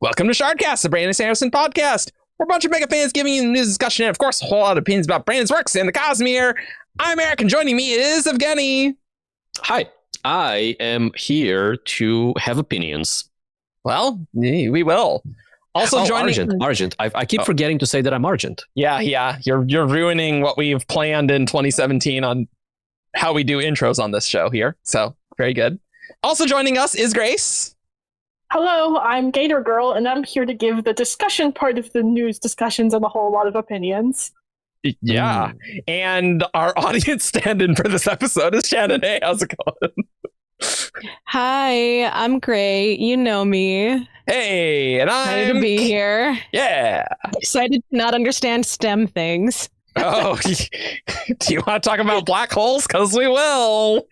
Welcome to Shardcast, the Brandon Sanderson podcast. We're a bunch of mega fans giving you the news discussion and, of course, a whole lot of opinions about Brandon's works and the Cosmere. I'm Eric, and joining me is Evgeni. Hi, I am here to have opinions. Well, we will. Also joining Argent. I keep forgetting to say that I'm Argent. Yeah. You're ruining what we've planned in 2017 on how we do intros on this show here. So very good. Also joining us is Grace. Hello, I'm Gator Girl, and I'm here to give the discussion part of the news discussions and a whole lot of opinions. Yeah, and our audience stand-in for this episode is Shannon. Hey, how's it going? Hi, I'm great. You know me. Hey, and I'm excited to be here. Yeah, excited to not understand STEM things. Oh, do you want to talk about black holes? Because we will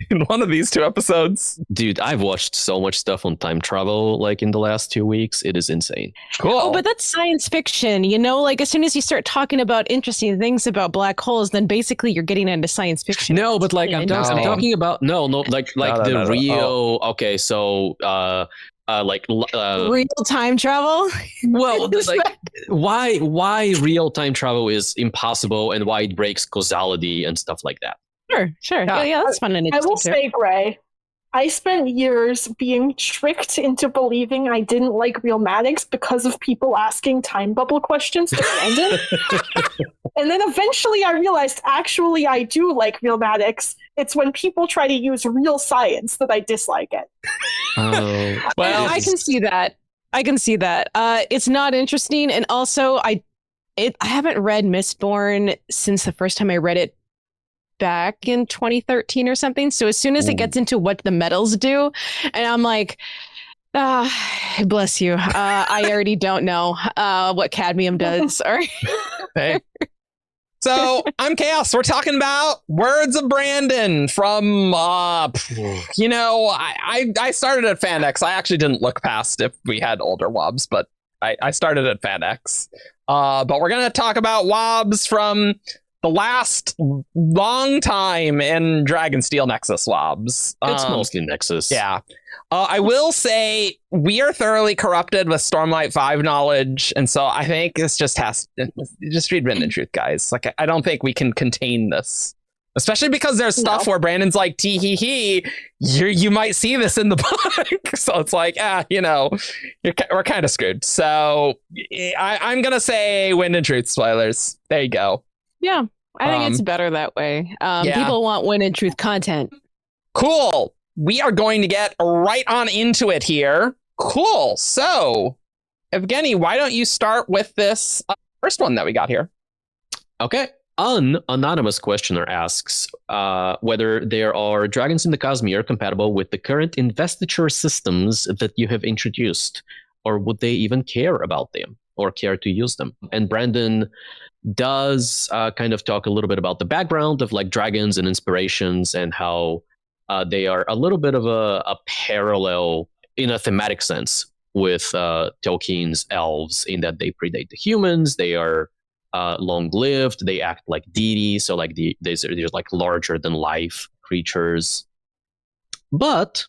in one of these two episodes. Dude, I've watched so much stuff on time travel like in the last 2 weeks. It is insane. Cool. Oh, but that's science fiction. You know, like as soon as you start talking about interesting things about black holes, then basically you're getting into science fiction. No, but like I'm talking about the real. Oh. Okay, so real time travel. Well, like why real time travel is impossible and why it breaks causality and stuff like that. Sure. Yeah, that's fun and I will say, Gray, I spent years being tricked into believing I didn't like realmatics because of people asking time bubble questions to Brandon. And then eventually I realized actually I do like realmatics. It's when people try to use real science that I dislike it. Oh, well, I can see that. It's not interesting, and also I haven't read Mistborn since the first time I read it back in 2013 or something. So as soon as it gets into what the metals do, and I'm like, bless you. I already don't know what cadmium does. Hey. So I'm Chaos. We're talking about Words of Brandon from, I started at FanX. I actually didn't look past if we had older WOBs, but I started at FanX. But we're going to talk about WOBs from the last long time in Dragonsteel Nexus WOBs. It's mostly Nexus. Yeah. I will say we are thoroughly corrupted with Stormlight 5 knowledge, and so I think this just read Written in Truth, guys. Like, I don't think we can contain this, especially because there's stuff where Brandon's like, tee hee hee, you might see this in the book. So it's like, we're kind of screwed. So I'm going to say Written in Truth spoilers. There you go. Yeah, I think it's better that way. People want Written in Truth content. Cool. We are going to get right on into it here. Cool. So, Evgeni, why don't you start with this first one that we got here? Okay. An anonymous questioner asks whether there are dragons in the Cosmere compatible with the current investiture systems that you have introduced, or would they even care about them or care to use them? And Brandon does kind of talk a little bit about the background of like dragons and inspirations and how they are a little bit of a parallel in a thematic sense with Tolkien's elves in that they predate the humans. They are long-lived. They act like deities, so like they're like larger than life creatures. But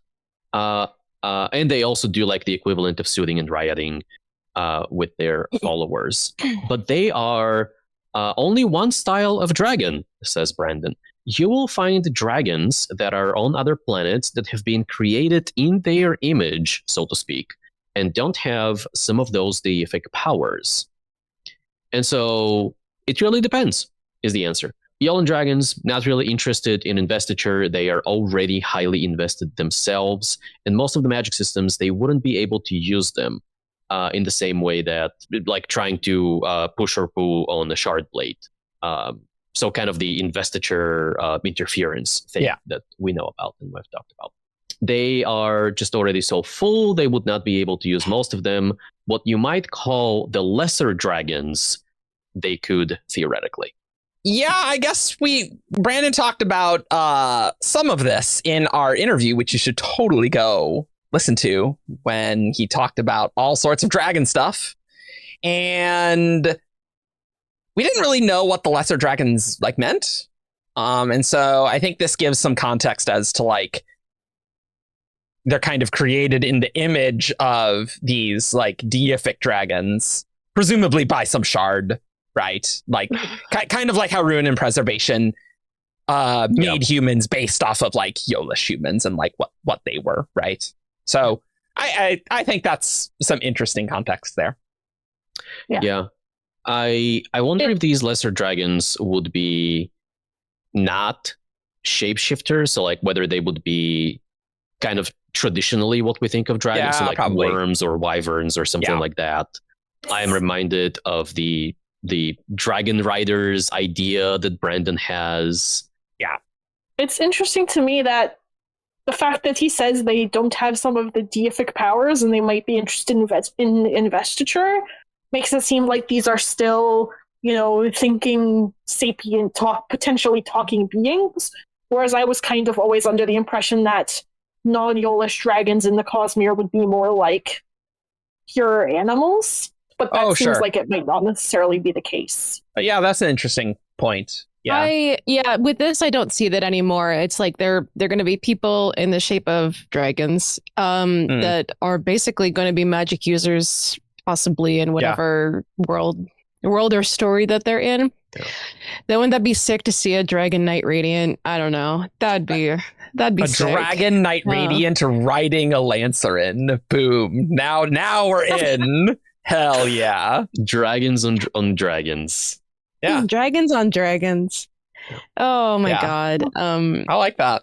and they also do like the equivalent of soothing and rioting with their followers. But they are only one style of dragon, says Brandon. You will find dragons that are on other planets that have been created in their image, so to speak, and don't have some of those deific powers. And so it really depends, is the answer. Yolan dragons, not really interested in investiture. They are already highly invested themselves. And most of the magic systems, they wouldn't be able to use them in the same way that, like trying to push or pull on a shard blade. So kind of the investiture interference thing that we know about and we've talked about. They are just already so full, they would not be able to use most of them. What you might call the lesser dragons, they could theoretically. Yeah, I guess Brandon talked about some of this in our interview, which you should totally go listen to, when he talked about all sorts of dragon stuff. And we didn't really know what the lesser dragons like meant. And so I think this gives some context as to like they're kind of created in the image of these like deific dragons, presumably by some shard, right? Like kind of like how Ruin and Preservation made humans based off of like Yolish humans and like what they were, right? So I think that's some interesting context there. Yeah. I wonder if these lesser dragons would be not shapeshifters, so like whether they would be kind of traditionally what we think of dragons, so like probably worms or wyverns or something like that. I am reminded of the dragon riders idea that Brandon has. Yeah. It's interesting to me that the fact that he says they don't have some of the deific powers and they might be interested in investiture makes it seem like these are still, thinking sapient, potentially talking beings. Whereas I was kind of always under the impression that non-Yolish dragons in the Cosmere would be more like pure animals. But that seems like it might not necessarily be the case. But yeah, that's an interesting point. Yeah. With this, I don't see that anymore. It's like they're going to be people in the shape of dragons that are basically going to be magic users, possibly in whatever world or story that they're in. Yeah. Then wouldn't that be sick to see a Dragon Knight Radiant? I don't know. That'd be a sick. Dragon Knight Radiant riding a Lancerin. Boom. Now we're in. Hell yeah. Dragons on dragons. Yeah. Dragons on dragons. Oh my god. I like that.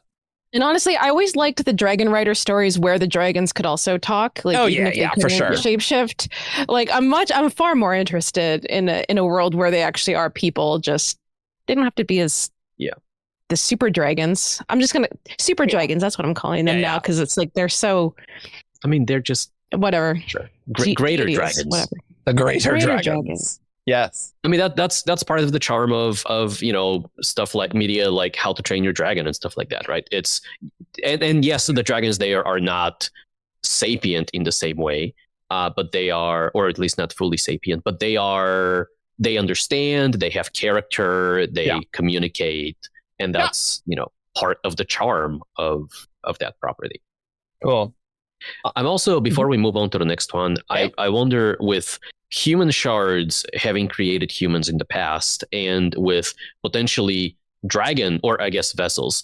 And honestly, I always liked the Dragon Rider stories where the dragons could also talk. Like, for sure. Shapeshift. Like, I'm far more interested in a world where they actually are people. Just they don't have to be as the super dragons. I'm just gonna super dragons. That's what I'm calling them now because it's like they're so. I mean, they're just whatever. Sure. Greater dragons. Whatever. The greater dragons. Yes. I mean that's part of the charm of stuff like media like How to Train Your Dragon and stuff like that, right? It's and yes, the dragons there are not sapient in the same way, but they are, or at least not fully sapient, but they understand, they have character, they communicate, and that's part of the charm of that property. Cool. I'm also, before we move on to the next one, I wonder, with human shards having created humans in the past, and with potentially dragon, or I guess vessels,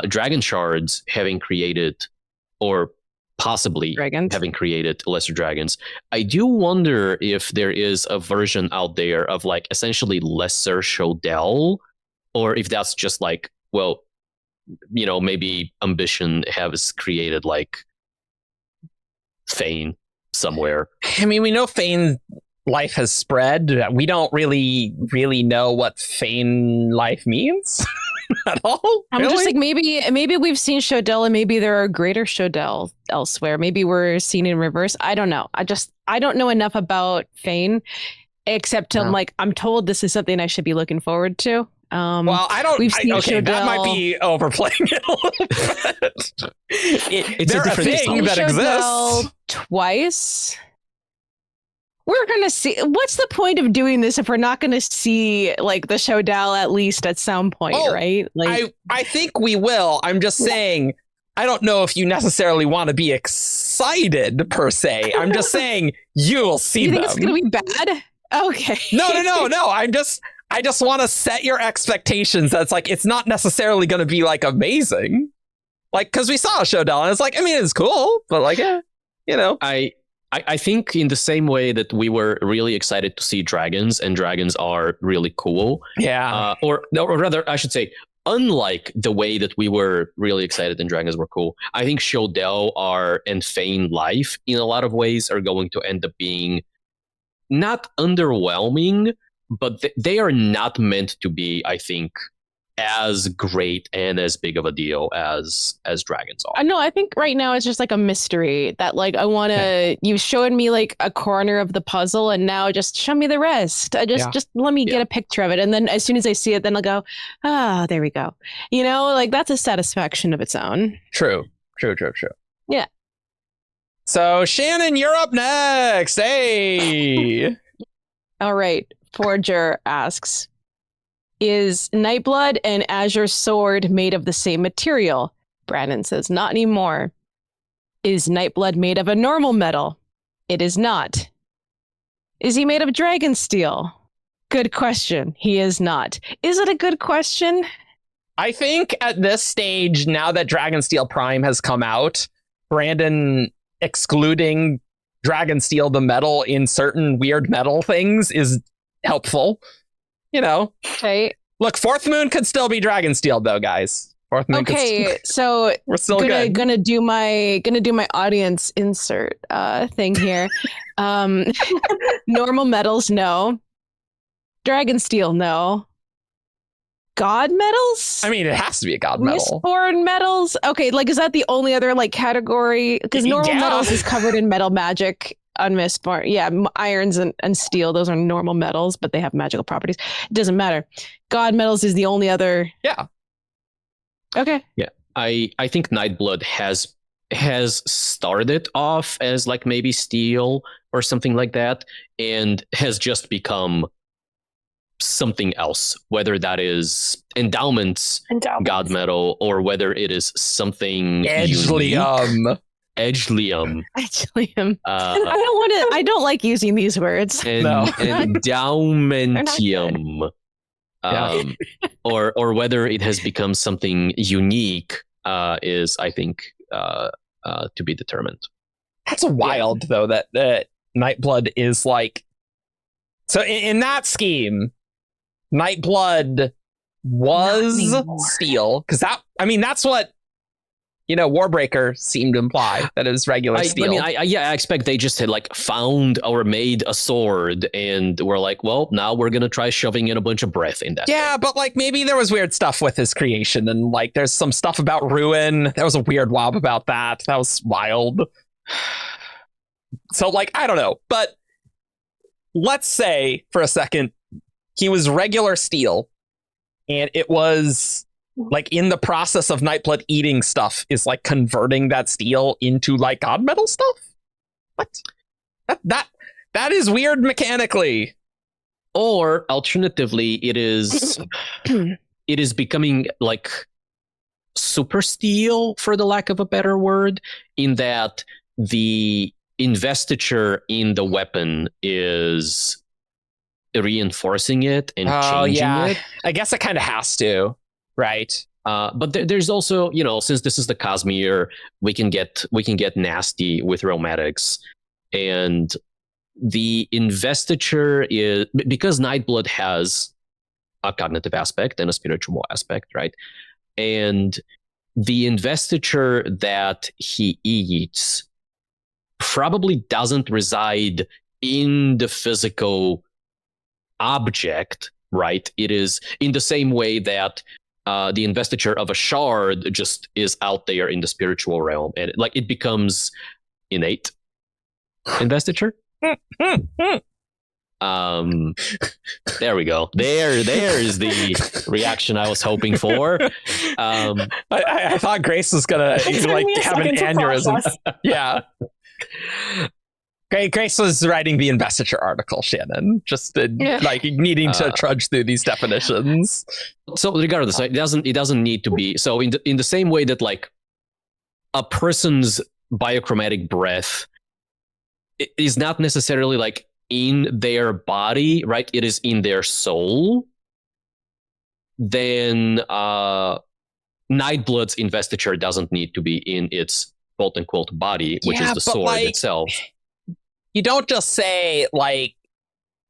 dragon shards having created, or possibly having created lesser dragons, I do wonder if there is a version out there of like essentially lesser Shodel, or if that's just like, well, maybe Ambition has created like Fane somewhere. I mean, we know Fane life has spread. We don't really know what Fane life means at all. I'm just like, maybe we've seen Shodel and maybe there are greater Shodel elsewhere. Maybe we're seen in reverse. I don't know. I don't know enough about Fane, except I'm told this is something I should be looking forward to. Well, I don't. That might be overplaying it a little bit. It's a different thing that exists twice. We're gonna see. What's the point of doing this if we're not gonna see like the Shodel at least at some point, right? Like, I think we will. I'm just saying. I don't know if you necessarily want to be excited per se. I'm just saying you'll see them. You think it's gonna be bad? Okay. No. I just want to set your expectations. That's like, it's not necessarily going to be like amazing. Like, because we saw a Shodel and it's like, I mean, it's cool, but like, I think in the same way that we were really excited to see dragons, and dragons are really cool. Yeah. Or rather, I should say, unlike the way that we were really excited and dragons were cool, I think Shodel and Fane life in a lot of ways are going to end up being not underwhelming, but they are not meant to be, I think, as great and as big of a deal as dragons are. No, I think right now it's just like a mystery that like I want to. You've shown me like a corner of the puzzle, and now just show me the rest. Just let me get a picture of it, and then as soon as I see it, then I'll go, there we go. Like that's a satisfaction of its own. True. Yeah. So Shannon, you're up next. Hey. All right. Forger asks, is Nightblood and Azure Sword made of the same material? Brandon says, not anymore. Is Nightblood made of a normal metal? It is not. Is he made of Dragonsteel? Good question. He is not. Is it a good question? I think at this stage, now that Dragonsteel Prime has come out, Brandon excluding Dragonsteel the metal in certain weird metal things is helpful. You know. Okay. Look, Fourth Moon could still be Dragonsteel though, guys. Fourth Moon Okay, so we're still good. Gonna do my audience insert thing here. Normal metals, no. Dragonsteel, no. God metals? I mean, it has to be a god metal. Mistborn metals? Okay, like, is that the only other, like, category? Because normal metals is covered in metal magic on Mistborn. Yeah, irons and steel, those are normal metals, but they have magical properties. It doesn't matter. God metals is the only other... Yeah. Okay. Yeah, I think Nightblood has started off as like maybe steel or something like that, and has just become something else, whether that is endowments. God metal, or whether it is something Edgelium. Edgelium. I don't like using these words. Endowmentium. Or whether it has become something unique is, I think, to be determined. That's wild, though, that Nightblood is like... So in that scheme, Nightblood was steel, because that's what Warbreaker seemed to imply, that it was regular steel. I expect they just had like found or made a sword and were like, well, now we're gonna try shoving in a bunch of breath in that. Yeah, but like maybe there was weird stuff with his creation, and like there's some stuff about Ruin. There was a weird wob about that. That was wild. So like, I don't know, but let's say for a second he was regular steel, and it was like in the process of Nightblood eating stuff is like converting that steel into like god metal stuff. What? That is weird mechanically. Or alternatively, it is becoming like super steel, for the lack of a better word, in that the investiture in the weapon is reinforcing it and changing it. I guess it kind of has to. Right. But there's also, since this is the Cosmere, we can get nasty with aromatics, and the investiture is, because Nightblood has a cognitive aspect and a spiritual aspect, right? And the investiture that he eats probably doesn't reside in the physical object, right? It is in the same way that the investiture of a shard just is out there in the spiritual realm, and it becomes innate investiture. There we go. There's the reaction I was hoping for. I thought Grace was gonna like have an aneurysm. Yeah. Grace was writing the investiture article, Shannon, just like needing to trudge through these definitions. So regardless, it doesn't need to be. So in the same way that like a person's biochromatic breath is not necessarily like in their body, right? It is in their soul. Then Nightblood's investiture doesn't need to be in its quote unquote body, which is the sword itself. You don't just say like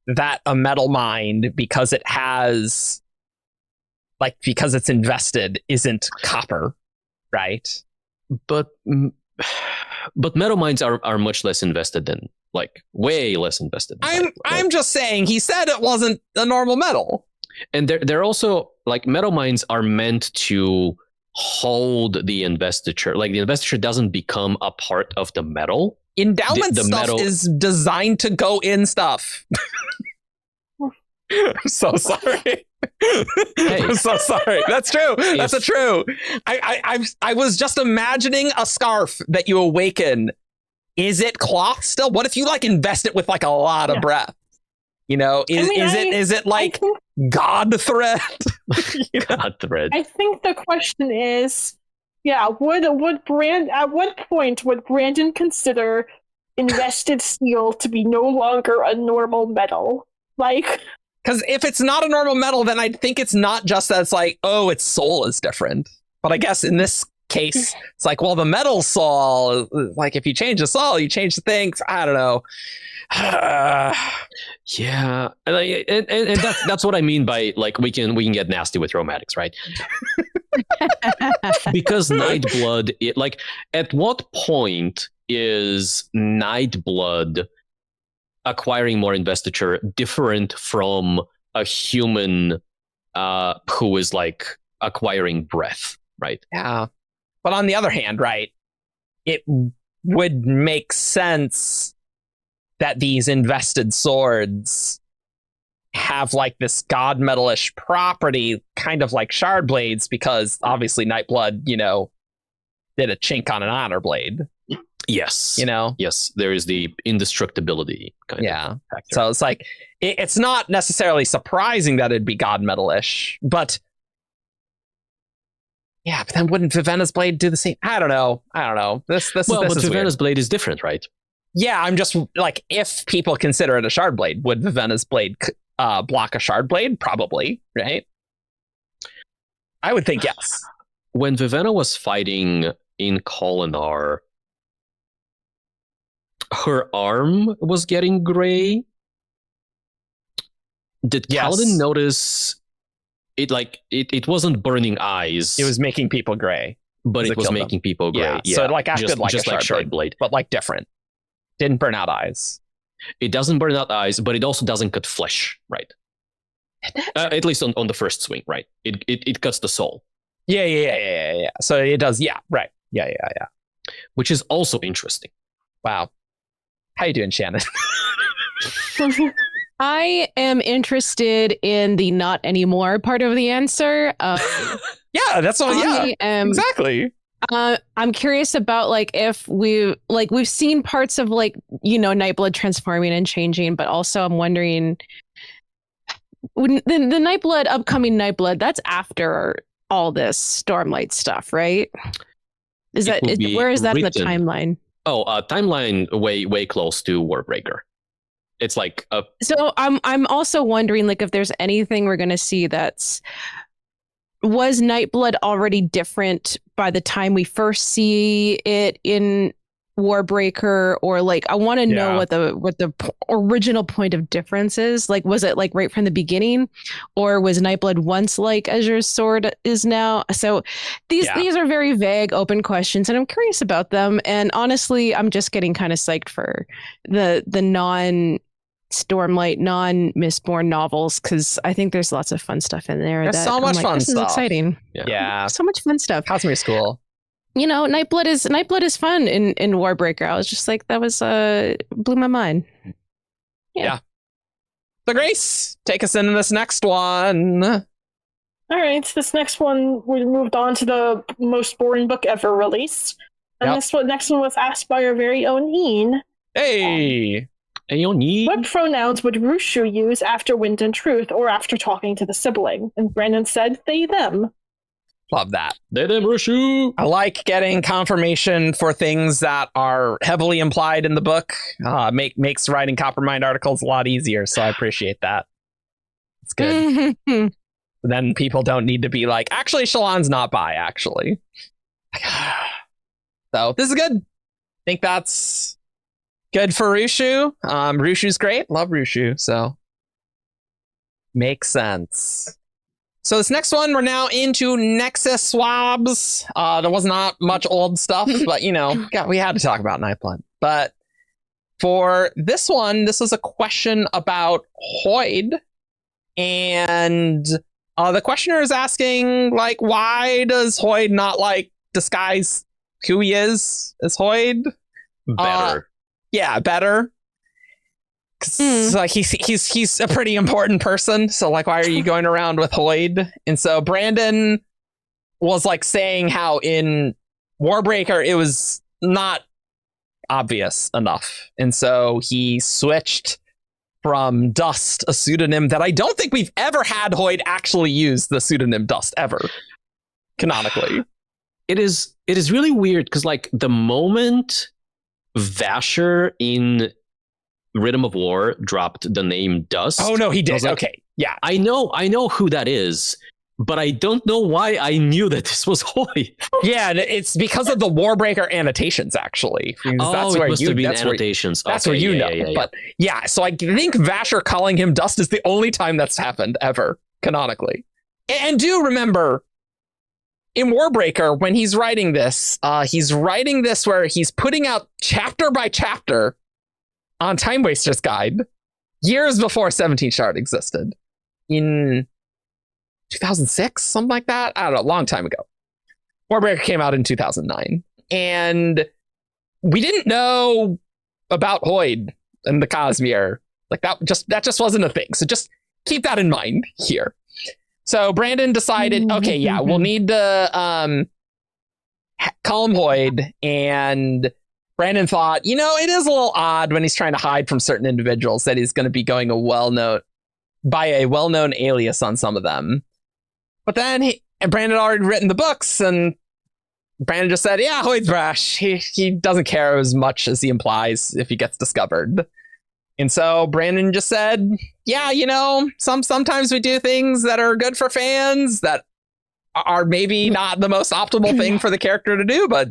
that a metal mind because it has because it's invested isn't copper, right? But metal minds are much less invested than way less invested. I'm just saying he said it wasn't a normal metal. And they're also like metal minds are meant to hold the investiture. Like the investiture doesn't become a part of the metal. Endowment stuff metal is designed to go in stuff. I'm so sorry. I'm so sorry. That's true. That's true. I was just imagining a scarf that you awaken. Is it cloth still? What if you invest it with a lot of breath? Is it like God thread? God thread. I think the question is, Yeah, at what point would Brandon consider invested steel to be no longer a normal metal? Like, because if it's not a normal metal, then I'd think it's not just that it's like, oh, its soul is different. But I guess in this case, it's like, well, the metal soul, like if you change the soul, you change the things. I don't know. Yeah, and that's what I mean by like we can get nasty with romantics, right? Because Nightblood, like, at what point is Nightblood acquiring more investiture different from a human who is like acquiring breath, right? Yeah. But on the other hand, right, it would make sense that these invested swords have like this god metalish property, kind of like shard blades, because obviously Nightblood, did a chink on an honor blade. Yes. Yes, there is the indestructibility kind of factor. So it's like, it's not necessarily surprising that it'd be god metalish, but yeah, but then wouldn't Vivenna's blade do the same? I don't know. This but is Vivenna's weird. blade is different, right? Yeah, I'm just like, if people consider it a shard blade, would Vivenna's blade block a shard blade? Probably, right? I would think yes. When Vivenna was fighting in Kholinar, her arm was getting gray. Did Kaladin notice it? Like it wasn't burning eyes. It was making people gray, but it was making people gray. Yeah. So it like acted just like a shard blade, but like different. Didn't burn out eyes. It doesn't burn out eyes, but it also doesn't cut flesh, right? At least on the first swing, right? It cuts the soul. Yeah. So it does. Yeah, right. Yeah. Which is also interesting. Wow. How you doing, Shannon? I am interested in the not anymore part of the answer. Yeah, that's what. Exactly. I'm curious about like if we've seen parts of like Nightblood transforming and changing, but also I'm wondering when the Nightblood upcoming Nightblood, that's after all this Stormlight stuff, right? Where is that in the timeline? Oh, timeline way close to Warbreaker. It's like So I'm also wondering like if there's anything we're gonna see was Nightblood already different by the time we first see it in Warbreaker, or like I want to know what the original point of difference is. Like, was it like right from the beginning, or was Nightblood once like Azur's sword is now? So these are very vague, open questions, and I'm curious about them. And honestly, I'm just getting kind of psyched for the non-Stormlight, non-Mistborn novels, because I think there's lots of fun stuff in there. There's so much fun this stuff. Is exciting. Yeah. So much fun stuff. Cosmere School. Nightblood is fun in Warbreaker. I was just like, that was blew my mind. Yeah. So Grace, take us into this next one. All right, this next one, we moved on to the most boring book ever released. And this next one was asked by our very own Ian. Hey! What pronouns would Rushu use after Wind and Truth, or after talking to the sibling? And Brandon said, they, them. Love that. They, them, Rushu. I like getting confirmation for things that are heavily implied in the book. Makes writing Coppermind articles a lot easier, so I appreciate that. It's good. Then people don't need to be like, actually, Shallan's not bi, actually. So this is good. I think that's good for Rushu. Rushu's great. Love Rushu, so makes sense. So this next one, we're now into Nexus swabs. There was not much old stuff, but we had to talk about Nightblood. But for this one, this was a question about Hoid, and the questioner is asking, like, why does Hoid not like disguise who he is as Hoid? Better. Better. Like he's a pretty important person, so like, why are you going around with Hoid? And so Brandon was like saying how in Warbreaker it was not obvious enough, and so he switched from Dust, a pseudonym that I don't think we've ever had Hoid actually use the pseudonym Dust ever, canonically. it is really weird because like the moment Vasher in Rhythm of War dropped the name Dust. Oh no, he I did. was like, Okay, yeah. I know who that is, but I don't know why I knew that this was Hoid. Yeah, and it's because of the Warbreaker annotations, actually. Because Oh, it must have been annotations. That's Okay, where you yeah, know. yeah, yeah. But yeah, so I think Vasher calling him Dust is the only time that's happened ever, canonically. And do remember, in Warbreaker, when he's writing this where he's putting out chapter by chapter on Time Waster's Guide years before 17 Shard existed. In 2006, something like that. I don't know, a long time ago. Warbreaker came out in 2009, and we didn't know about Hoid and the Cosmere. Like that just wasn't a thing. So just keep that in mind here. So Brandon decided, okay, yeah, we'll need to call him Hoid, and Brandon thought, it is a little odd when he's trying to hide from certain individuals that he's going to be going by a well-known alias on some of them. But then Brandon had already written the books, and Brandon just said, yeah, Hoid's brash. He doesn't care as much as he implies if he gets discovered. And so Brandon just said, yeah, sometimes we do things that are good for fans that are maybe not the most optimal thing for the character to do, but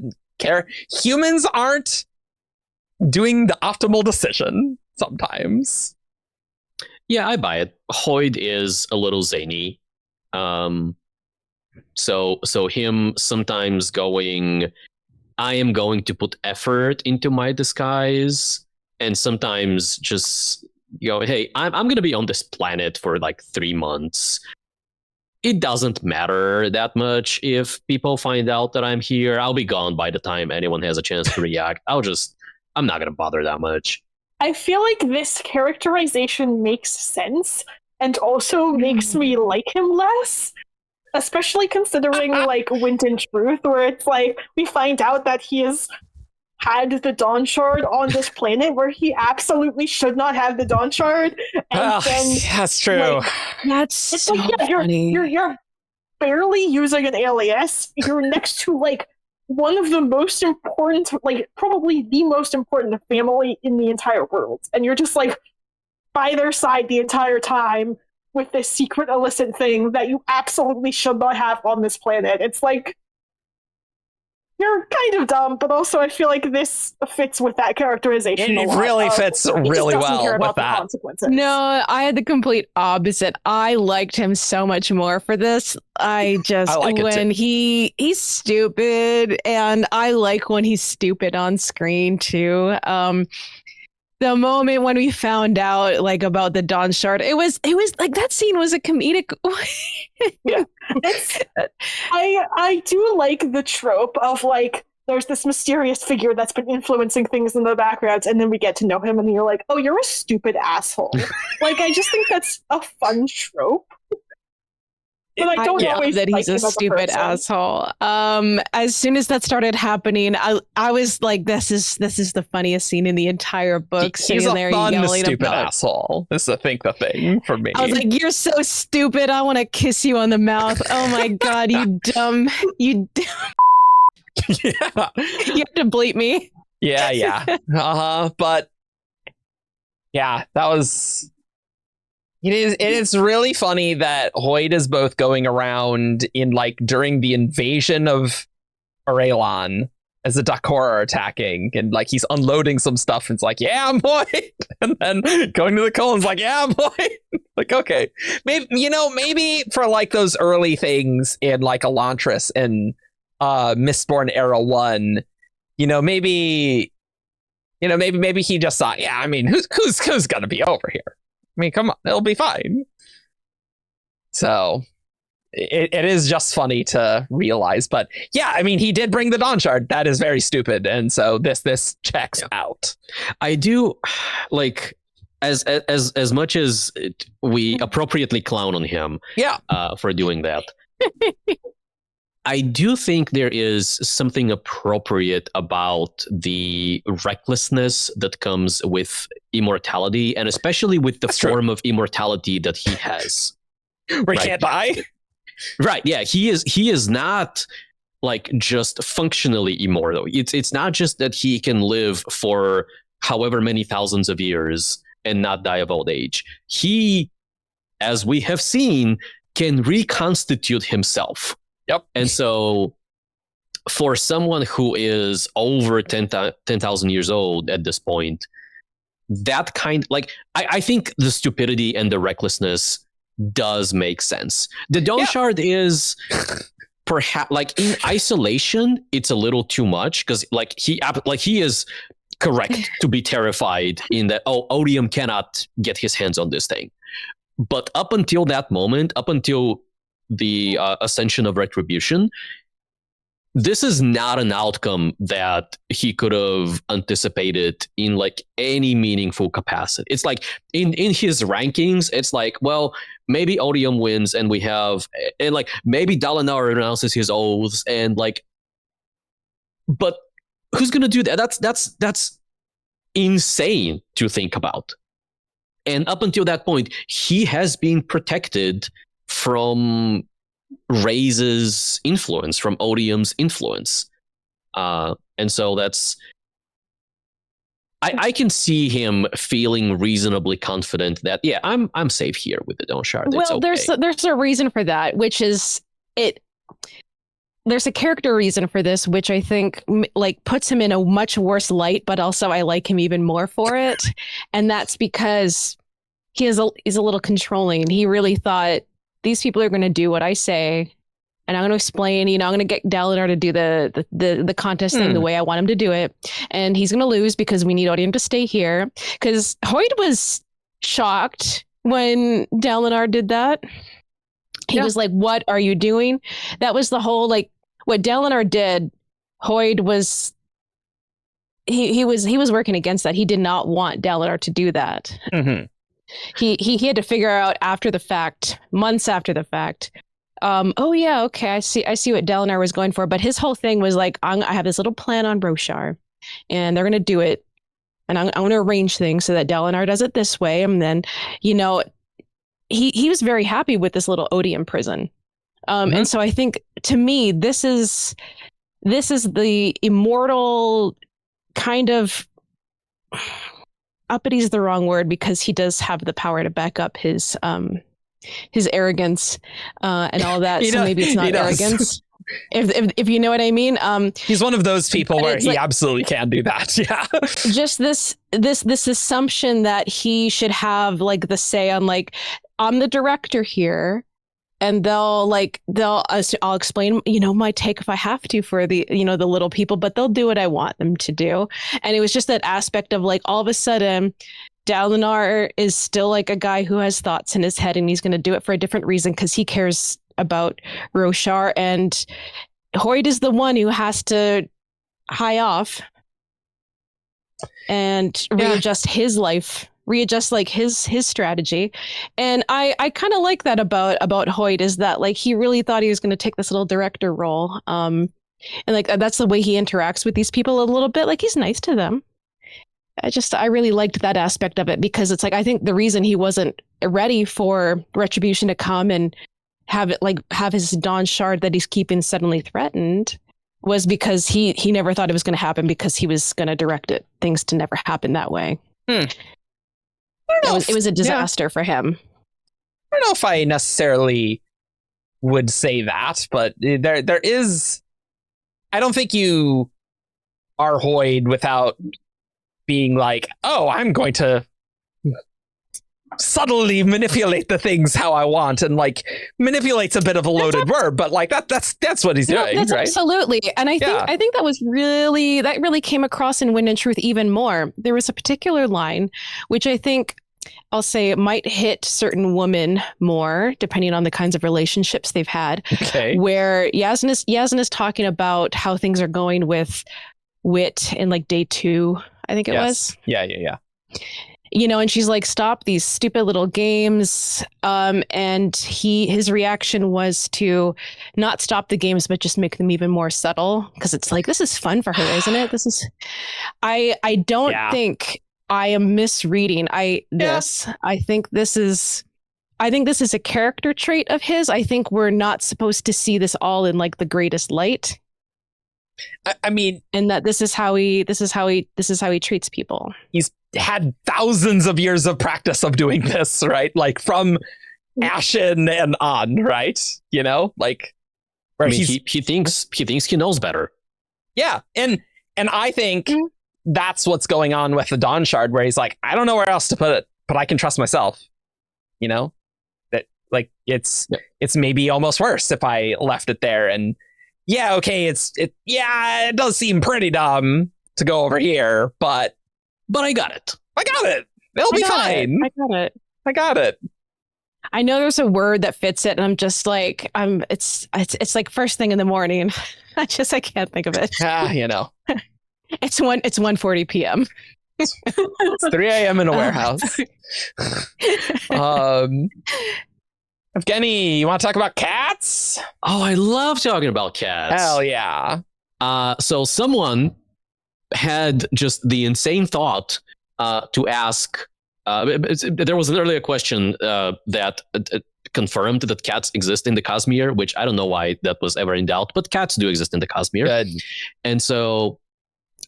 humans aren't doing the optimal decision sometimes. Yeah, I buy it. Hoid is a little zany. So him sometimes going, I am going to put effort into my disguise, and sometimes just hey, I'm gonna be on this planet for like 3 months. It doesn't matter that much if people find out that I'm here. I'll be gone by the time anyone has a chance to react. I'm not gonna bother that much. I feel like this characterization makes sense and also makes me like him less, especially considering like Wind and Truth, where it's like we find out that he has had the Dawn Shard on this planet where he absolutely should not have the Dawn Shard, and then that's true. That's so funny. You're barely using an alias. You're next to like one of the most important, like probably the most important family in the entire world, and you're just like by their side the entire time with this secret illicit thing that you absolutely should not have on this planet. It's like, you're kind of dumb, but also I feel like this fits with that characterization. It really fits really well with that. Consequences. No, I had the complete opposite. I liked him so much more for this. I like when he's stupid, and I like when he's stupid on screen too. The moment when we found out like about the Dawn Shard, it was like that scene was a comedic. Yeah, I do like the trope of like there's this mysterious figure that's been influencing things in the background, and then we get to know him, and you're like, oh, you're a stupid asshole. Like, I just think that's a fun trope. But I don't always that like he's a stupid asshole. As soon as that started happening, I was like, this is the funniest scene in the entire book. He's a fun, stupid asshole. This is, I think, the thing for me. I was like, you're so stupid. I want to kiss you on the mouth. Oh my god, you dumb. Yeah. You have to bleep me. Yeah. But yeah, that was. It is really funny that Hoid is both going around in like during the invasion of Arelon as the Dakor are attacking, and like he's unloading some stuff and it's like, yeah, I'm Hoid, and then going to the colons like, yeah, I'm Hoid. Like, okay, maybe for like those early things in like Elantris and Mistborn Era 1, maybe he just thought, yeah, I mean, who's gonna be over here? I mean, come on, it'll be fine. So it is just funny to realize. But yeah, I mean, he did bring the Dawn Shard. That is very stupid. And so this checks out. I do like as much as we appropriately clown on him for doing that. I do think there is something appropriate about the recklessness that comes with immortality, and especially with the form of immortality that he has. Where he can't die? Right, yeah. He is not like just functionally immortal. It's not just that he can live for however many thousands of years and not die of old age. He, as we have seen, can reconstitute himself. Yep. And so for someone who is over 10,000 years old at this point, that kind, like, I think the stupidity and the recklessness does make sense. The Dawn Shard is perhaps, like, in isolation, it's a little too much, because like he is correct to be terrified in that, Odium cannot get his hands on this thing. But up until that moment, up until the ascension of Retribution, this is not an outcome that he could have anticipated in like any meaningful capacity. It's like in his rankings, it's like, well, maybe Odium wins and we have, and like maybe Dalinar announces his oaths, and like, but who's gonna do that? That's insane to think about. And up until that point, he has been protected from Raise's influence, from Odium's influence. And so that's... I can see him feeling reasonably confident that, yeah, I'm safe here with the Dawn Shard. Well, there's a reason for that, which is there's a character reason for this, which I think like puts him in a much worse light, but also I like him even more for it. And that's because he's a little controlling. He really thought, these people are going to do what I say, and I'm going to explain, I'm going to get Dalinar to do the contest thing the way I want him to do it. And he's going to lose because we need Odium to stay here. Because Hoid was shocked when Dalinar did that. He was like, what are you doing? That was the whole, like, what Dalinar did, Hoid was, he was working against that. He did not want Dalinar to do that. Mm-hmm. He had to figure out after the fact, months after the fact, okay, I see what Dalinar was going for. But his whole thing was like, I have this little plan on Roshar, and they're going to do it. And I'm going to arrange things so that Dalinar does it this way. And then, he was very happy with this little Odium prison. And so I think, to me, this is the immortal kind of... uppity is the wrong word, because he does have the power to back up his arrogance and all that. So maybe it's not arrogance, if you know what I mean. He's one of those people where he absolutely can do that. Yeah. Just this assumption that he should have like the say on, like, I'm the director here. And I'll explain, my take if I have to for the, the little people, but they'll do what I want them to do. And it was just that aspect of like, all of a sudden, Dalinar is still like a guy who has thoughts in his head, and he's going to do it for a different reason because he cares about Roshar. And Hoid is the one who has to high off and readjust his life. Readjust like his strategy. And I kind of like that about Hoid, is that like he really thought he was going to take this little director role. And like that's the way he interacts with these people a little bit. Like he's nice to them. I really liked that aspect of it, because it's like, I think the reason he wasn't ready for Retribution to come and have his Dawn Shard that he's keeping suddenly threatened was because he never thought it was going to happen, because he was going to direct things to never happen that way. It was a disaster for him. I don't know if I necessarily would say that, but there is... I don't think you are Hoid without being like, I'm going to subtly manipulate the things how I want, and like manipulate's a bit of a loaded word, but like that's what he's doing, that's right? Absolutely. And I think that really came across in Wind and Truth even more. There was a particular line which I think I'll say might hit certain women more, depending on the kinds of relationships they've had. Okay. Where Yasmin is talking about how things are going with Wit in like day 2, I think it was. Yeah. And she's like, stop these stupid little games. And his reaction was to not stop the games, but just make them even more subtle. Because it's like, this is fun for her, isn't it? I don't think I am misreading this. I think this is a character trait of his. I think we're not supposed to see this all in like the greatest light. I mean, and that this is how he treats people. he's had thousands of years of practice of doing this, right? Like from Ashen and on, right? You know, like where I mean, he thinks he knows better. yeah, and I think that's what's going on with the Dawn Shard, where he's like, I don't know where else to put it, but I can trust myself. You know, that like it's maybe almost worse if I left it there. And yeah, okay, it does seem pretty dumb to go over here, but I got it. It'll be fine. I got it. I know there's a word that fits it, and I'm just like, it's like first thing in the morning. I can't think of it. You know, It's 1:40 p.m. it's 3 a.m. in a warehouse. Evgeni, you want to talk about cats? Oh, I love talking about cats. Hell yeah. So someone had just the insane thought to ask. There was an earlier question that confirmed that cats exist in the Cosmere, which I don't know why that was ever in doubt, but cats do exist in the Cosmere. Good. And so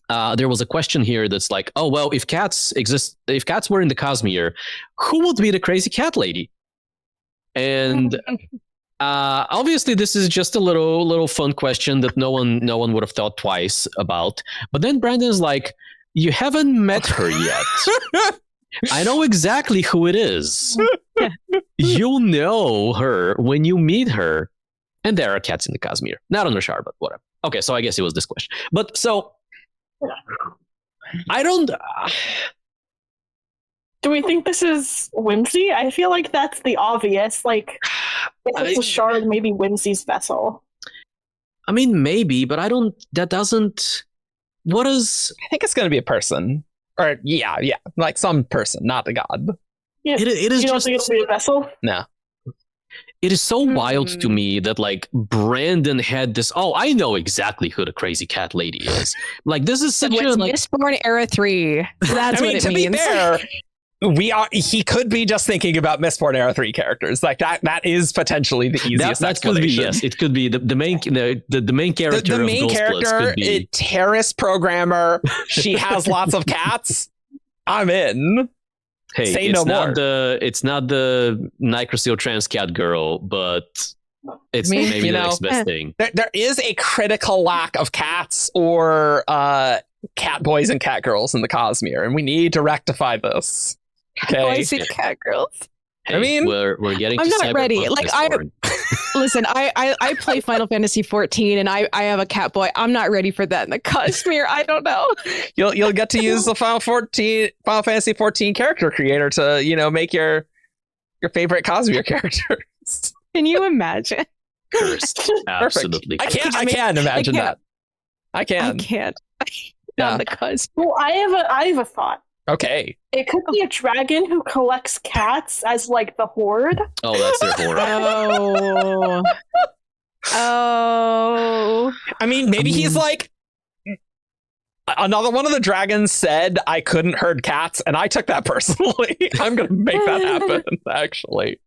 there was a question here that's like, oh, well, if cats were in the Cosmere, who would be the crazy cat lady? And obviously this is just a little fun question that no one would have thought twice about. But then Brandon's like, you haven't met her yet. I know exactly who it is. You'll know her when you meet her. And there are cats in the Cosmere. Not on the Shard, but whatever. Okay, so I guess it was this question. But so I don't... Do we think this is whimsy? I feel like that's the obvious. Like, if it's a shard, maybe whimsy's vessel. I mean, maybe, but I don't... That doesn't... What is... I think it's going to be a person. Or, yeah, like some person, not a god. Yeah. It is you don't just... think it's a vessel? No. It is so wild to me that, like, Brandon had this... Oh, I know exactly who the crazy cat lady is. Like, this is such a... Like, Mistborn Era 3. That's what it means. To be fair... He could be just thinking about Mistborn Era 3 characters. Like that is potentially the easiest that could be, yes. It could be the main character. The main character, terrorist programmer. She has lots of cats. I'm in. Hey, say no more. It's not the Nicrosil trans cat girl, but it's maybe the next best thing. There is a critical lack of cats or cat boys and cat girls in the Cosmere, and we need to rectify this. Okay. Boys and cat girls. Hey, I mean, we're getting. I'm to not ready. Like listen, I play Final Fantasy 14, and I have a cat boy. I'm not ready for that in the Cosmere. I don't know. You'll get to use the Final Fantasy 14 character creator to make your favorite Cosmere characters. Can you imagine? Cursed. Absolutely. I can't imagine that. I can't. Not the Cosmere. Well, I have a thought. Okay. It could be a dragon who collects cats as like the horde. Oh, that's their horde. Oh. I mean, maybe he's like, another one of the dragons said I couldn't herd cats, and I took that personally. I'm going to make that happen, actually.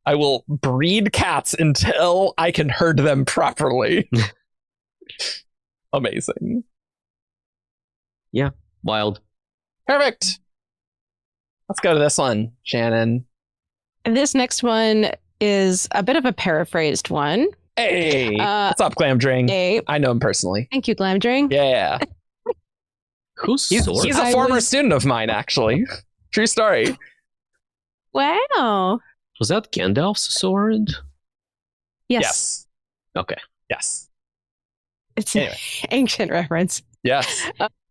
I will breed cats until I can herd them properly. Amazing. Yeah, wild. Perfect. Let's go to this one, Shannon. And this next one is a bit of a paraphrased one. Hey, what's up, Glamdring? Hey. I know him personally. Thank you, Glamdring. Yeah. Who's he's a former student of mine, actually. True story. Wow. Was that Gandalf's sword? Yes. Okay. Yes. It's an ancient reference. Yes.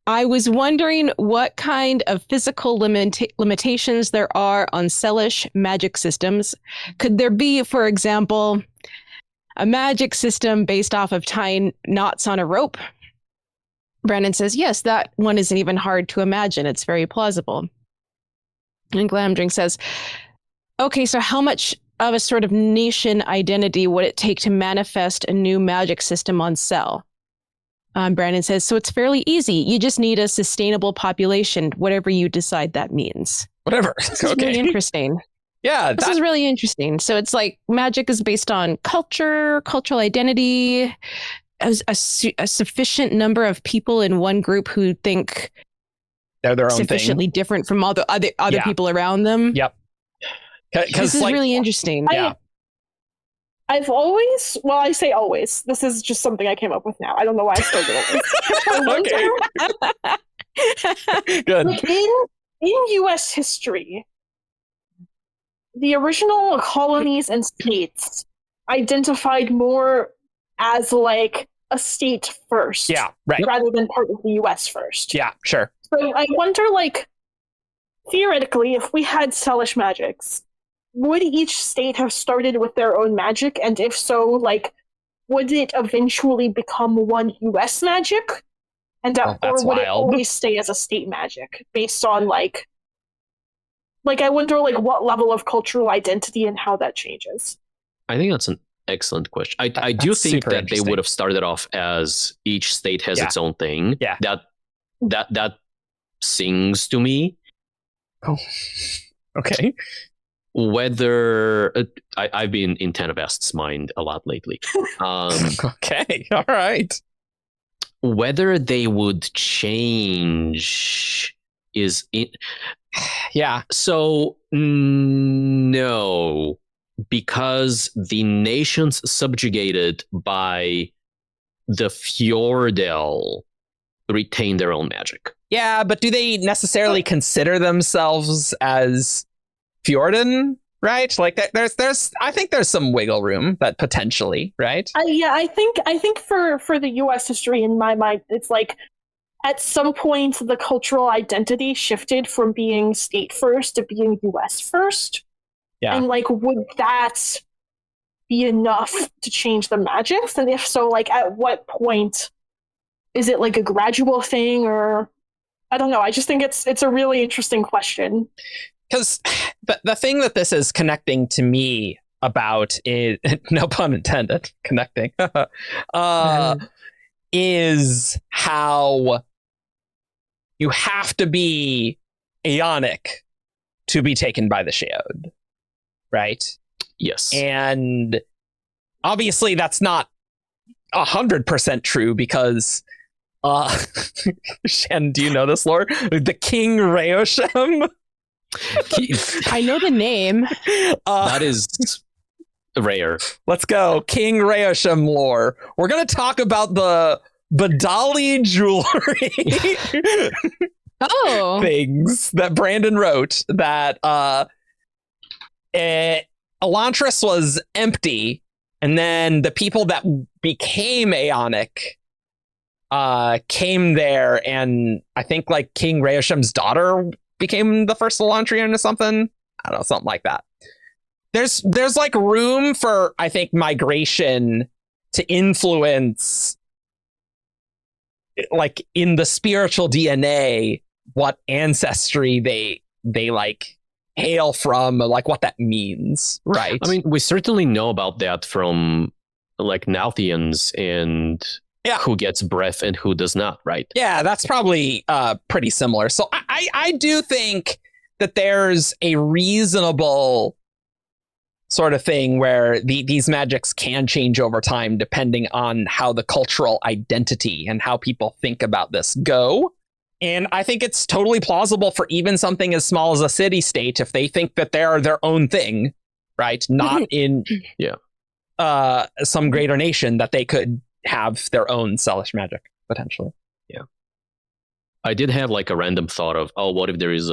I was wondering what kind of physical limitations there are on Selish magic systems. Could there be, for example, a magic system based off of tying knots on a rope? Brandon says, yes, that one isn't even hard to imagine. It's very plausible. And Glamdring says, okay, so how much of a sort of nation identity would it take to manifest a new magic system on Sel? Brandon says, so it's fairly easy. You just need a sustainable population, whatever you decide that means. Whatever. This is really interesting. Yeah. This is really interesting. So it's like magic is based on culture, cultural identity. a sufficient number of people in one group who think They're their own sufficiently thing. different from all the other Yeah. people around them. Yep. This is really interesting. Yeah. I've always, well, I say always. This is just something I came up with now. I don't know why I started this. Good. Like in U.S. history, the original colonies and states identified more as like a state first, Yeah. Right. rather than part of the U.S. first. Yeah. Sure. So I wonder, like, theoretically, if we had Selish magics, would each state have started with their own magic? And if so, like, would it eventually become one US magic? And Oh, that's or would it wild. always stay as a state magic based on like I wonder like what level of cultural identity and how that changes. I think that's an excellent question. I do That's think super that they interesting. would have started off as each state has Yeah. its own thing. Yeah. That sings to me. Oh. Okay. Whether I've been in Tenevest's mind a lot lately. Okay. All right. Whether they would change is Yeah. so no, because the nations subjugated by the Fjordell retain their own magic. Yeah, but do they necessarily consider themselves as Fjorden? Right? Like there's I think there's some wiggle room that potentially, right? I think for the U.S. history in my mind, it's like at some point the cultural identity shifted from being state first to being U.S. first. Yeah. And like, would that be enough to change the magics? And if so, like, at what point is it like a gradual thing, or I don't know. I just think it's a really interesting question. Because the thing that this is connecting to me about is, no pun intended, connecting, is how you have to be Aeonic to be taken by the Shield, right? Yes. And obviously that's not 100% true because Shannon, do you know this lore? The King Raosham? I know the name. That is rare. Let's go. King Raosham lore. We're going to talk about the Badali jewelry Oh. things that Brandon wrote that Elantris was empty, and then the people that became Aeonic came there, and I think like King Raosham's daughter became the first Elantrian or something. I don't know, something like that. There's like room for, I think, migration to influence, like in the spiritual DNA, what ancestry they like hail from, like what that means, right? I mean, we certainly know about that from like Nauthians and Yeah. who gets breath and who does not, right? Yeah, that's probably pretty similar. So I do think that there's a reasonable sort of thing where these magics can change over time depending on how the cultural identity and how people think about this go. And I think it's totally plausible for even something as small as a city state, if they think that they're their own thing, right? Not in some greater nation, that they could have their own Selish magic, potentially. Yeah. I did have like a random thought of, oh, what if there is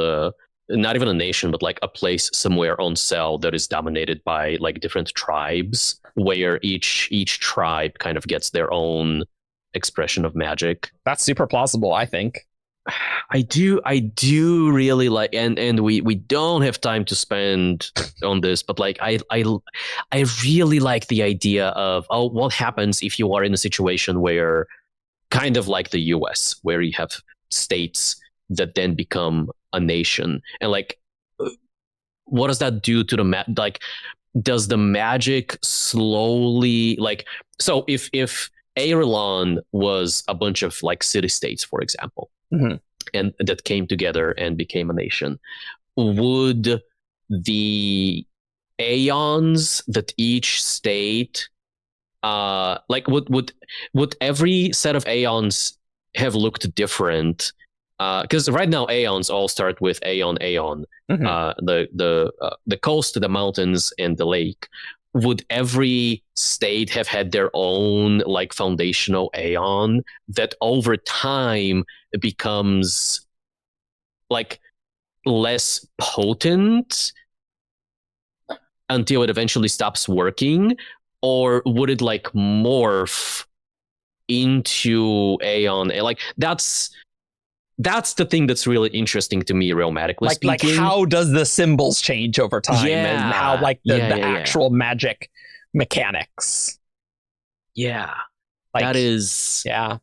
not even a nation, but like a place somewhere on Cell that is dominated by like different tribes, where each tribe kind of gets their own expression of magic. That's super plausible, I think. I do really like, and we don't have time to spend on this, but like I really like the idea of, oh, what happens if you are in a situation where, kind of like the US, where you have states that then become a nation, and like, what does that do to the like, does the magic slowly, like, so if Aerolon was a bunch of like city states, for example, and that came together and became a nation, would the aeons that each state like would every set of Aeons have looked different? Because right now Aeons all start with Aeon. The coast, the mountains, and the lake. Would every state have had their own like foundational Aeon that over time becomes like less potent until it eventually stops working? Or would it like morph into Aeon? Like that's the thing that's really interesting to me, realmatically speaking. Like how does the symbols change over time, and how like the actual magic mechanics? Yeah, like, that is. Yeah.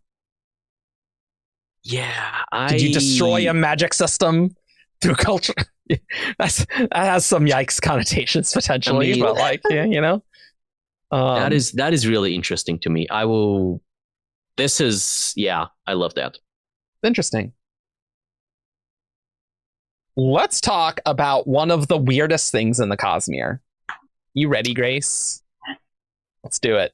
Yeah. Did you destroy a magic system through culture? that has some yikes connotations potentially, but like, yeah, you know. That is really interesting to me. I will. This is I love that. Interesting. Let's talk about one of the weirdest things in the Cosmere. You ready, Grace? Let's do it.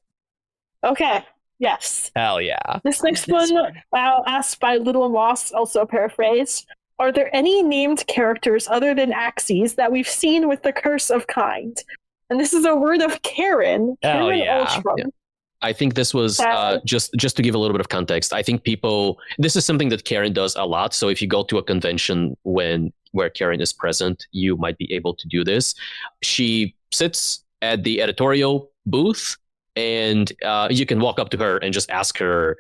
Okay. Yes. Hell yeah. This next one, asked by Little Moss, also paraphrased. Are there any named characters other than Axes that we've seen with the Curse of Kind? And this is a word of Karen. Karen Ultron. Yeah. I think this was just to give a little bit of context. I think this is something that Karen does a lot. So if you go to a convention where Karen is present, you might be able to do this. She sits at the editorial booth, and you can walk up to her and just ask her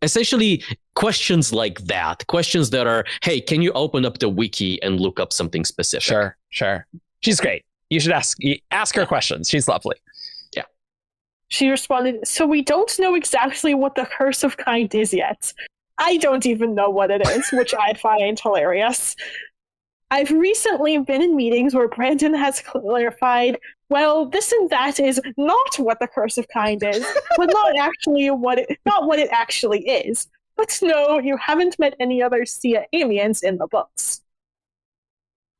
essentially questions like that. Questions that are, hey, can you open up the wiki and look up something specific? Sure. She's great. You should ask her questions. She's lovely. She responded, so we don't know exactly what the Curse of Kind is yet. I don't even know what it is, which I find hilarious. I've recently been in meetings where Brandon has clarified, well, this and that is not what the Curse of Kind is, but not what it actually is. But no, you haven't met any other Sia aliens in the books.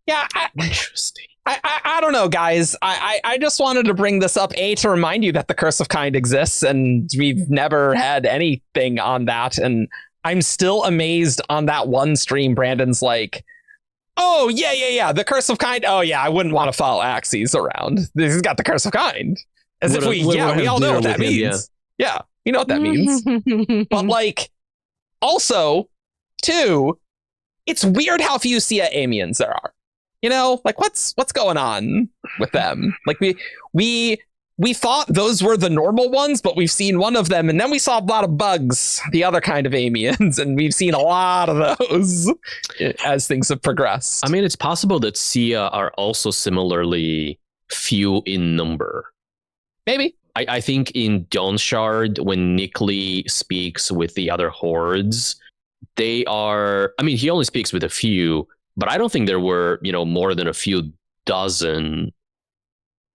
Yeah, interesting. I don't know, guys. I just wanted to bring this up, to remind you that the Curse of Kind exists, and we've never had anything on that. And I'm still amazed on that one stream. Brandon's like, oh, yeah, the Curse of Kind. Oh, yeah, I wouldn't want to follow Axes around. He's got the Curse of Kind. As if we all know what that means. Yeah, we know what that means. But like, also, too, it's weird how few Sia Amiens there are. You know, like what's going on with them? Like we thought those were the normal ones, but we've seen one of them, and then we saw a lot of bugs, the other kind of Amiens, and we've seen a lot of those as things have progressed. I mean, it's possible that Sia are also similarly few in number. Maybe. I think in Dawnshard, when Nick Lee speaks with the other hordes, they are. I mean, he only speaks with a few. But I don't think there were, more than a few dozen.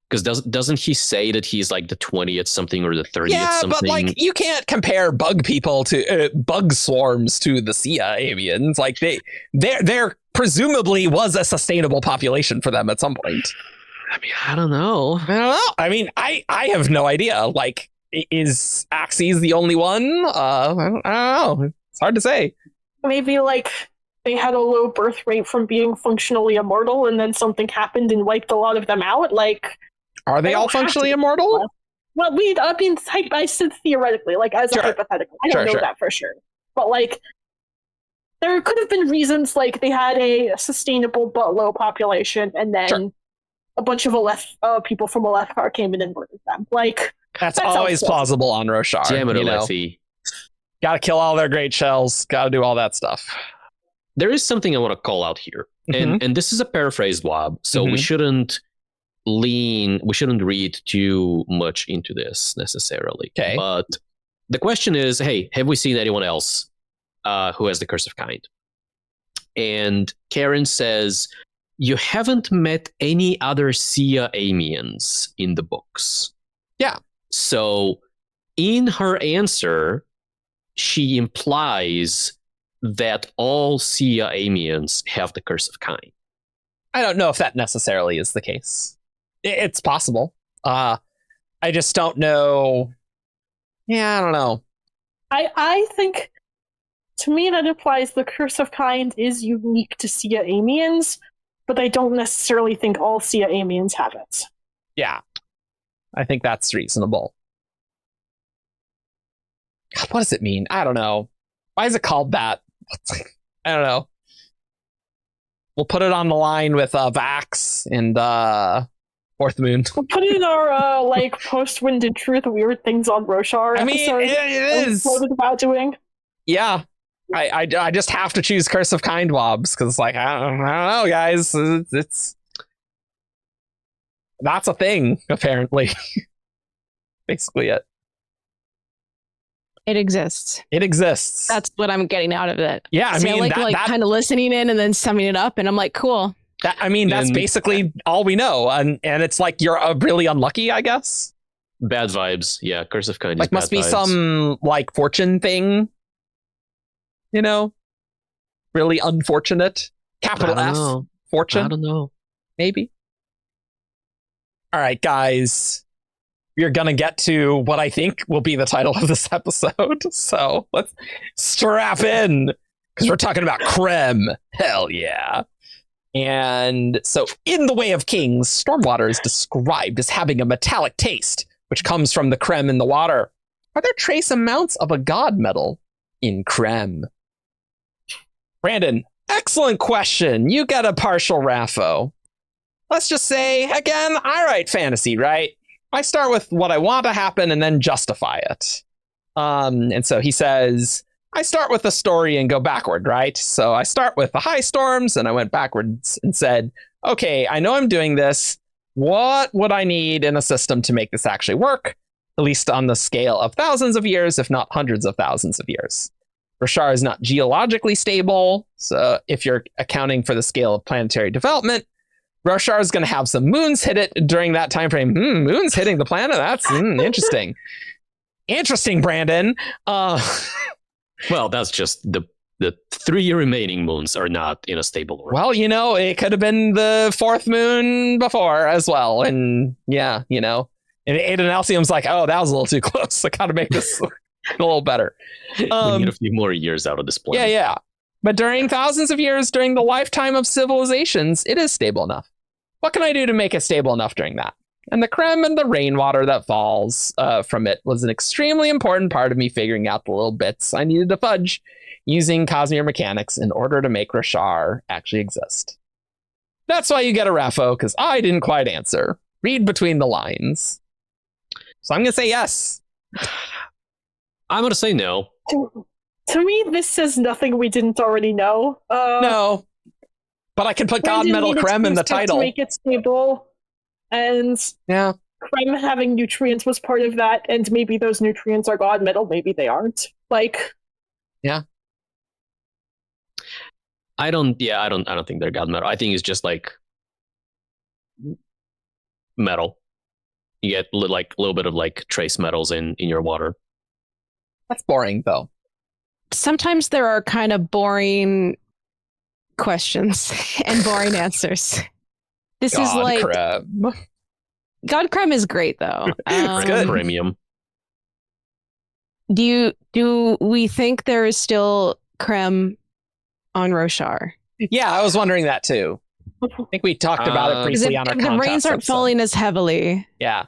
Because doesn't he say that he's like the 20th something or the 30th something? Yeah, but like you can't compare bug people to bug swarms to the Sia Amiens. Like there presumably was a sustainable population for them at some point. I mean, I don't know. I mean, I have no idea. Like, is Axes the only one? I don't know. It's hard to say. Maybe like they had a low birth rate from being functionally immortal, and then something happened and wiped a lot of them out. Like, are they all functionally immortal? Well, I said theoretically, like as a hypothetical. I don't know that for sure, but like, there could have been reasons like they had a sustainable but low population, and then a bunch of people from Alethkar came in and murdered them. Like, that's always plausible on Roshar. Damn it, Alethi. Gotta kill all their great shells. Gotta do all that stuff. There is something I want to call out here, and this is a paraphrased Wob, so we shouldn't read too much into this necessarily. Okay. But the question is, hey, have we seen anyone else who has the Curse of Kind? And Karen says, you haven't met any other Sia Amiens in the books. Yeah. So in her answer, she implies that all Sia Amiens have the Curse of Kind. I don't know if that necessarily is the case. It's possible. I just don't know. Yeah, I don't know. I think, to me, that implies the Curse of Kind is unique to Amiens, but I don't necessarily think all Amiens have it. Yeah, I think that's reasonable. God, what does it mean? I don't know. Why is it called that? I don't know. We'll put it on the line with Vax and Fourth Moon. We'll put it in our like post-Winded Truth weird things on Roshar I mean, episode. it is. What about doing? Yeah. I just have to choose Curse of Kind mobs because, like, I don't know, guys. It's that's a thing, apparently. Basically it. It exists. It exists. That's what I'm getting out of it. Yeah, I So mean, I like kind of listening in and then summing it up, and I'm like, cool. That's basically all we know, and it's like you're really unlucky, I guess. Bad vibes. Yeah, Curse of Kind. Like, must be some like fortune thing. You know, really unfortunate. Capital F. Fortune. I don't know. Maybe. All right, guys. We're going to get to what I think will be the title of this episode. So let's strap in because we're talking about Crem. Hell yeah. And so in The Way of Kings, stormwater is described as having a metallic taste, which comes from the Crem in the water. Are there trace amounts of a god metal in Crem? Brandon, excellent question. You got a partial RAFO. Let's just say, again, I write fantasy, right? I start with what I want to happen and then justify it. And so he says, I start with the story and go backward, right? So I start with the high storms and I went backwards and said, okay, I know I'm doing this. What would I need in a system to make this actually work? At least on the scale of thousands of years, if not hundreds of thousands of years. Roshar is not geologically stable. So if you're accounting for the scale of planetary development, Roshar is going to have some moons hit it during that time frame. Moons hitting the planet? That's interesting. Interesting, Brandon. Well, that's just the 3 remaining moons are not in a stable order. Well, you know, it could have been the 4th moon before as well. And yeah, you know, and Aiden Alcium's like, oh, that was a little too close. I got to make this a little better. We need a few more years out of this planet. Yeah. But during thousands of years, during the lifetime of civilizations, it is stable enough. What can I do to make it stable enough during that? And the Crem and the rainwater that falls from it was an extremely important part of me figuring out the little bits I needed to fudge using Cosmere mechanics in order to make Roshar actually exist. That's why you get a RAFO, because I didn't quite answer. Read between the lines. So I'm going to say yes. I'm going to say no. To me, this says nothing we didn't already know. No. But I can put God Metal Crem in the title. To make it stable. And yeah, Crem having nutrients was part of that, and maybe those nutrients are God Metal, maybe they aren't. Like, yeah. I don't think they're God Metal. I think it's just like metal. You get like a little bit of like trace metals in your water. That's boring though. Sometimes there are kind of boring questions and boring answers. This is like Crem. God Crem is great though. It's good. Premium. Do we think there is still Crem on Roshar? Yeah, I was wondering that too. I think we talked about it briefly on our the rains aren't falling as heavily. Yeah,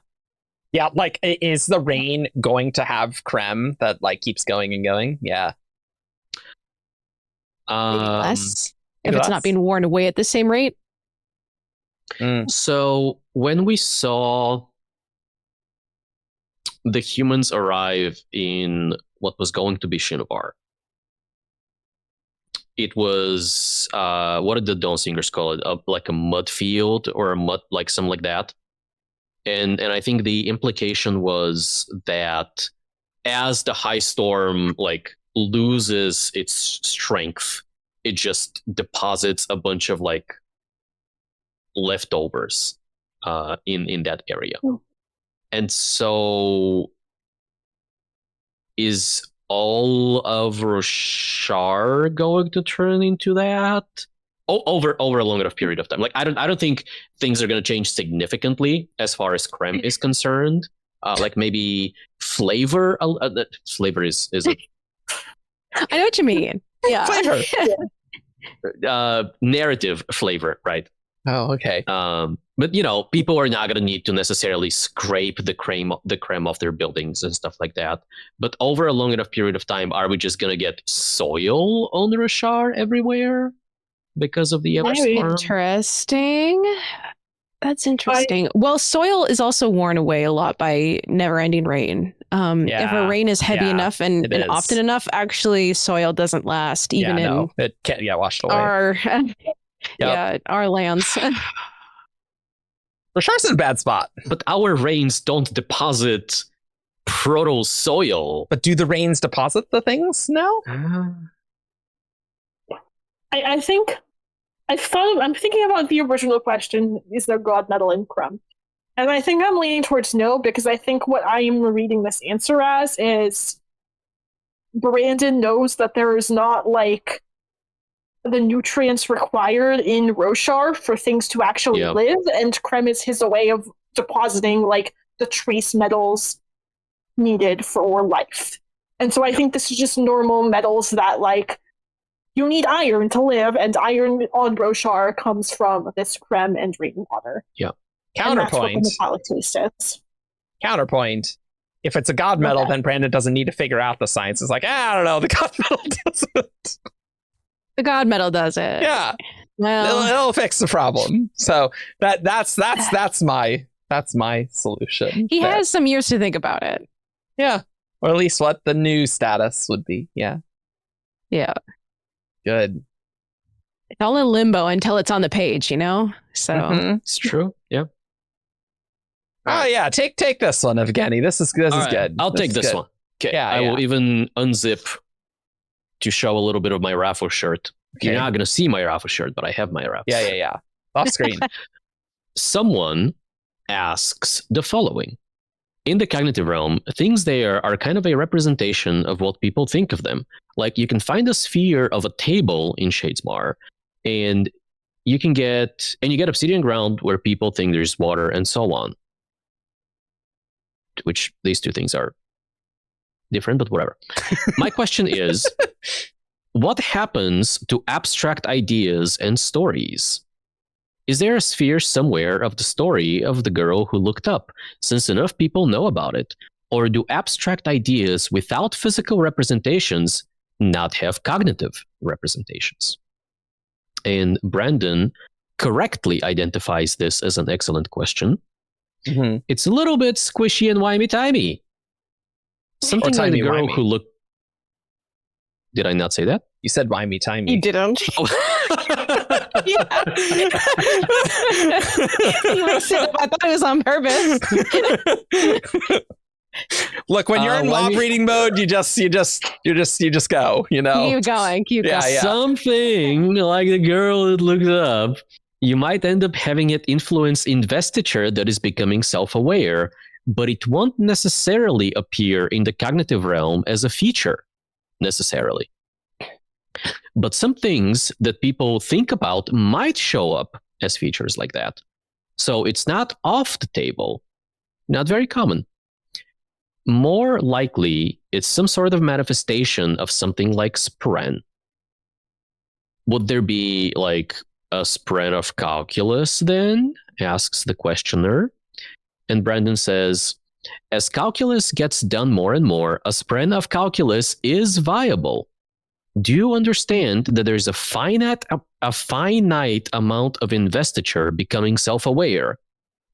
like, is the rain going to have Crem that like keeps going and going? Yeah. Maybe less if it's not being worn away at the same rate. So when we saw the humans arrive in what was going to be Shinovar, it was what did the Dawn Singers call it? Like a mud field or a mud, like something like that. And I think the implication was that as the high storm like loses its strength, it just deposits a bunch of like leftovers in that area. And so is all of Roshar going to turn into that over a long enough period of time? Like I don't think things are going to change significantly as far as Crem is concerned, Like maybe flavor. Flavor is a I know what you mean. Yeah. Flavor. narrative flavor, right? Oh, okay. But people are not going to need to necessarily scrape the creme off their buildings and stuff like that. But over a long enough period of time, are we just going to get soil on Rashar everywhere because of the Everstorm? Interesting. That's interesting. Well, soil is also worn away a lot by never-ending rain. If a rain is heavy enough and often enough, actually, soil doesn't last even in it can't get washed away. Our lands. Rashar's in a bad spot. But our rains don't deposit proto soil. But do the rains deposit the things now? I think I'm thinking about the original question: is there god metal in Crem? And I think I'm leaning towards no, because I think what I am reading this answer as is Brandon knows that there is not like the nutrients required in Roshar for things to actually live, and Crem is his way of depositing like the trace metals needed for life. And so I think this is just normal metals that like you need iron to live, and iron on Roshar comes from this Crem and rainwater. Yeah. Counterpoint. Counterpoint. If it's a god metal, then Brandon doesn't need to figure out the science. It's like, I don't know, the god metal does it. The god metal does it. Yeah. Well, it'll fix the problem. So that's my solution. He has some years to think about it. Yeah. Or at least what the new status would be. Yeah. Yeah. Good. It's all in limbo until it's on the page, So It's true. Yeah. Oh yeah, take this one, Evgeni. This is good. I'll take this one. Okay. Yeah, I will even unzip to show a little bit of my RAFO shirt. Okay. You're not going to see my RAFO shirt, but I have my RAFO. Yeah. Off screen. Someone asks the following. In the cognitive realm, things there are kind of a representation of what people think of them. Like you can find a sphere of a table in Shadesmar, and you get obsidian ground where people think there's water and so on. Which these two things are different, but whatever. My question is, what happens to abstract ideas and stories? Is there a sphere somewhere of the story of the girl who looked up, since enough people know about it? Or do abstract ideas without physical representations not have cognitive representations? And Brandon correctly identifies this as an excellent question. Mm-hmm. It's a little bit squishy and wimey-timey. Something like the girl who looked... Did I not say that? You said wimey-timey. You didn't. Oh. I thought it was on purpose. Look, when you're in WoW reading mode, you just go, Keep going. Yeah. Something like the girl that looked up. You might end up having it influence Investiture that is becoming self-aware, but it won't necessarily appear in the cognitive realm as a feature, necessarily. But some things that people think about might show up as features like that. So it's not off the table, not very common. More likely, it's some sort of manifestation of something like Spren. Would there be like a Spren of calculus then? Asks the questioner. And Brandon says, as calculus gets done more and more, a Spren of calculus is viable. Do you understand that there's a finite amount of investiture becoming self-aware,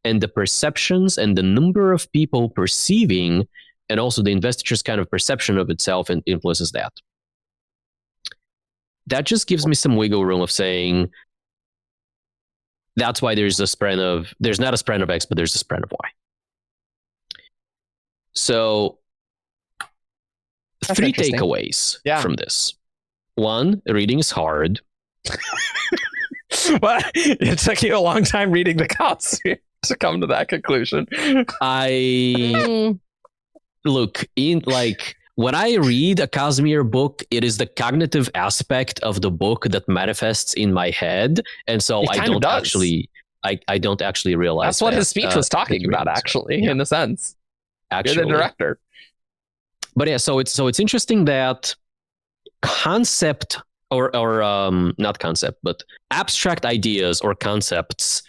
and the perceptions and the number of people perceiving, and also the investiture's kind of perception of itself and influences that? That just gives me some wiggle room of saying that's why there's not a Spren of X, but there's a Spren of Y. So that's 3 takeaways from this. 1, reading is hard. Well, it took you a long time reading the Cosmere to come to that conclusion. Look, when I read a Cosmere book, it is the cognitive aspect of the book that manifests in my head, and so I don't actually realize. That's what his speech was talking about, actually, in a sense. actually. You're the director. But yeah, so it's interesting that concept or not concept, but abstract ideas or concepts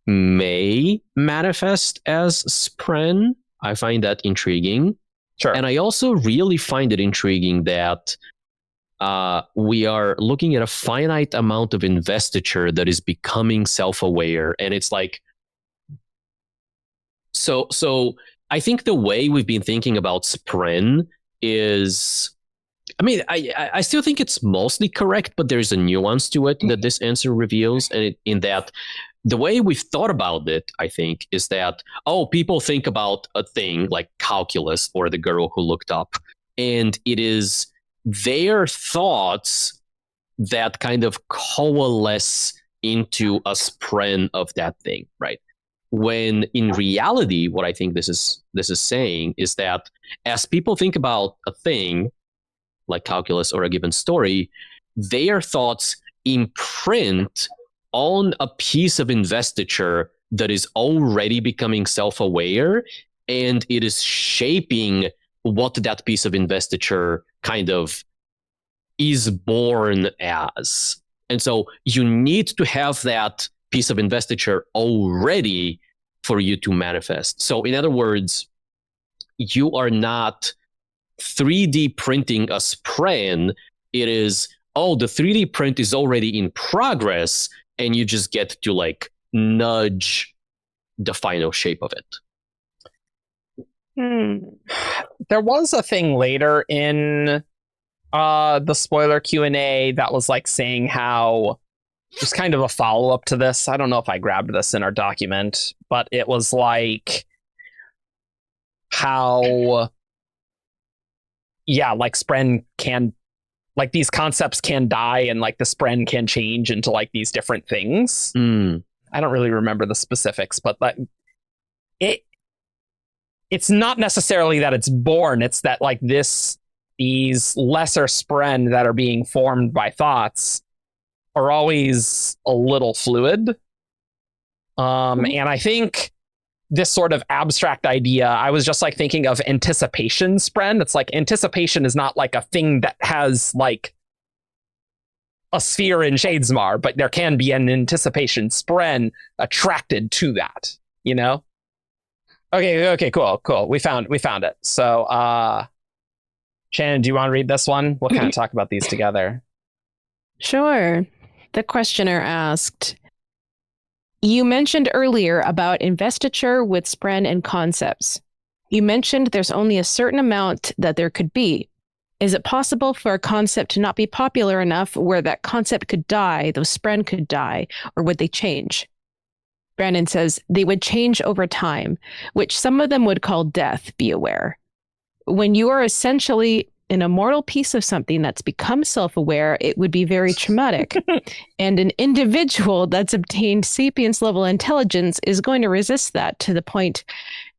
may manifest as Spren. I find that intriguing. Sure. And I also really find it intriguing that we are looking at a finite amount of investiture that is becoming self-aware. And it's like, so I think the way we've been thinking about Spren is, I mean, I still think it's mostly correct, but there's a nuance to it that this answer reveals. And in that, the way we've thought about it, I think, is that, people think about a thing like calculus or the girl who looked up, and it is their thoughts that kind of coalesce into a Spren of that thing, right? When in reality, what I think this is saying is that as people think about a thing like calculus or a given story, their thoughts imprint on a piece of investiture that is already becoming self-aware, and it is shaping what that piece of investiture kind of is born as. And so you need to have that piece of investiture already for you to manifest. So in other words, you are not 3D printing a Spren. It is, the 3D print is already in progress, and you just get to like nudge the final shape of it. There was a thing later in the spoiler Q&A that was like saying how, just kind of a follow-up to this. I don't know if I grabbed this in our document, but it was like how, like Spren can, like these concepts can die, and like the Spren can change into like these different things. I don't really remember the specifics, but like it's not necessarily that it's born. It's that like these lesser Spren that are being formed by thoughts are always a little fluid. And I think this sort of abstract idea, I was just like thinking of anticipation Spren. It's like anticipation is not like a thing that has like a sphere in Shadesmar, but there can be an anticipation Spren attracted to that, you know? Okay, cool. We found it. So, Shannon, do you want to read this one? We'll kind of talk about these together. Sure. The questioner asked, you mentioned earlier about investiture with Spren and concepts. You mentioned there's only a certain amount that there could be. Is it possible for a concept to not be popular enough where that concept could die, those Spren could die, or would they change? Brandon says they would change over time, which some of them would call death, be aware. When you are essentially an immortal piece of something that's become self-aware, it would be very traumatic. And an individual that's obtained sapience level intelligence is going to resist that to the point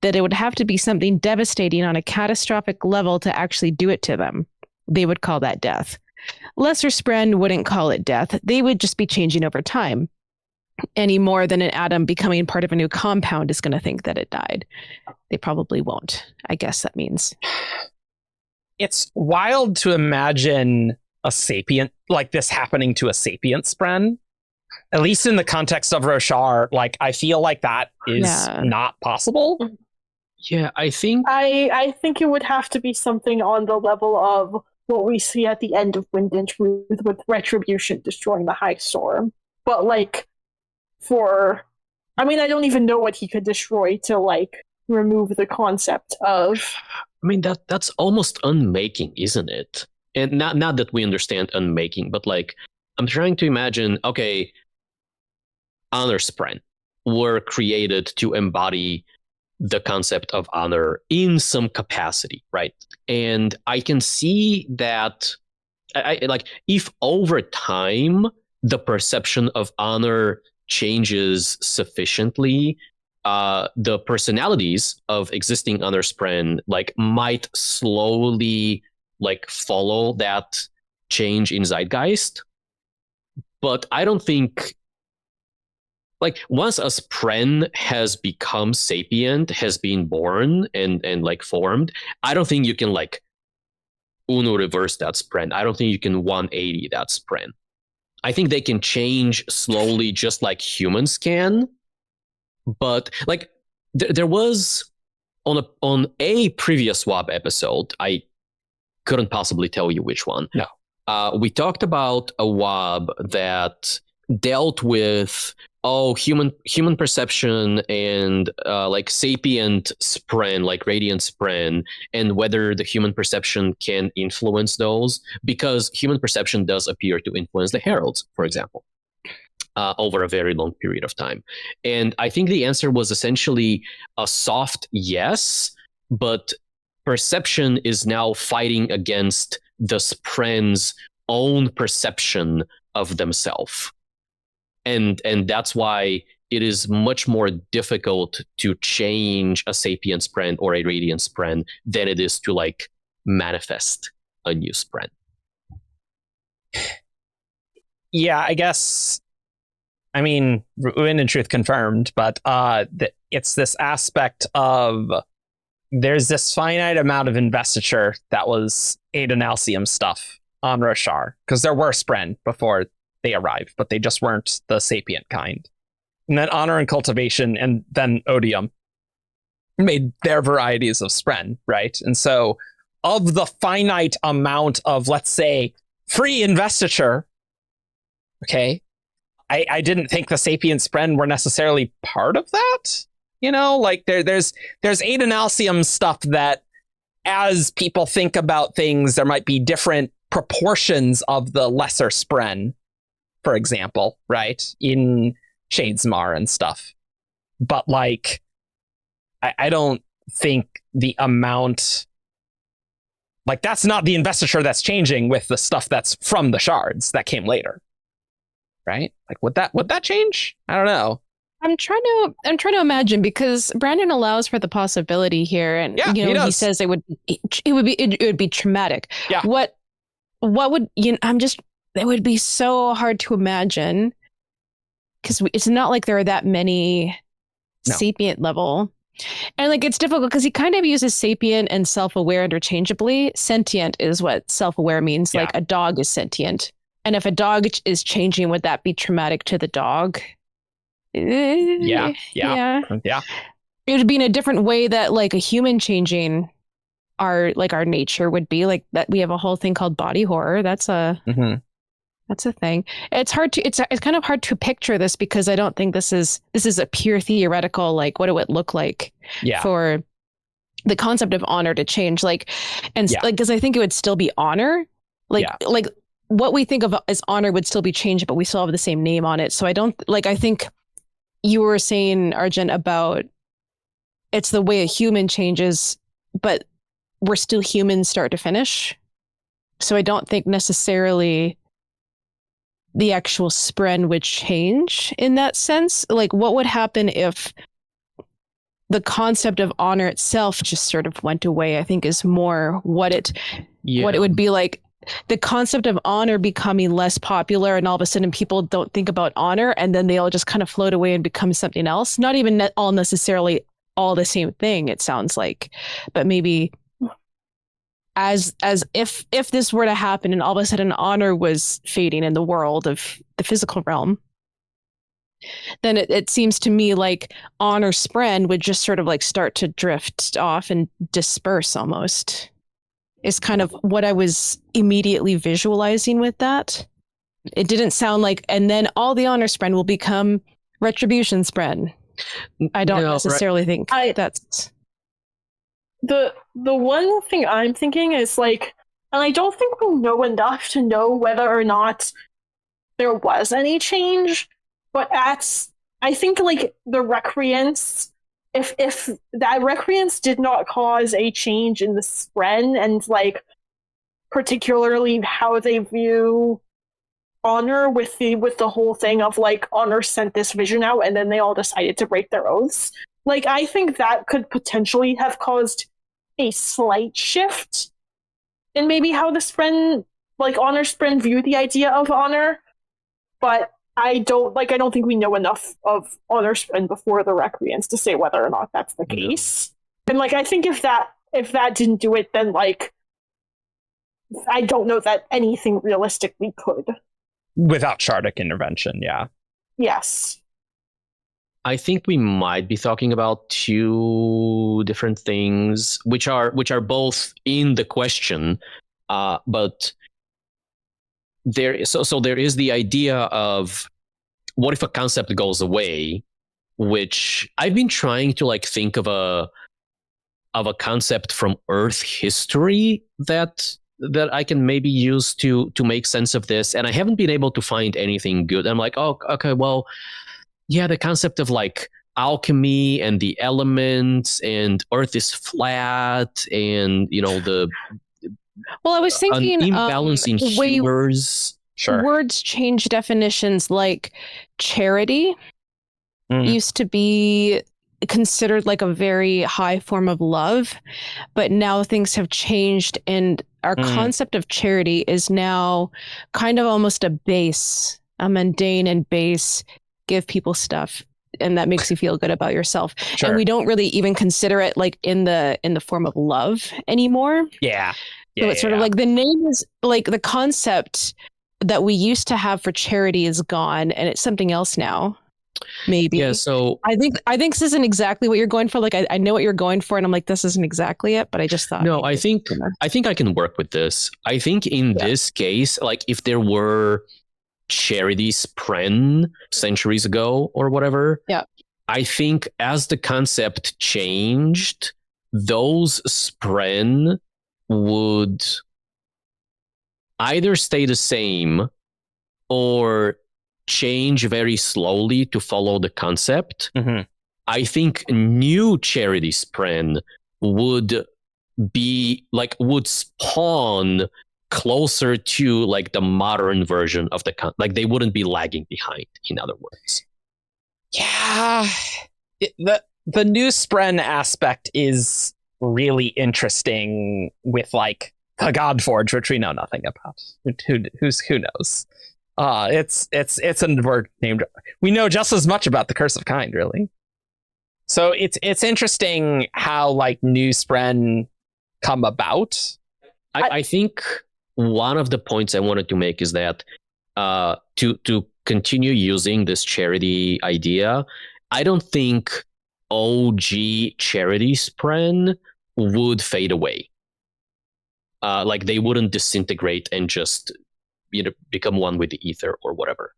that it would have to be something devastating on a catastrophic level to actually do it to them. They would call that death. Lesser Spren wouldn't call it death. They would just be changing over time. Any more than an atom becoming part of a new compound is going to think that it died. They probably won't. I guess that means. It's wild to imagine a sapient like this happening to a sapient Spren. At least in the context of Roshar, like I feel like that is not possible. Yeah, I think it would have to be something on the level of what we see at the end of Wind and Truth with Retribution destroying the High Storm. But like I don't even know what he could destroy to like remove the concept of. I mean that's almost unmaking, isn't it? And not that we understand unmaking, but like I'm trying to imagine, okay, honor Spren were created to embody the concept of honor in some capacity, right? And I can see that I like if over time the perception of honor changes sufficiently, the personalities of existing honor Spren like might slowly like follow that change in zeitgeist. But I don't think like once a Spren has become sapient, has been born and like formed, I don't think you can like Uno reverse that Spren. I don't think you can 180 that Spren. I think they can change slowly, just like humans can. But like there was on a previous WAB episode, I couldn't possibly tell you which one. No. We talked about a WAB that dealt with human perception and like sapient Spren, like radiant Spren, and whether the human perception can influence those, because human perception does appear to influence the heralds, for example, over a very long period of time. And I think the answer was essentially a soft yes, but perception is now fighting against the Spren's own perception of themselves. And that's why it is much more difficult to change a sapient Spren or a radiant Spren than it is to like manifest a new Spren. Yeah, I guess. I mean, Ruin and Truth confirmed, but it's this aspect of there's this finite amount of investiture that was Adenalcium stuff on Roshar, because there were Spren before they arrived, but they just weren't the sapient kind. And then Honor and Cultivation and then Odium made their varieties of Spren, right? And so of the finite amount of, let's say, free investiture, okay, I didn't think the sapient Spren were necessarily part of that. You know, like there's Adenalcium stuff that as people think about things, there might be different proportions of the lesser Spren, for example, right? In Shadesmar and stuff. But like, I don't think the amount, like that's not the investiture that's changing with the stuff that's from the shards that came later. Right? Like would that change? I don't know. I'm trying to imagine, because Brandon allows for the possibility here, and Yeah, he says it would be traumatic. Yeah. What would it would be so hard to imagine, because it's not like there are that many sapient level, and like it's difficult because he kind of uses sapient and self-aware interchangeably. Sentient is what self-aware means. Yeah. Like a dog is sentient, and if a dog is changing, would that be traumatic to the dog? Yeah. It would be in a different way that like a human changing our nature would be. Like that, we have a whole thing called body horror. That's a thing. It's kind of hard to picture this, because I don't think this is a pure theoretical, like what it would look like for the concept of honor to change. Like, and like, because I think it would still be honor. Like what we think of as honor would still be changed, but we still have the same name on it. So I think you were saying, Argent, about it's the way a human changes, but we're still humans start to finish. So I don't think necessarily the actual Spren would change in that sense. Like what would happen if the concept of honor itself just sort of went away, I think is more what it would be like. The concept of honor becoming less popular, and all of a sudden people don't think about honor, and then they all just kind of float away and become something else. Not even all necessarily all the same thing, it sounds like, but maybe as if this were to happen and all of a sudden honor was fading in the world of the physical realm, then it seems to me like honor Spren would just sort of like start to drift off and disperse almost. Is kind of what I was immediately visualizing with that. It didn't sound like, and then all the honor Spren will become retribution Spren. I don't necessarily think that's the one thing I'm thinking is like, and I don't think we know enough to know whether or not there was any change, but I think like the recreants, if that recreants did not cause a change in the Spren and like particularly how they view honor with the whole thing of like honor sent this vision out and then they all decided to break their oaths, like I think that could potentially have caused a slight shift in maybe how the Spren, like honor Spren, view the idea of honor. But I don't think we know enough of other Spren before the Recreants to say whether or not that's the case. And I think if that didn't do it, then I don't know that anything realistically could. Without Shardic intervention, yeah. Yes. I think we might be talking about two different things, which are both in the question, but there is the idea of what if a concept goes away, which I've been trying to think of a concept from Earth history that I can maybe use to make sense of this, and I haven't been able to find anything good. I'm like, oh, okay, well, yeah, the concept of alchemy and the elements and Earth is flat, and the Well, I was thinking an imbalance in humors. Sure. Words change definitions, like charity used to be considered a very high form of love, but now things have changed, and our concept of charity is now kind of almost a mundane and base, give people stuff, and that makes you feel good about yourself. Sure. And we don't really even consider it in the form of love anymore. Yeah. So it's sort of the name is the concept that we used to have for charity is gone, and it's something else now. Maybe. Yeah. So I think this isn't exactly what you're going for. I know what you're going for, and I'm this isn't exactly it. But I just thought. No, I think I can work with this. I think in this case, if there were charity Spren centuries ago or whatever, I think as the concept changed, those Spren would either stay the same or change very slowly to follow the concept. I think new charity Spren would be would spawn closer to the modern version of they wouldn't be lagging behind, in other words. Yeah. The new Spren aspect is really interesting with the Godforge, which we know nothing about. Who knows? It's a word named. We know just as much about the Curse of Kind, really. So it's interesting how new Spren come about. I think one of the points I wanted to make is that to continue using this charity idea, I don't think OG charity Spren would fade away. They wouldn't disintegrate and just become one with the ether or whatever.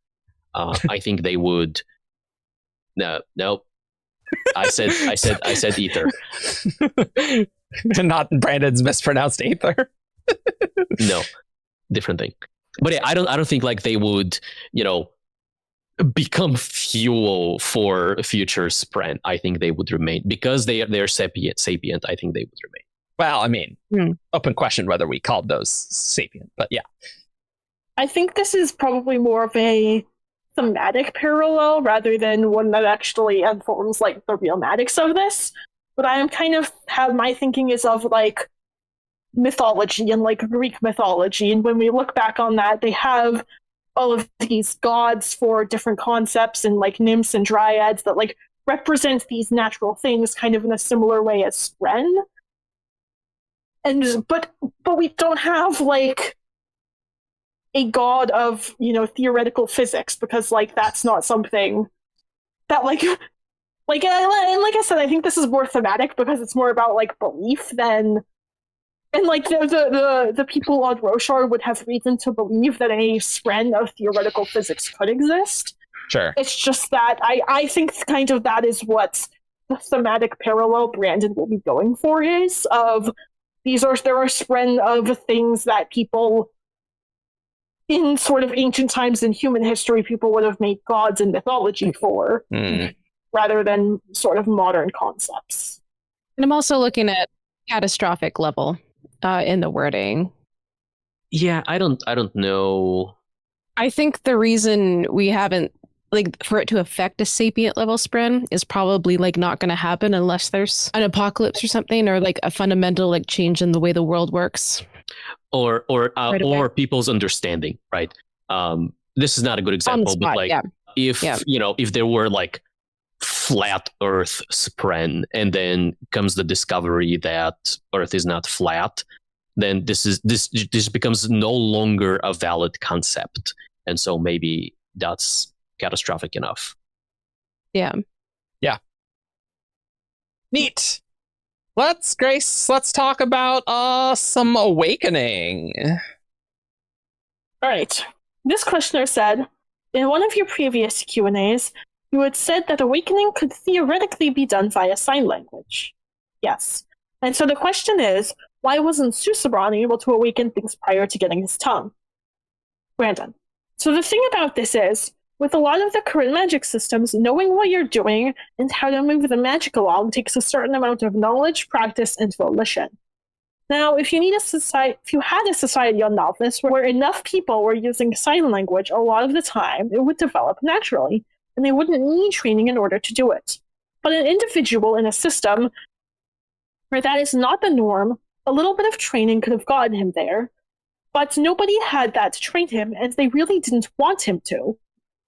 I think they would. No. I said ether. Not Brandon's mispronounced ether. No, different thing. But yeah, I don't think they would, become fuel for future Spren. I think they would remain because they're sapient. I think they would remain. Well, I mean, open question whether we called those sapient, but yeah. I think this is probably more of a thematic parallel rather than one that actually informs the realmatics of this. But I am kind of have my thinking is of mythology and Greek mythology, and when we look back on that, they have all of these gods for different concepts and nymphs and dryads that represent these natural things kind of in a similar way as Spren. And but we don't have a god of theoretical physics, because that's not something that and like I said, I think this is more thematic because it's more about belief than, and the people on Roshar would have reason to believe that a Spren of theoretical physics could exist. Sure. It's just that I think kind of that is what the thematic parallel Brandon will be going for is of there are Spren of things that people in sort of ancient times in human history people would have made gods in mythology for, rather than sort of modern concepts. And I'm also looking at catastrophic level in the wording. Yeah, I don't know. I think the reason we haven't for it to affect a sapient level Spren is probably not going to happen unless there's an apocalypse or something, or a fundamental change in the way the world works, or people's understanding, right? This is not a good example, but if Yeah. if there were like flat Earth Spren, and then comes the discovery that Earth is not flat, then this becomes no longer a valid concept, and so maybe that's catastrophic enough. Yeah. Neat. Let's talk about some awakening. All right. This questioner said, in one of your previous Q&As, you had said that awakening could theoretically be done via sign language. Yes. And so the question is, why wasn't Susebron able to awaken things prior to getting his tongue? Brandon. So the thing about this is, with a lot of the current magic systems, knowing what you're doing and how to move the magic along takes a certain amount of knowledge, practice, and volition. Now, if you had a society on Nalthis where enough people were using sign language a lot of the time, it would develop naturally, and they wouldn't need training in order to do it. But an individual in a system where that is not the norm, a little bit of training could have gotten him there, but nobody had that to train him, and they really didn't want him to.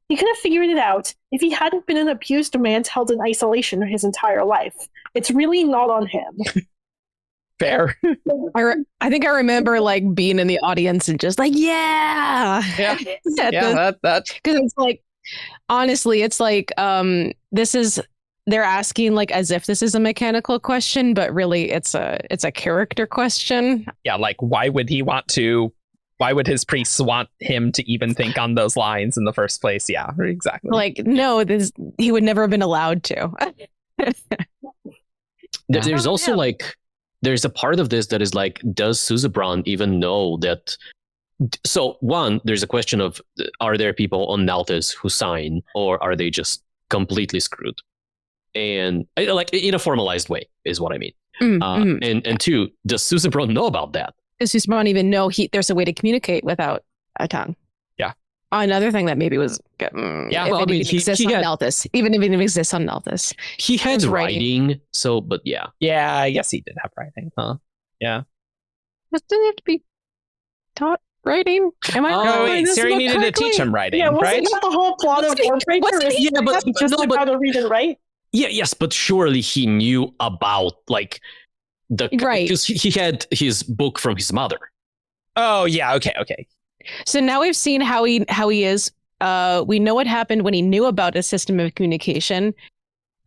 He could have figured it out if he hadn't been an abused man held in isolation his entire life. It's really not on him. Fair. I think I remember like being in the audience and just like, yeah. Yeah. That. Because it's like, honestly, it's like, they're asking like as if this is a mechanical question, but really it's a character question. Yeah, like why would his priests want him to even think on those lines in the first place? Yeah, exactly. Like, no, he would never have been allowed to. There's also like, there's a part of this that is like, does Susebron even know that? So one, there's a question of, are there people on Nalthis who sign, or are they just completely screwed? And like in a formalized way is what I mean. And two, does Susebron know about that? Does Susebron even know there's a way to communicate without a tongue? Yeah. Another thing that maybe was yeah. Well, I mean, he exists on Nalthis, even if it exists on Nalthis. He had writing, so but yeah. Yeah, I guess he did have writing, huh? Yeah. But didn't he have to be taught writing? Am I Oh wait, Siri needed to teach him writing, right? That the whole plot of Warbreaker? Yeah, but just no, but how to read and write? Yeah, yes, but surely he knew about like right, because he had his book from his mother. Oh yeah, okay. So now we've seen how he is. We know what happened when he knew about a system of communication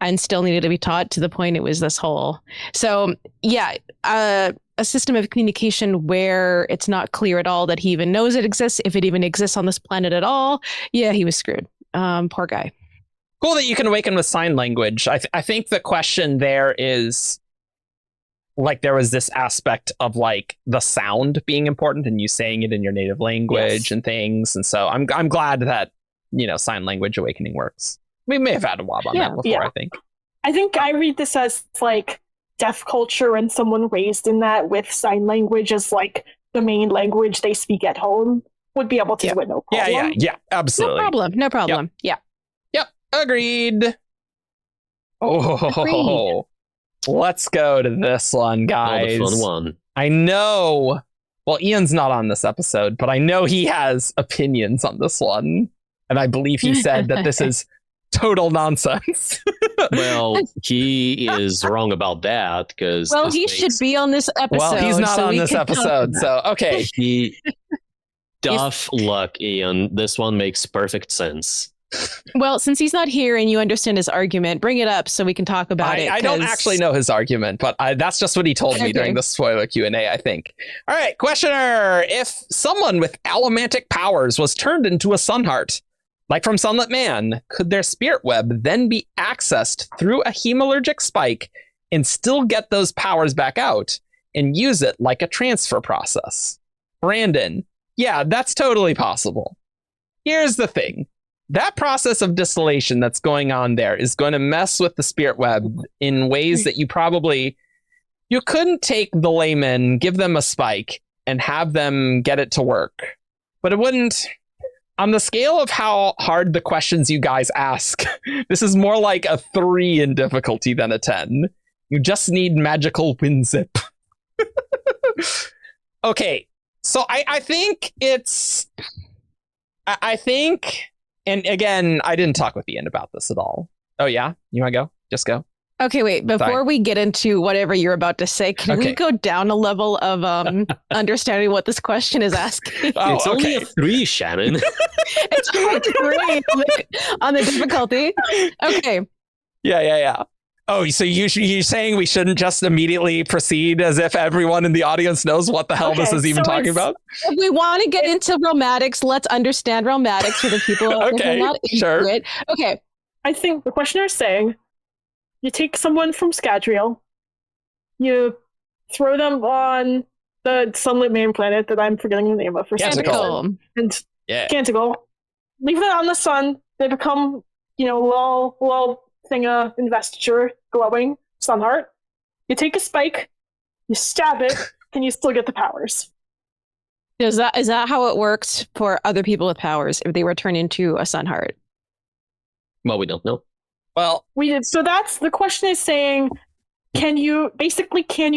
and still needed to be taught, to the point it was this whole. So yeah, a system of communication where it's not clear at all that he even knows it exists, if it even exists on this planet at all. Yeah, he was screwed. Poor guy. Cool that you can awaken with sign language. I think the question there is, like, there was this aspect of like the sound being important and you saying it in your native language and things. And so I'm glad that, sign language awakening works. We may have had a wob on that before, I think. I think I read this as like deaf culture and someone raised in that with sign language as like the main language they speak at home would be able to do it no problem. Yeah, absolutely. No problem. Yep. Yep, agreed. Oh, let's go to this one, guys. Oh, the fun one. I know, well, Ian's not on this episode, but I know he has opinions on this one. And I believe he said that this is total nonsense. Well, he is wrong about that because. Well, he should be on this episode. Well, he's not on this episode, so okay. Tough luck, Ian. This one makes perfect sense. Well, since he's not here and you understand his argument, bring it up so we can talk about it. I don't actually know his argument, but that's just what he told me during the spoiler Q&A, I think. All right, questioner. If someone with allomantic powers was turned into a Sunheart, like from Sunlit Man, could their spirit web then be accessed through a hemalurgic spike and still get those powers back out and use it like a transfer process? Brandon, yeah, that's totally possible. Here's the thing. That process of distillation that's going on there is going to mess with the spirit web in ways that you couldn't take the layman, give them a spike, and have them get it to work. But it wouldn't. On the scale of how hard the questions you guys ask, this is more like a 3 in difficulty than a 10. You just need magical wind zip. Okay, so I think And again, I didn't talk with Ian about this at all. Oh yeah, you want to go? Just go. Okay, wait. Before Sorry. we get into whatever you're about to say, can we go down a level of understanding what this question is asking? Oh, It's only a 3, Shannon. It's great on the difficulty. Okay. Yeah. Oh, so you're saying we shouldn't just immediately proceed as if everyone in the audience knows what the hell this is even talking about? If we want to get into realmatics, let's understand realmatics for the people who are not into it. Okay. I think the questioner is saying, you take someone from Scadrial, you throw them on the sunlit main planet that I'm forgetting the name of for some reason. And Canticle. Leave them on the sun. They become, a little thing of investiture, glowing, Sunheart. You take a spike, you stab it, and you still get the powers. Is that how it works for other people with powers if they were turned into a Sunheart? Well, we don't know. Well, we did. So that's the question is saying, can you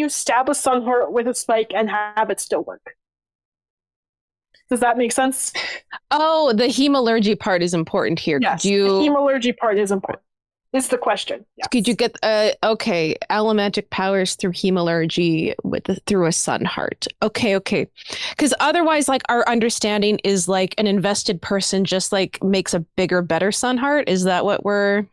stab a Sunheart with a spike and have it still work? Does that make sense? Oh, the hemalurgy part is important here. Yes, the hemalurgy part is important. Is the question. Yes. Could you get allomantic powers through hemalurgy through a Sunheart? Okay. Because otherwise, like, our understanding is like an invested person just like makes a bigger, better Sunheart. Is that what we're?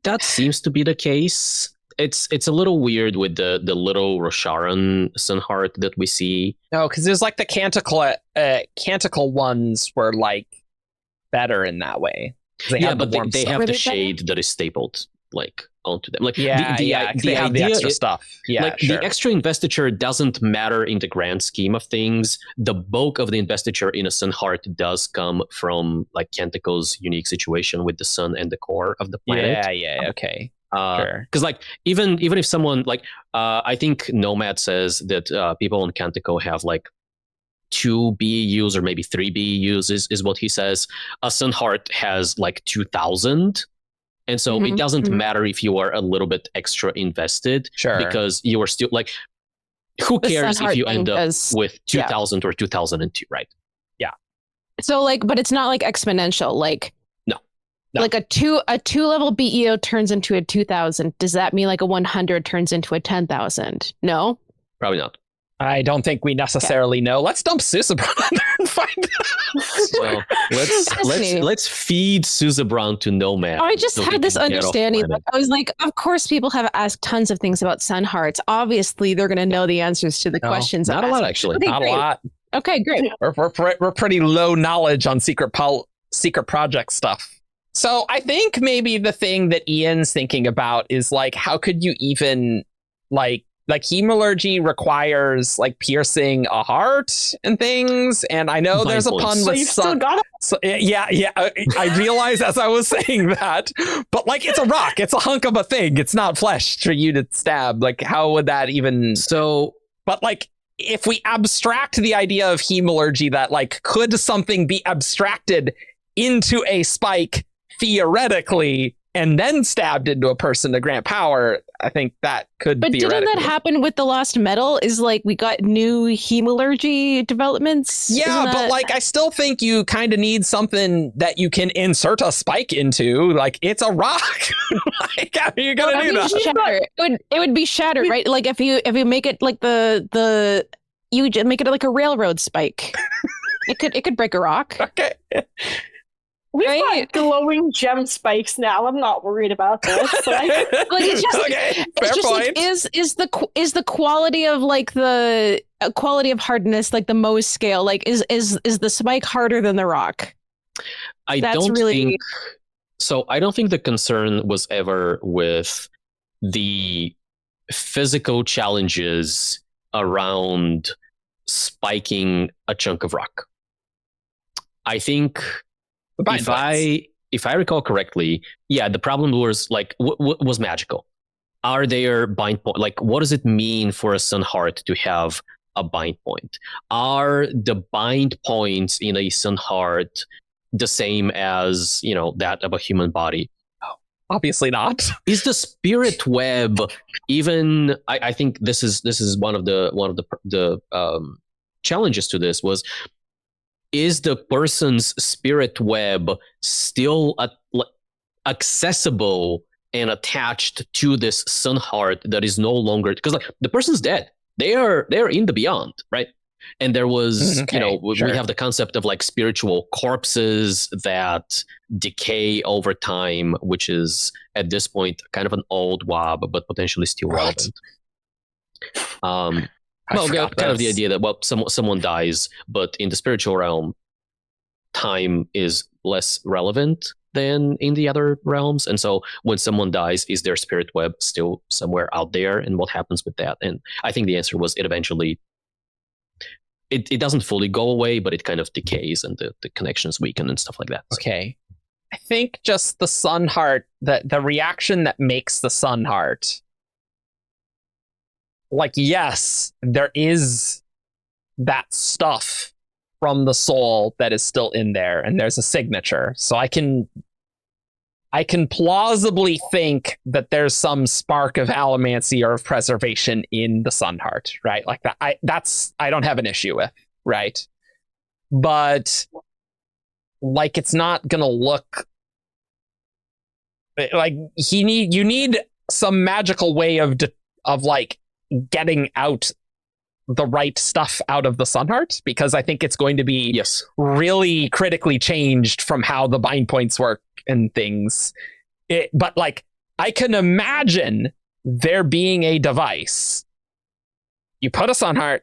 That seems to be the case. It's a little weird with the little Rosharan Sunheart that we see. No, because there's like the canticle ones were like better in that way. They have the shade that is stapled like onto them. Like the idea, the extra stuff. Yeah, like the extra investiture doesn't matter in the grand scheme of things. The bulk of the investiture in a Sunheart does come from like Canticle's unique situation with the sun and the core of the planet. Yeah, okay. Sure. Because like even if someone like I think Nomad says that people on Canticle have like 2 BEUs or maybe 3 BEUs is what he says. A Sunheart has like 2,000. And so it doesn't matter if you are a little bit extra invested, because you are still like, who cares if you end up with 2,000 or 2,002, right? Yeah. So like, but it's not like exponential. Like, no. Like a two level BEO turns into a 2,000. Does that mean like a 100 turns into a 10,000? No, probably not. I don't think we necessarily know. Let's dump Susebron on there and find out. So let's feed Susebron to Nomad. I just had this understanding. I was like, of course, people have asked tons of things about Sunhearts. Obviously, they're going to know the answers to the questions. Not a lot, actually. Okay, not a lot. Okay, great. We're pretty low knowledge on secret project stuff. So I think maybe the thing that Ian's thinking about is like, how could you even like hemalurgy requires like piercing a heart and things, and I know there's a pun with sun. So, yeah, I realized as I was saying that, but like it's a rock, it's a hunk of a thing, it's not flesh for you to stab. Like, how would that even? So, but like, if we abstract the idea of hemalurgy, that like, could something be abstracted into a spike theoretically and then stabbed into a person to grant power? I think that could be. But didn't that happen with the Lost Metal? Is like we got new hemalurgy development? Yeah, but like I still think you kind of need something that you can insert a spike into. Like it's a rock. Like how are you gonna do that? It would be shattered, right? Like if you make it like you make it like a railroad spike. it could break a rock. Okay. We've got glowing gem spikes now. I'm not worried about this. Like it's just, okay, fair point. Like, is the quality of like the quality of hardness like the Mohs scale? Like is the spike harder than the rock? I don't think the concern was ever with the physical challenges around spiking a chunk of rock. I think. If I recall correctly, the problem was like was magical. Are there bind point? Like, what does it mean for a Sunheart to have a bind point? Are the bind points in a Sunheart the same as that of a human body? Obviously not. Is the spirit web even? I think this is one of the challenges to this was. is the person's spirit web still accessible and attached to this Sunheart that is no longer, because like the person's dead. They're in the beyond, right? And there was, we have the concept of like spiritual corpses that decay over time, which is at this point kind of an old wob, but potentially still relevant. Kind of the idea that someone dies, but in the spiritual realm, time is less relevant than in the other realms. And so when someone dies, is their spirit web still somewhere out there? And what happens with that? And I think the answer was it eventually, it doesn't fully go away, but it kind of decays and the connections weaken and stuff like that. Okay. I think just the Sunheart, the reaction that makes the Sunheart, like, yes, there is that stuff from the soul that is still in there, and there's a signature. So I can plausibly think that there's some spark of allomancy or of preservation in the Sunheart, right? Like that. I don't have an issue with, right? But like, it's not gonna look like you need some magical way of like getting out the right stuff out of the Sunheart, because I think it's going to be really critically changed from how the bind points work and things. But like, I can imagine there being a device. You put a Sunheart,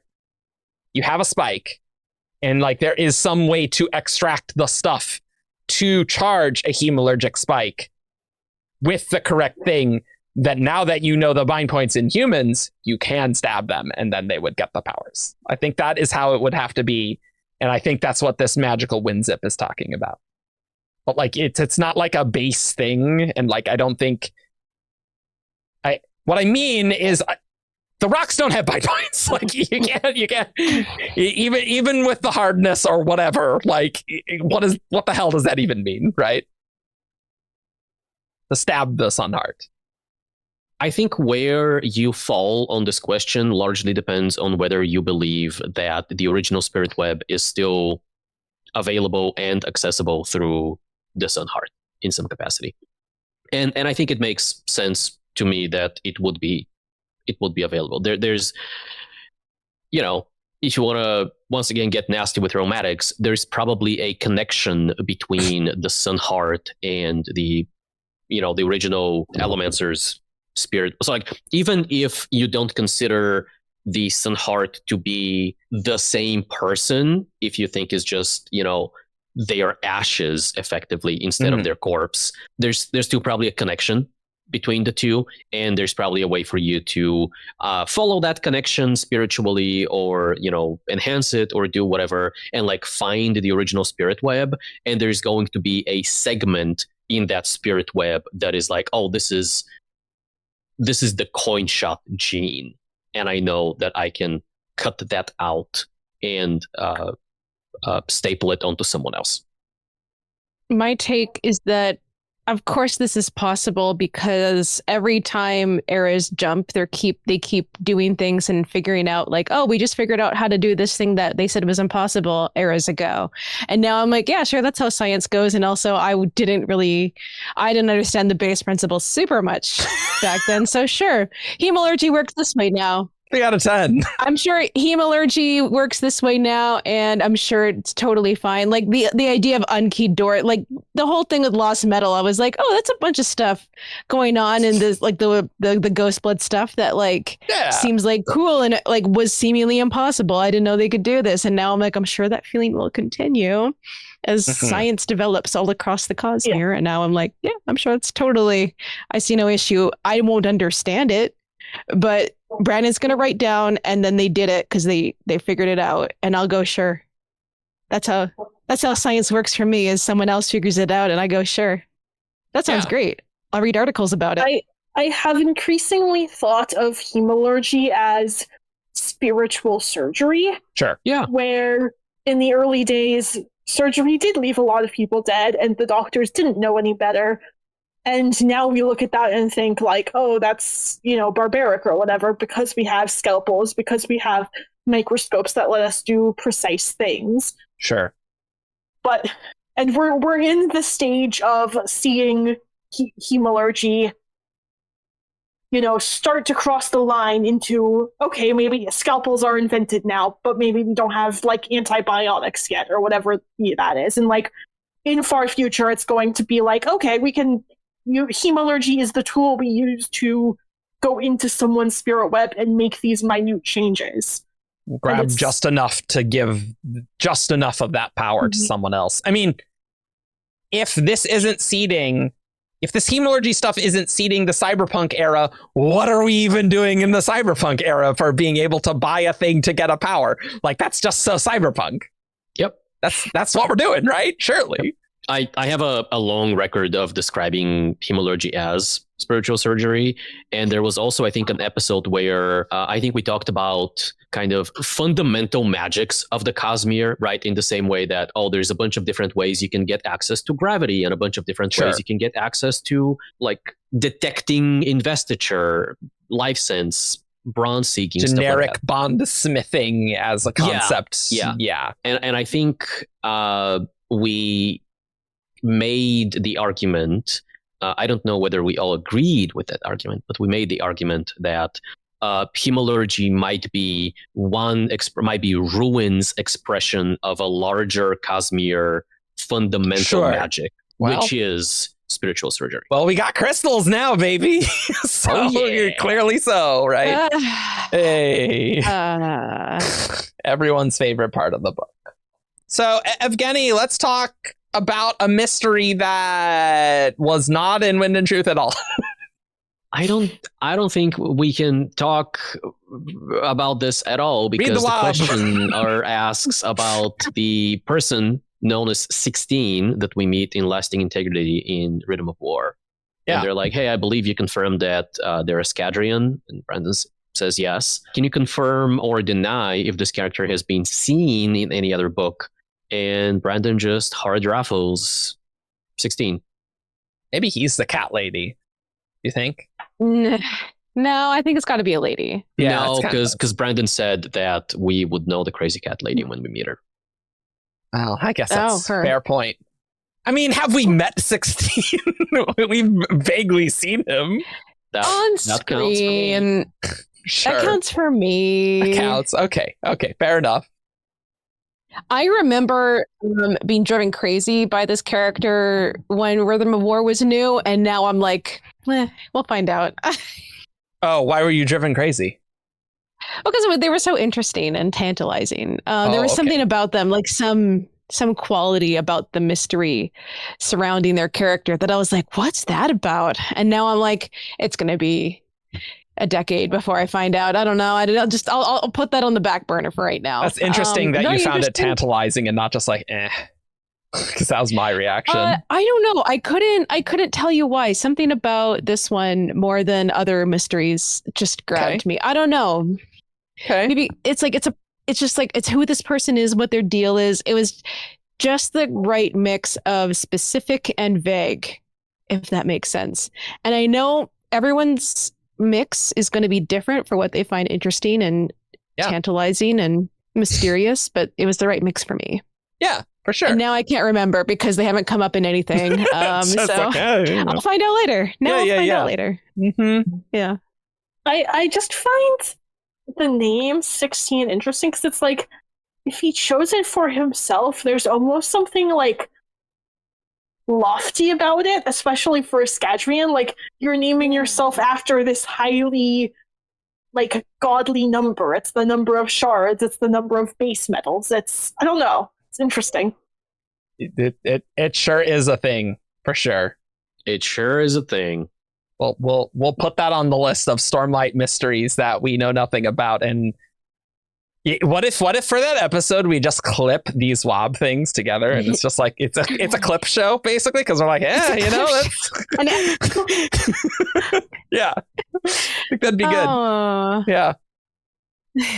you have a spike, and like there is some way to extract the stuff to charge a hemalurgic spike with the correct thing, that now that you know the bind points in humans, you can stab them and then they would get the powers. I think that is how it would have to be. And I think that's what this magical wind zip is talking about. But like, it's not like a base thing. And like, I don't think what I mean is the rocks don't have bind points. Like you can't even with the hardness or whatever, like what the hell does that even mean? Right? To stab the Sunheart. I think where you fall on this question largely depends on whether you believe that the original spirit web is still available and accessible through the Sunheart in some capacity. And I think it makes sense to me that it would be available. There's, if you want to once again get nasty with aromatics, there's probably a connection between the Sunheart and the original Allomancer's spirit. So like, even if you don't consider the Sunheart to be the same person, if you think it's just, they are ashes effectively instead of their corpse, there's still probably a connection between the two, and there's probably a way for you to follow that connection spiritually, or enhance it, or do whatever, and like find the original spirit web. And there's going to be a segment in that spirit web that is like, oh, this is the coin shot gene, and I know that I can cut that out and staple it onto someone else. My take is that, of course, this is possible because every time eras jump, they keep doing things and figuring out, like, oh, we just figured out how to do this thing that they said was impossible eras ago. And now I'm like, yeah, sure, that's how science goes. And also, I didn't understand the base principle super much back then. So sure, hemalurgy works this way now. 3 out of 10. I'm sure hemalurgy works this way now, and I'm sure it's totally fine. Like the idea of unkeyed door, like the whole thing with lost metal, I was like, oh, that's a bunch of stuff going on in this, like the ghost blood stuff that seems like cool and like was seemingly impossible. I didn't know they could do this, and now I'm like, I'm sure that feeling will continue as science develops all across the Cosmere. And now I'm like, yeah, I'm sure it's totally. I see no issue. I won't understand it, but Brandon's going to write down, and then they did it because they figured it out, and I'll go, sure. That's how science works for me, is someone else figures it out and I go, sure. That sounds great. I'll read articles about it. I have increasingly thought of hemalurgy as spiritual surgery. Sure. Yeah. Where in the early days, surgery did leave a lot of people dead, and the doctors didn't know any better. And now we look at that and think like, oh, that's, barbaric or whatever, because we have scalpels, because we have microscopes that let us do precise things. Sure. And we're in the stage of seeing Hemalurgy, start to cross the line into, okay, maybe scalpels are invented now, but maybe we don't have antibiotics yet or whatever that is. And in far future, it's going to be okay, Hemalurgy is the tool we use to go into someone's spirit web and make these minute changes. Grab just enough to give just enough of that power to someone else. I mean, if this Hemalurgy stuff isn't seeding the cyberpunk era, what are we even doing in the cyberpunk era for being able to buy a thing to get a power? That's just so cyberpunk. Yep. That's what we're doing, right? Surely. I have a long record of describing Hemalurgy as spiritual surgery. And there was also, I think, an episode where I think we talked about kind of fundamental magics of the Cosmere, right? In the same way that, there's a bunch of different ways you can get access to gravity and a bunch of different ways you can get access to detecting investiture, life sense, bronze seeking, generic stuff like bond smithing as a concept. Yeah. And I think we made the argument, I don't know whether we all agreed with that argument, but we made the argument that Hemalurgy might be Ruin's expression of a larger Cosmere fundamental magic, which is spiritual surgery. Well, we got crystals now, baby. So clearly so, right? Hey. Everyone's favorite part of the book. So, Evgeni, let's talk about a mystery that was not in Wind and Truth at all. I don't think we can talk about this at all because the question asks about the person known as 16 that we meet in Lasting Integrity in Rhythm of War. Yeah. And they're like, hey, I believe you confirmed that they're a Scadrian. And Brandon says yes. Can you confirm or deny if this character has been seen in any other book? And Brandon just hard raffles 16. Maybe he's the cat lady. You think? No, I think it's got to be a lady. Yeah, no, because Brandon said that we would know the crazy cat lady when we meet her. Well, I guess that's a fair point. I mean, have we met 16? We've vaguely seen him. On screen. Sure. That counts for me. That counts. Okay, fair enough. I remember being driven crazy by this character when Rhythm of War was new, and now I'm like, we'll find out. Oh, why were you driven crazy? Because they were so interesting and tantalizing. There was something about them, like some quality about the mystery surrounding their character that I was like, what's that about? And now I'm like, it's going to be a decade before I find out. I don't know. I'll put that on the back burner for right now. That's interesting that you found it tantalizing and not just like, because that was my reaction. I don't know. I couldn't tell you why. Something about this one more than other mysteries just grabbed me. I don't know. Okay. Maybe it's who this person is, what their deal is. It was just the right mix of specific and vague, if that makes sense. And I know everyone's mix is going to be different for what they find interesting and tantalizing and mysterious, but it was the right mix for me. Yeah, for sure. And now I can't remember because they haven't come up in anything. So I'll find out later. I'll find out later. Mm-hmm. Yeah. I just find the name 16 interesting because it's like, if he chose it for himself, there's almost something like lofty about it, especially for a Scadrian. Like, you're naming yourself after this highly godly number. It's the number of shards, it's the number of base metals. I don't know, it's interesting. It sure is a thing, for sure. It sure is a thing. Well, we'll put that on the list of Stormlight mysteries that we know nothing about. And what if for that episode we just clip these WoB things together and it's just like it's a clip show basically, because we're like, that's yeah, I think that'd be good. Yeah.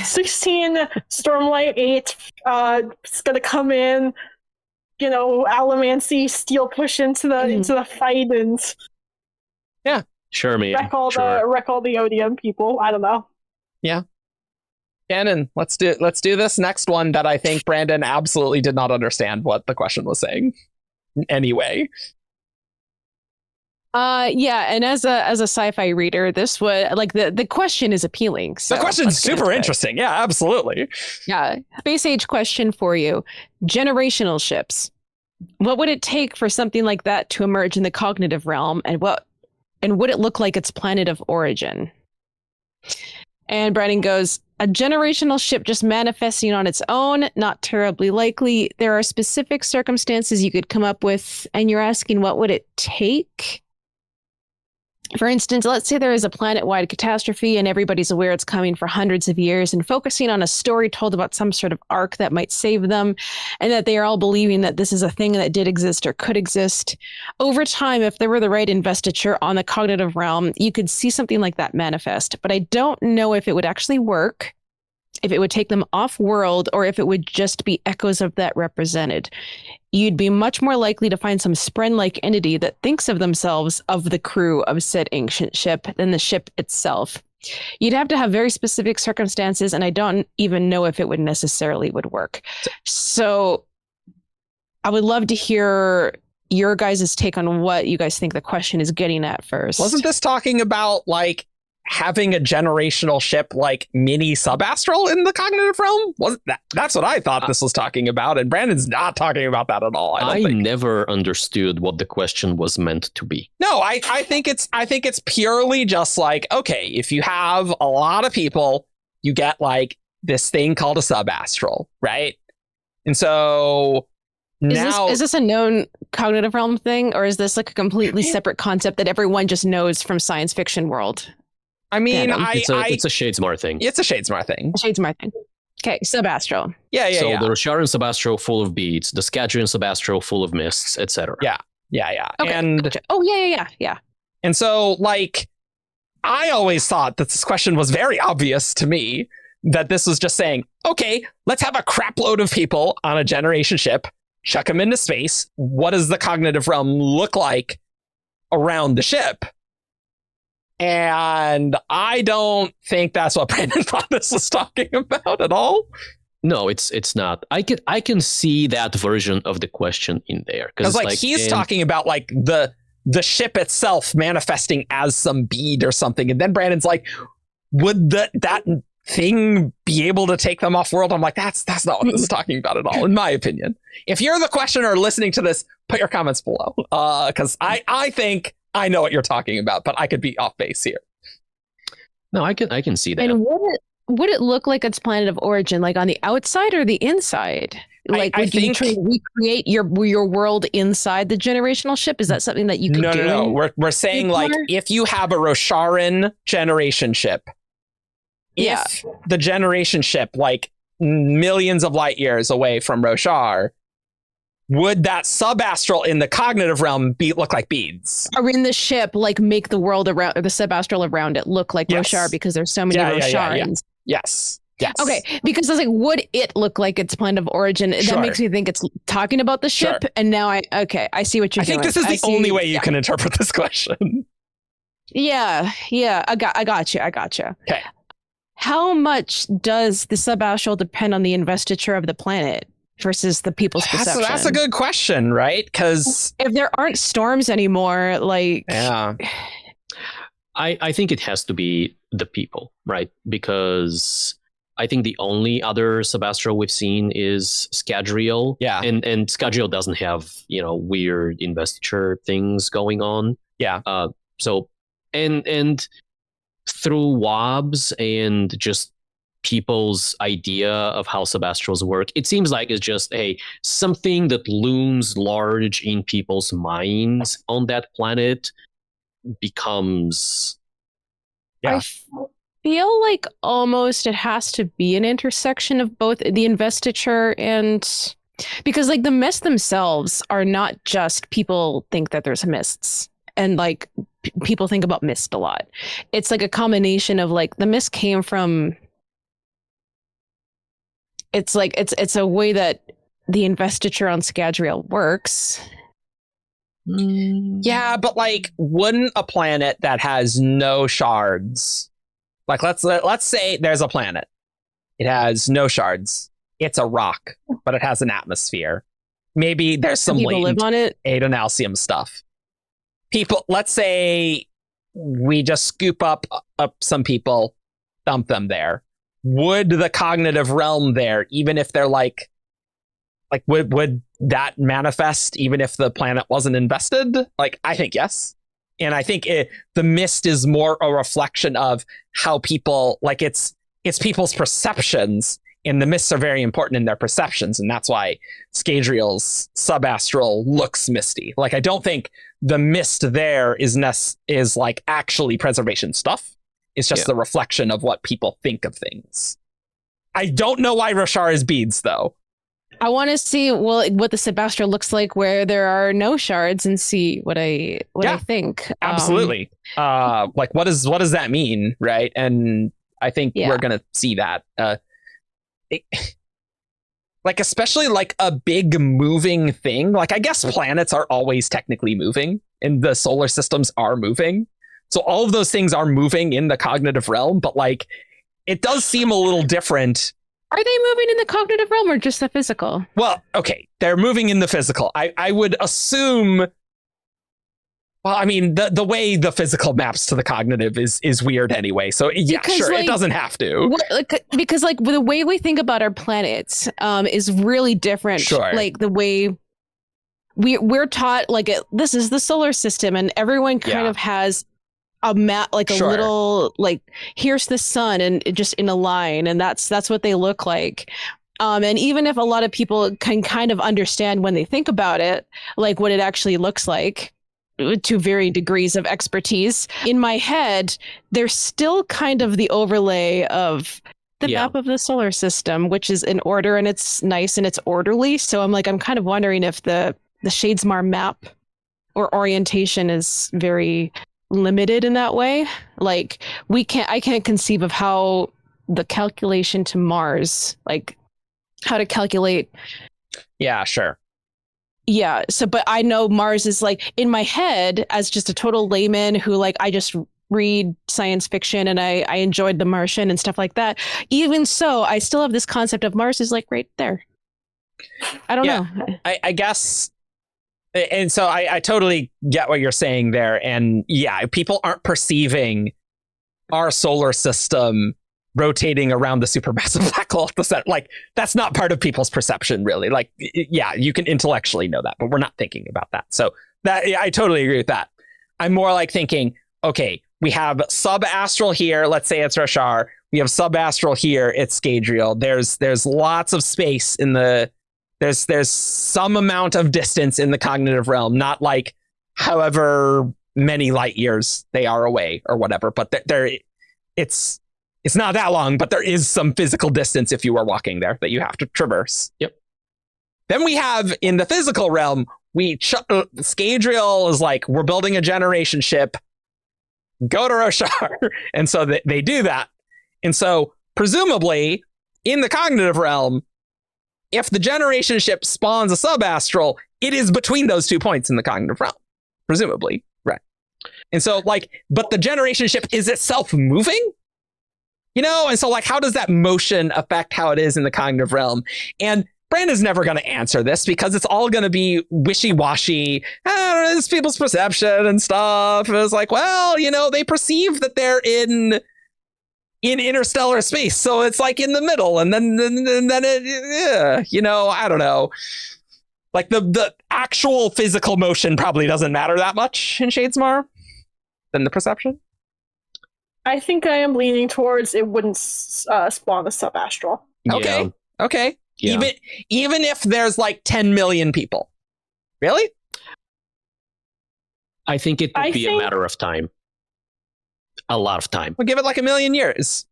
16 Stormlight 8 it's gonna come in, Allomancy, steel push into the fight and sure, man. wreck all the Odium people. I don't know. Yeah. Shannon, let's do this next one that I think Brandon absolutely did not understand what the question was saying. Anyway. Yeah, and as a sci-fi reader, this was like the question is appealing. So The question's super interesting. Yeah, absolutely. Yeah. Space age question for you. Generational ships. What would it take for something like that to emerge in the cognitive realm, and would it look like its planet of origin? And Brandon goes, a generational ship just manifesting on its own, not terribly likely. There are specific circumstances you could come up with, and you're asking what would it take? For instance, let's say there is a planet-wide catastrophe and everybody's aware it's coming for hundreds of years, and focusing on a story told about some sort of arc that might save them, and that they are all believing that this is a thing that did exist or could exist. Over time, if there were the right investiture on the cognitive realm, you could see something like that manifest. But I don't know if it would actually work, if it would take them off-world, or if it would just be echoes of that represented. You'd be much more likely to find some Spren-like entity that thinks of themselves of the crew of said ancient ship than the ship itself. You'd have to have very specific circumstances, and I don't even know if it would necessarily would work. So I would love to hear your guys' take on what you guys think the question is getting at first. Wasn't this talking about like having a generational ship like mini subastral in the cognitive realm? Wasn't that's what I thought this was talking about, and Brandon's not talking about that at all. I never understood what the question was meant to be. No, I think it's purely just like, okay, if you have a lot of people, you get like this thing called a subastral, right? And so now is this a known cognitive realm thing, or is this like a completely separate concept that everyone just knows from science fiction world? I mean, it's a Shadesmar thing. It's a Shadesmar thing. Shadesmar thing. Okay, subastral. Yeah. So the Rosharan subastral full of beads, the Scadrian subastral full of mists, etc. Yeah. Okay, and gotcha. Oh yeah. And so, like, I always thought that this question was very obvious to me, that this was just saying, okay, let's have a crap load of people on a generation ship, chuck them into space. What does the cognitive realm look like around the ship? And I don't think that's what Brandon thought this was talking about at all. No, it's not. I can see that version of the question in there, because like he's talking about like the ship itself manifesting as some bead or something, and then Brandon's like, would that thing be able to take them off world? I'm like, that's not what this is talking about at all, in my opinion. If you're the questioner listening to this, put your comments below, because I think I know what you're talking about, but I could be off base here. No, I can see that. And would it look like its planet of origin, like on the outside or the inside? Like, would you try to recreate your world inside the generational ship? Is that something that you could do? No. We're saying like, if you have a Rosharan generation ship, if the generation ship like millions of light years away from Roshar, would that subastral in the cognitive realm look like beads? Or in the ship, like make the world around, or the subastral around it look like Roshar, because there's so many Rosharans? Yes. Okay, because I was like, would it look like its planet of origin? That makes me think it's talking about the ship. And now I see what you're doing. I think this is the only way you can interpret this question. Yeah. I got you. Okay. How much does the subastral depend on the investiture of the planet versus the people's perception? That's a good question, right? Because if there aren't storms anymore, like... Yeah. I think it has to be the people, right? Because I think the only other subastral we've seen is Scadrial. Yeah. And Scadrial doesn't have, weird investiture things going on. Yeah. So, and through WOBs and just people's idea of how subastrals work, it seems like it's just something that looms large in people's minds on that planet becomes... Yeah. I feel like almost it has to be an intersection of both the investiture and... Because like the mists themselves are not just people think that there's mists, and like people think about mist a lot. It's like a combination of like the mist came from... It's like it's a way that the investiture on Scadrial works. Yeah, but like, wouldn't a planet that has no shards, like let's say there's a planet It has no shards. It's a rock, but it has an atmosphere. Maybe there's some People live latent on it. adonalcium stuff. People, let's say we just scoop up some people, dump them there. Would the cognitive realm there, even if they're like would that manifest even if the planet wasn't invested? Like, I think yes. And I think the mist is more a reflection of how people, like, it's people's perceptions, and the mists are very important in their perceptions, and that's why Scadrial's subastral looks misty. Like, I don't think the mist there is like actually preservation stuff. It's just the reflection of what people think of things. I don't know why Roshar is beads, though. I want to see what the Sebastral looks like where there are no shards and see what I think. Absolutely. Like, what does that mean, right? And I think we're gonna see that. Like, especially like a big moving thing. Like, I guess planets are always technically moving, and the solar systems are moving. So all of those things are moving in the cognitive realm, but like, it does seem a little different. Are they moving in the cognitive realm or just the physical? Well, okay, they're moving in the physical. I would assume. Well, I mean, the way the physical maps to the cognitive is weird anyway. So yeah, because, sure, it doesn't have to. Because like the way we think about our planets is really different. Sure. Like the way we're taught, like this is the solar system, and everyone kind of has a map, like a little, like, here's the sun, and just in a line, and that's what they look like. And even if a lot of people can kind of understand when they think about it, like what it actually looks like, to varying degrees of expertise, in my head, there's still kind of the overlay of the map of the solar system, which is in order, and it's nice and it's orderly. So I'm kind of wondering if the Shadesmar map or orientation is very limited in that way. Like, I can't conceive of how the calculation to Mars, like how to calculate. Yeah, sure. Yeah. So, but I know Mars is, like, in my head as just a total layman who, like, I just read science fiction and I enjoyed The Martian and stuff like that. Even so, I still have this concept of Mars is like right there. I don't know. I guess. And so I totally get what you're saying there. And yeah, people aren't perceiving our solar system rotating around the supermassive black hole at the center. Like, that's not part of people's perception, really. Like, yeah, you can intellectually know that, but we're not thinking about that. So that, I totally agree with that. I'm more like thinking, okay, we have subastral here. Let's say it's Roshar. We have subastral here. It's Scadrial. There's lots of space in the. There's some amount of distance in the cognitive realm, not like however many light years they are away or whatever, but it's not that long, but there is some physical distance if you are walking there that you have to traverse. Yep. Then we have in the physical realm, Scadrial is like, we're building a generation ship. Go to Roshar. And so they do that. And so presumably in the cognitive realm, if the generation ship spawns a subastral, it is between those 2 points in the cognitive realm, presumably. Right. And so, like, but the generation ship is itself moving, you know? And so, like, how does that motion affect how it is in the cognitive realm? And Brandon's never going to answer this because it's all going to be wishy-washy. It's people's perception and stuff. It's like, well, you know, they perceive that they're in interstellar space, so it's like in the middle, and then it, you know, I don't know. Like the actual physical motion probably doesn't matter that much in Shadesmar than the perception. I think I am leaning towards it wouldn't spawn a subastral. Okay. Yeah. Okay. Yeah. Even if there's like 10 million people. Really? I think it would be a matter of time. A lot of time. We'll give it like 1 million years.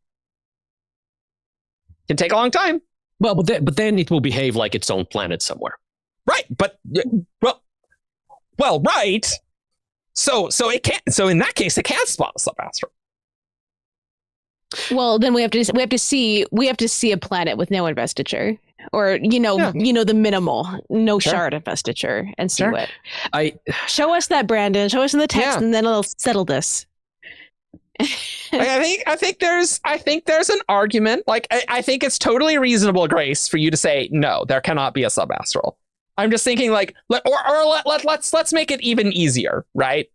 Can take a long time. Well, but then it will behave like its own planet somewhere. Right, but well, right. So it can't. So in that case, it can't spawn a subastral. Well, then we have to see a planet with no investiture, or the minimal shard investiture, and see what. Show us that, Brandon. Show us in the text, and then it'll settle this. I think there's an argument. Like I think it's totally reasonable, Grace, for you to say no, there cannot be a subastral. I'm just thinking like, let's make it even easier, right?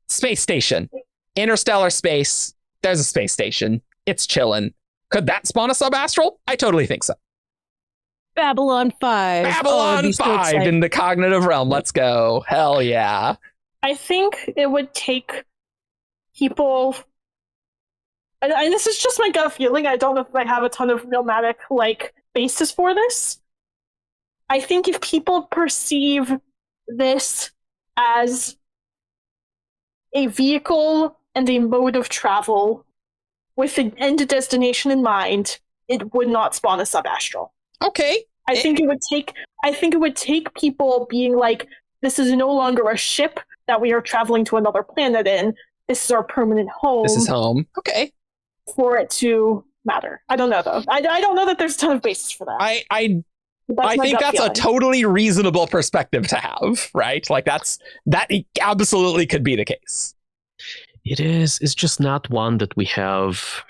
Space station, interstellar space. There's a space station. It's chilling. Could that spawn a subastral? I totally think so. Babylon 5. Babylon 5 in the cognitive realm. Let's go. Hell yeah. I think it would take people, and this is just my gut feeling, I don't know if I have a ton of realmatic like basis for this. I think if people perceive this as a vehicle and a mode of travel with an end destination in mind, it would not spawn a subastral. Okay. I think it would take people being like, this is no longer a ship that we are traveling to another planet in. This is our permanent home. This is home. Okay. For it to matter. I don't know though. I don't know that there's a ton of basis for that. I think that's a totally reasonable perspective to have, right? Like that absolutely could be the case. It is. It's just not one that we have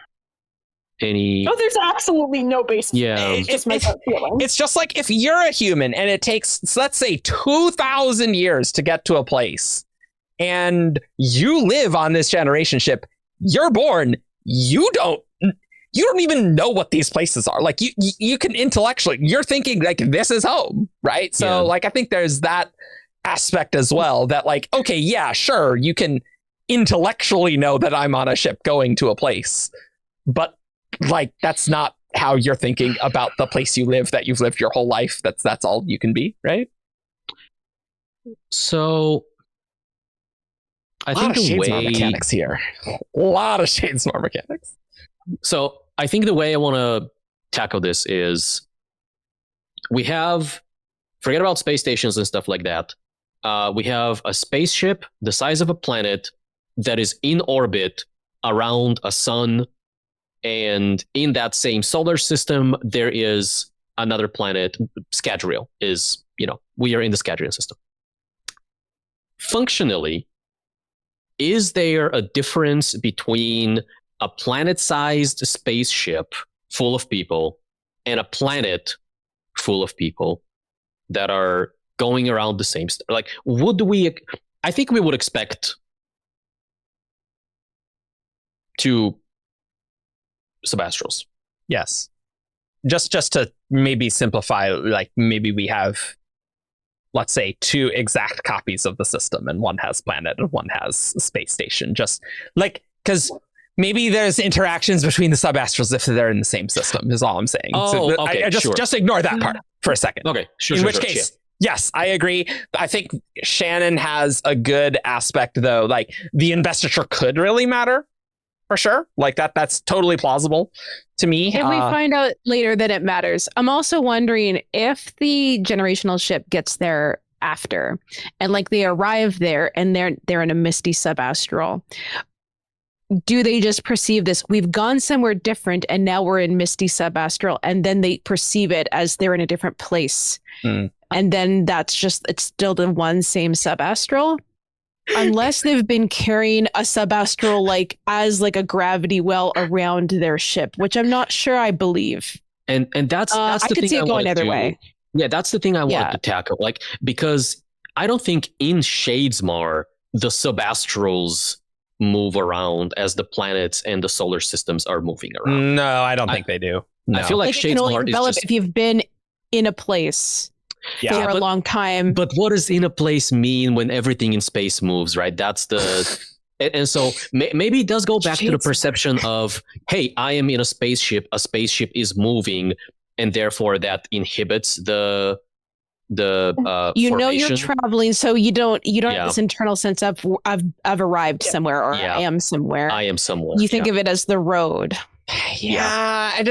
any. Oh, there's absolutely no basis. Yeah. It's just my gut feeling. It's just like if you're a human and it takes, let's say, 2,000 years to get to a place, and you live on this generation ship, you're born, you don't even know what these places are. Like you can intellectually, you're thinking like this is home, right? So like I think there's that aspect as well, that like, okay, yeah, sure, you can intellectually know that I'm on a ship going to a place, but like that's not how you're thinking about the place you live, that you've lived your whole life. That's all you can be, right? So I think the way mechanics here, a lot of Shadesmar mechanics. So I think the way I want to tackle this is we have, forget about space stations and stuff like that. We have a spaceship the size of a planet that is in orbit around a sun, and in that same solar system there is another planet. Scadrial is, we are in the Scadrian system. Functionally, is there a difference between a planet-sized spaceship full of people and a planet full of people that are going around the same like, I think we would expect two subastrals. Yes. Just to maybe simplify, like maybe we have, let's say, two exact copies of the system, and one has planet and one has space station. Just like, because maybe there's interactions between the subastrals if they're in the same system, is all I'm saying. Oh, so okay, just ignore that part for a second. Okay, sure. In which case, yes, I agree. I think Shannon has a good aspect, though. Like the investiture could really matter, for sure. Like that's totally plausible to me. If we find out later that it matters. I'm also wondering if the generational ship gets there after, and like they arrive there and they're in a misty subastral. Do they just perceive this? We've gone somewhere different and now we're in misty subastral, and then they perceive it as they're in a different place. And then it's still the one same subastral. Unless they've been carrying a subastral like as like a gravity well around their ship, which I'm not sure I believe. And that's the I thing could see I it going either way. Yeah, that's the thing I wanted to tackle. Like, because I don't think in Shadesmar the subastrals move around as the planets and the solar systems are moving around. No, I don't think they do. No. I feel like Shadesmar can only develop if you've been in a place for a long time. But what does in a place mean when everything in space moves, right? That's the... and so maybe it does go back to the perception of, hey, I am in a spaceship is moving, and therefore that inhibits the formation. You're traveling, so you don't have this internal sense of I've arrived somewhere, or I am somewhere. You think of it as the road. I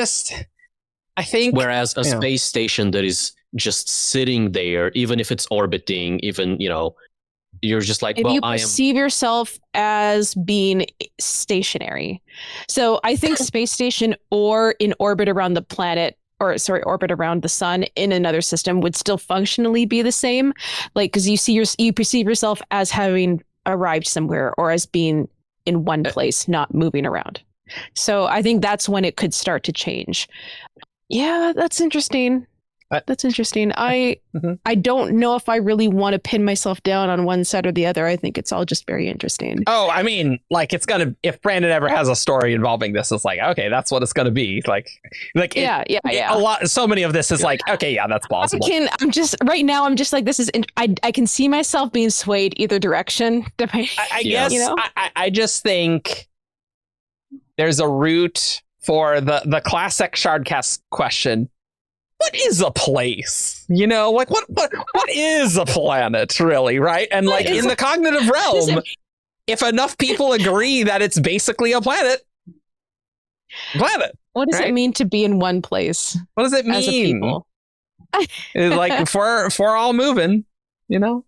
think, whereas a space station that is just sitting there, even if it's orbiting, even you're just like, you perceive yourself as being stationary. So I think space station or in orbit around the planet, orbit around the sun in another system would still functionally be the same. Like, because you perceive yourself as having arrived somewhere, or as being in one place, not moving around. So I think that's when it could start to change. Yeah, that's interesting. That's interesting. I don't know if I really want to pin myself down on one side or the other. I think it's all just very interesting. Oh, I mean, like it's gonna. If Brandon ever has a story involving this, it's like, okay, that's what it's gonna be. Like, Yeah. A lot. So many of this is like, okay, yeah, that's plausible. I'm just like, this is. I can see myself being swayed either direction. I guess. You know? I just think there's a route for the classic Shardcast question. What is a place? You know, like what is a planet really, right? And like in the cognitive realm, if enough people agree that it's basically a planet. What does it mean to be in one place? What does it mean? As a people? It's like if we're all moving, you know?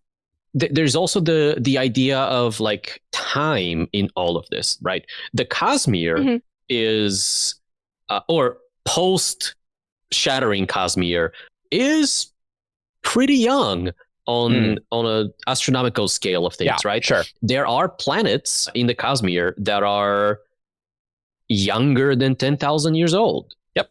There's also the idea of like time in all of this, right? The Cosmere is or post shattering Cosmere is pretty young on a astronomical scale of things, right? Sure. There are planets in the Cosmere that are younger than 10,000 years old. Yep.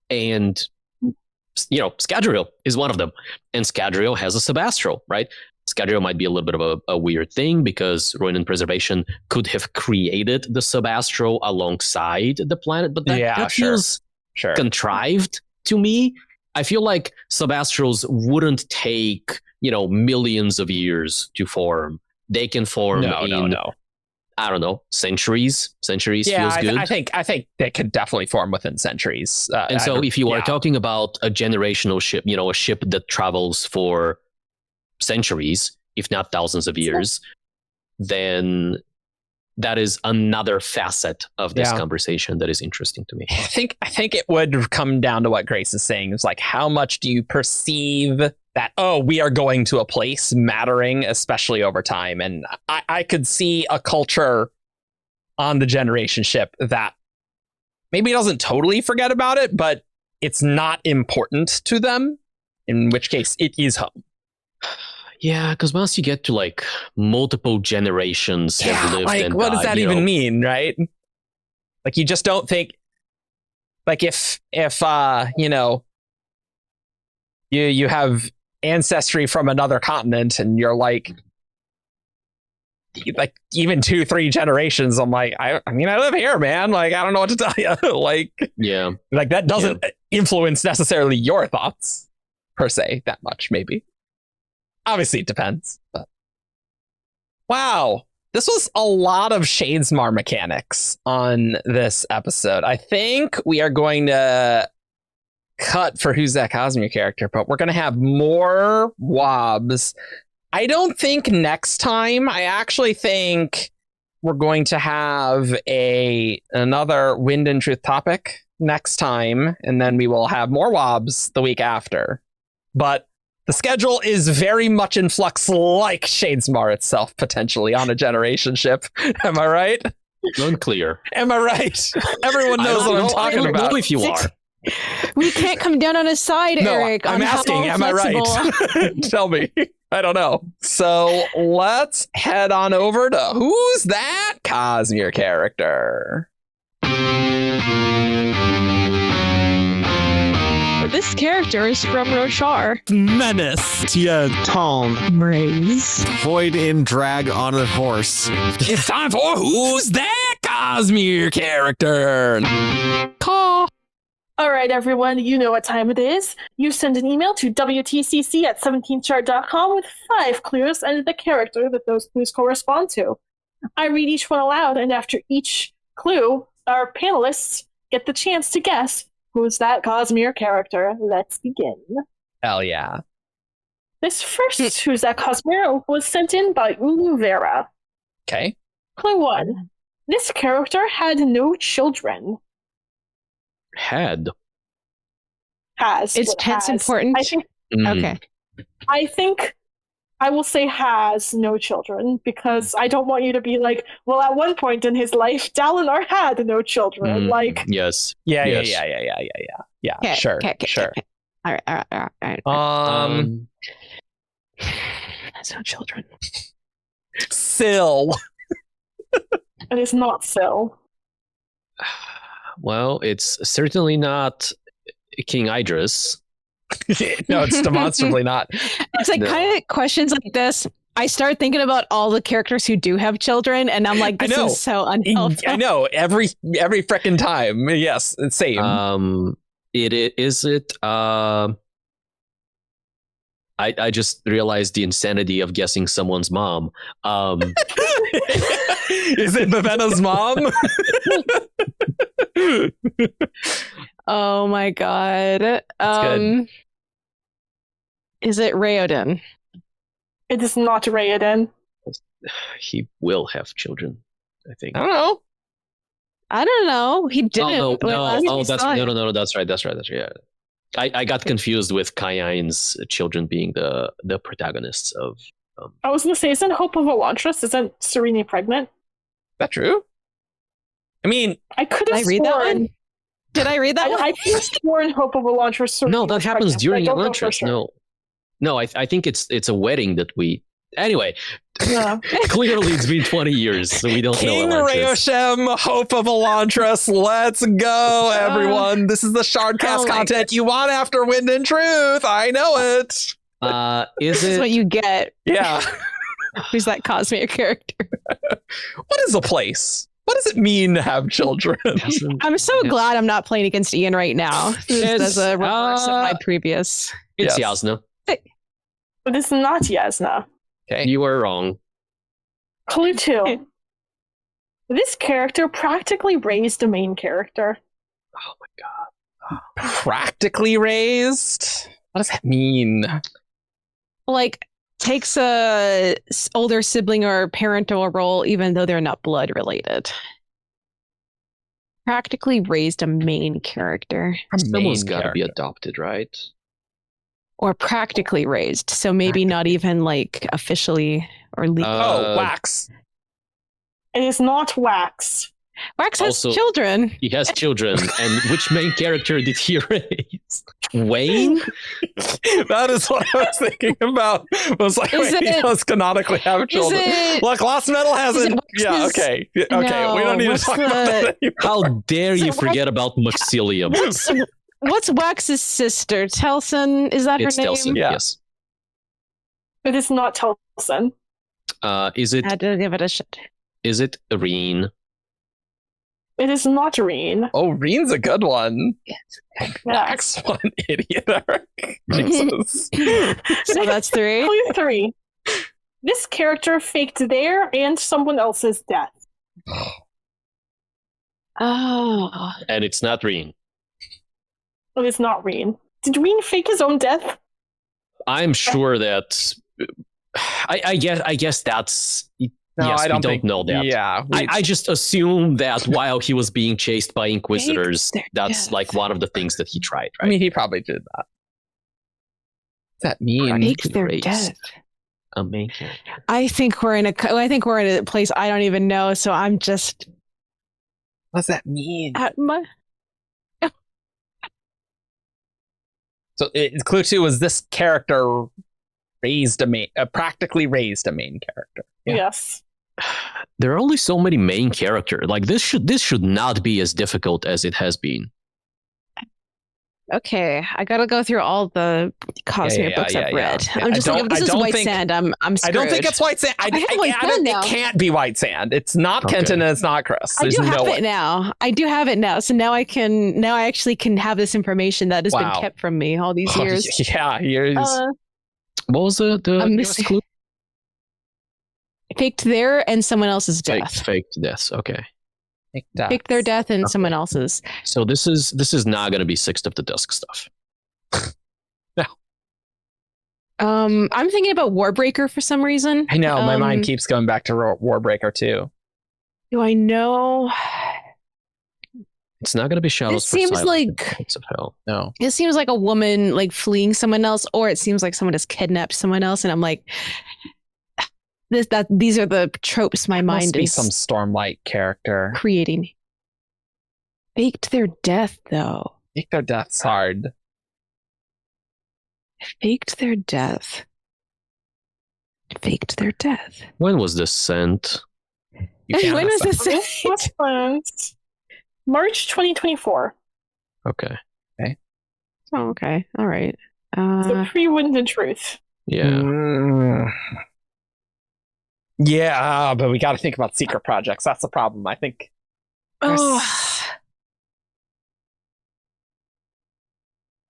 And you know, Scadrial is one of them. And Scadrial has a subastral, right? Scadrial might be a little bit of a weird thing because Ruin and Preservation could have created the subastral alongside the planet, but that feels contrived to me. I feel like subastrals wouldn't take, you know, millions of years to form. They can form I don't know, centuries. Centuries feels good. I think they could definitely form within centuries. And so if you are talking about a generational ship, you know, a ship that travels for centuries, if not thousands of years, then that is another facet of this conversation that is interesting to me. I think it would come down to what Grace is saying. It's like, how much do you perceive that, we are going to a place mattering, especially over time? And I could see a culture on the generation ship that maybe doesn't totally forget about it, but it's not important to them, in which case it is home. Yeah, because once you get to like multiple generations have lived like, and what does that even mean, right? Like, you just don't think, like, if you know, you have ancestry from another continent and you're like even 2-3 generations, I'm like, I mean, I live here, man. Like, I don't know what to tell you. Like, like that doesn't influence necessarily your thoughts per se that much, maybe. Obviously, it depends. But wow, this was a lot of Shadesmar mechanics on this episode. I think we are going to cut for Who's That Cosmere character, but we're going to have more WOBs. I don't think next time. I actually think we're going to have another Wind and Truth topic next time, and then we will have more WOBs the week after. But the schedule is very much in flux, like Shadesmar itself, potentially, on a generation ship. Am I right? Unclear. Am I right? Everyone knows what I'm talking about. Know if you are. We can't come down on his side, Eric. I'm asking, am I right? Tell me. I don't know. So let's head on over to Who's That Cosmere character? This character is from Roshar. Menace. Tia Tom. Braze. Hoid in drag on a horse. It's time for Who's That Cosmere character? Call. All right, everyone, you know what time it is. You send an email to wtcc@17chart.com with 5 clues and the character that those clues correspond to. I read each one aloud, and after each clue, our panelists get the chance to guess who's that Cosmere character. Let's begin. Hell yeah. This first Who's That Cosmere was sent in by Ulu Vera. Okay. Clue 1. This character had no children. Had. Has. Is tense important? I think. Okay. I think I will say has no children, because I don't want you to be like, well, at one point in his life, Dalinar had no children. Like, yes. Yeah. Okay, Sure. okay. All right. That's no children. Syl. It is not so. Well, it's certainly not King Idris. No, it's demonstrably not. It's like No. kind of questions like this. I start thinking about all the characters who do have children, and I'm like, I this know. is so unhelpful. I know every frickin' time. Yes, same. Is it? I just realized the insanity of guessing someone's mom. Is it Vivenna's mom? Oh my god. good. Is it Raoden? It is not Raoden. He will have children, I think. I don't know. I don't know. He didn't. Oh, when last we that's saw him. no. That's right. Yeah. I got confused with Kayain's children being the protagonists of. I was going to say, isn't Hope of Elantris, isn't Serene pregnant? Is that true? I mean, I could Did have I read that sworn. one? Did I read that one? I could have sworn Hope of Elantris. Serene No, that was happens pregnant, during but I don't know for Elantris. sure. No. I think it's a wedding that we. Anyway, Yeah. clearly it's been 20 years, so we don't King know Elantris. Raoshem, Hope of Elantris, let's go, everyone. This is the Shardcast oh my content you want after Wind and Truth. I know it. Is This is what it? you get. Yeah. Who's that Cosmere character? What is a place? What does it mean to have children? I'm so glad I'm not playing against Ian right now. This is a reverse of my previous. It's Yes. Yasna. It is not Yasna. Okay. You were wrong. Clue 2. This character practically raised the main character. Oh my god. Practically raised? What does that mean? Like, takes a older sibling or parental role, even though they're not blood related. Practically raised a main character, Someone's got to be adopted, right? or practically raised, so maybe not even like officially or legally. Oh, Wax. It is not Wax. Wax has also- children. He has children, and which main character did he raise? Wayne? That is what I was thinking about. I was like, Is wait, he it- does canonically have children. it- Look, Lost Metal hasn't. Wax's- Yeah, okay. Okay, No, we don't need to what's talk about that anymore. How dare you So forget about Maxilium? What's Wax's sister? Telson? Is that It's her name? Telson, Yeah. yes. It is not Telson. Is it I had to give it a shot. Reen? It is not Reen. Oh, Reen's a good one. Yeah. Wax one, idiot. Eric. Jesus. So that's 3. Clue 3. This character faked their and someone else's death. Oh. And it's not Reen. It is not Reen. Did Reen fake his own death? I'm sure that. I guess that's. No, yes, I don't we don't think, know that. Yeah. I just assume that while he was being chased by Inquisitors, their that's death. like one of the things that he tried, I right? mean, he probably did that. What's that mean? Faked their raised. death. A main character. I think we're in a place I don't even know, so I'm just What does that mean? at my. So clue 2 was this character practically raised a main character. Yeah. Yes. There are only so many main characters. Like this should not be as difficult as it has been. Okay, I gotta go through all the Cosmere Yeah, books yeah, I've yeah. read. Yeah, I'm just like, if this I is don't white think- sand, I'm I screwed. don't think it's white sand. I have white sand now. It can't be white sand. It's not Okay. Kenton and it's not Chris. I There's do no have way. it now. I do have it now. So now I actually can have this information that has Wow. been kept from me all these Oh, years. yeah, years. What was the I'm newest missing- clue? Faked their and someone else's death. Faked death. Okay. Faked their death and someone else's. So this is not going to be Sixth of the Dusk stuff. I'm thinking about Warbreaker for some reason. I know. My mind Um, keeps going back to Warbreaker too. Do I know? It's not going to be Shadows. This for seems Silence like- and Gates of Hell. No. It seems like a woman like fleeing someone else, or it seems like someone has kidnapped someone else, and I'm like, these are the tropes my Must mind be is some Stormlight character. creating. Faked their death, though. Make their deaths hard. Faked their death. Faked their death. When was this sent? You can't When was mess this? up. What's plans? March 2024. Okay. Oh, okay. All right. So pre-Wind and Truth. Yeah. Mm. Yeah, but we got to think about secret projects. That's the problem. I think. Oh,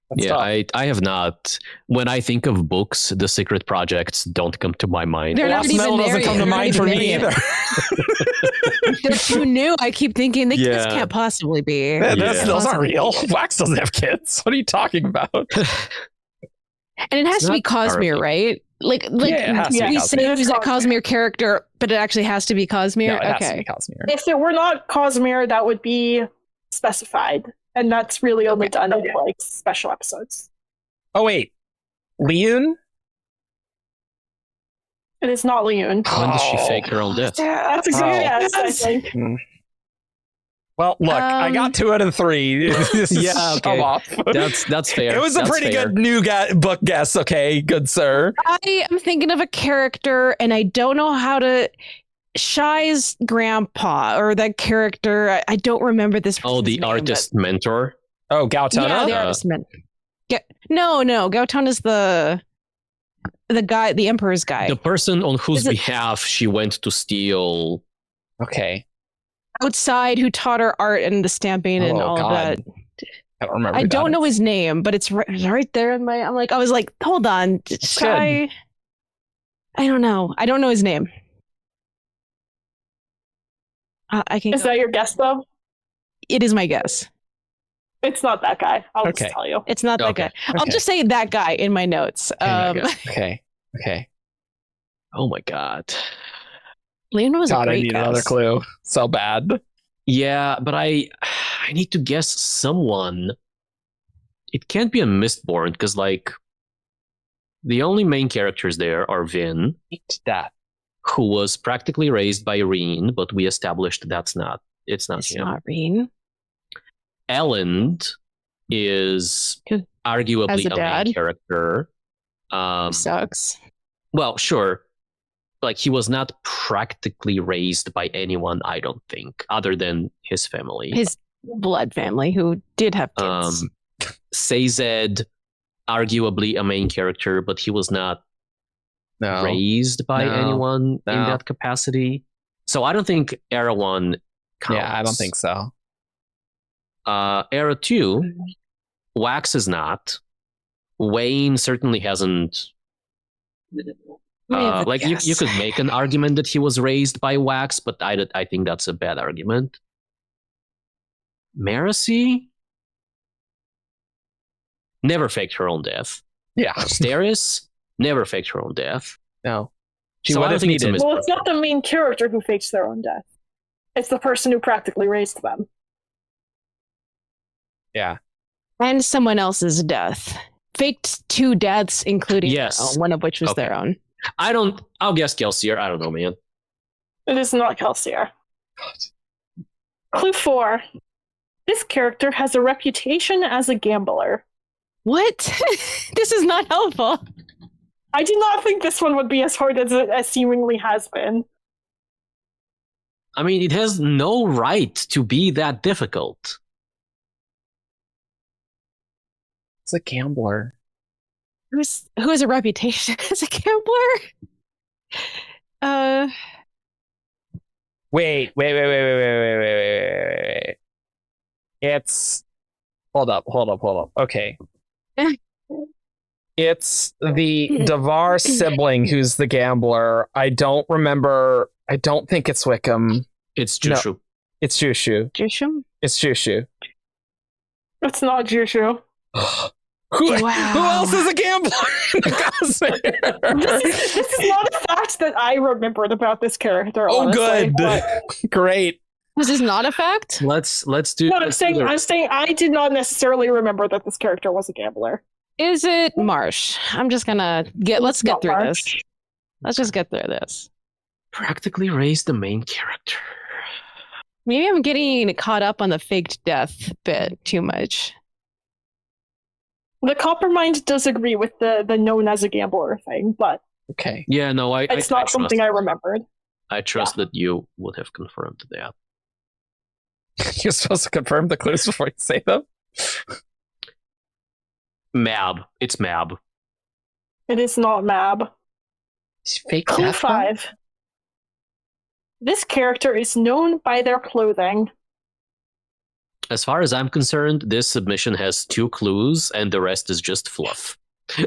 That's Yeah, tough. I have not. When I think of books, the secret projects don't come to my mind. They're not Lost even Metal there doesn't yet. come to They're not mind even for there me yet. either. they're too new. I keep thinking this Yeah. can't possibly be. Those aren't real. Wax doesn't have kids. What are you talking about? And it has It's to be not Cosmere, horribly. right? Like Yeah, it has to be we Cosmere. say who's that Cosmere. Cosmere character, but it actually has to be Cosmere. No, it has to Okay. be Cosmere. If it were not Cosmere, that would be specified, and that's really only done in like special episodes. Oh wait, Leon? It is not Leon. When does she Oh. fake her own death? That's exactly yes, I think. Well, look, I got 2 out of 3. Yeah, okay. Come off. That's fair. It was a That's pretty fair. good new book guess, okay, good sir. I am thinking of a character, and I don't know how to. Shy's grandpa, or that character. I don't remember this. Oh, the person's name, artist mentor. Oh, but- Gautona? Yeah, the Uh, artist man. No. Gauton is the guy, the Emperor's guy. The person on whose Is it- behalf she went to steal. Okay. Outside, who taught her art and the stamping and Oh, all God. that. I don't remember. I who don't that know his name, but it's right there in my. I was like, hold on, Shy. I don't know. I don't know his name. I can. Is that your guess though? It is my guess. It's not that guy. I'll Okay. just tell you. It's not that Okay. guy. I'll Okay. just say that guy in my notes. Okay. Okay. Oh my god. Leon was a God, I great need guess. another clue. So bad. Yeah, but I need to guess someone. It can't be a Mistborn because like the only main characters there are Vin, Eat that. who was practically raised by Reen, but we established it's not It's him. not Reen. Elend is As arguably a a dad. main character. Sucks. Well, sure. Like he was not practically raised by anyone, I don't think, other than his family. His blood family, who did have kids. Sazed, arguably a main character, but he was not No. raised by No. anyone in No. that capacity. So I don't think Era 1 counts. Yeah, I don't think so. Era 2, Wax is not. Wayne certainly hasn't. Let me have a Like you guess. could make an argument that he was raised by Wax, but I think that's a bad argument. Marcy never faked her own death. Yeah. Steris never faked her own death. No. She So I would don't have think it's a needed. Well, it's not the main character who fakes their own death. It's the person who practically raised them. Yeah. And someone else's death. Faked 2 deaths, including Yes. their own, one of which was Okay. their own. I'll guess Kelsier. I don't know, man. It is not Kelsier. Clue 4. This character has a reputation as a gambler. What? This is not helpful. I do not think this one would be as hard as it as seemingly has been. I mean, it has no right to be that difficult. It's a gambler. Who has a reputation as a gambler? Wait. It's hold up. Okay. It's the Devar sibling who's the gambler. I don't think it's Wickham. It's No. Jushu. It's Shushu. Jisham? It's Shushu. It's not Jushu. Who Wow. else is a gambler in the Cosmere? This is not a fact that I remembered about this character. Oh, honestly, good. but- Great. Was this not a fact? Let's do. No, I'm let's do saying the- I did not necessarily remember that this character was a gambler. Is it Marsh? I'm just gonna let's get Not through Marsh. this. Let's just get through this. practically raised the main character. Maybe I'm getting caught up on the faked death bit too much. The Coppermind does agree with the known as a gambler thing, but Okay. Yeah, no, it's I not something I remembered. I trust that you would have confirmed that. You're supposed to confirm the clues before you say them. Mab. It's Mab. It is not Mab. Fake Clue death. 5. This character is known by their clothing. As far as I'm concerned, this submission has 2 clues, and the rest is just fluff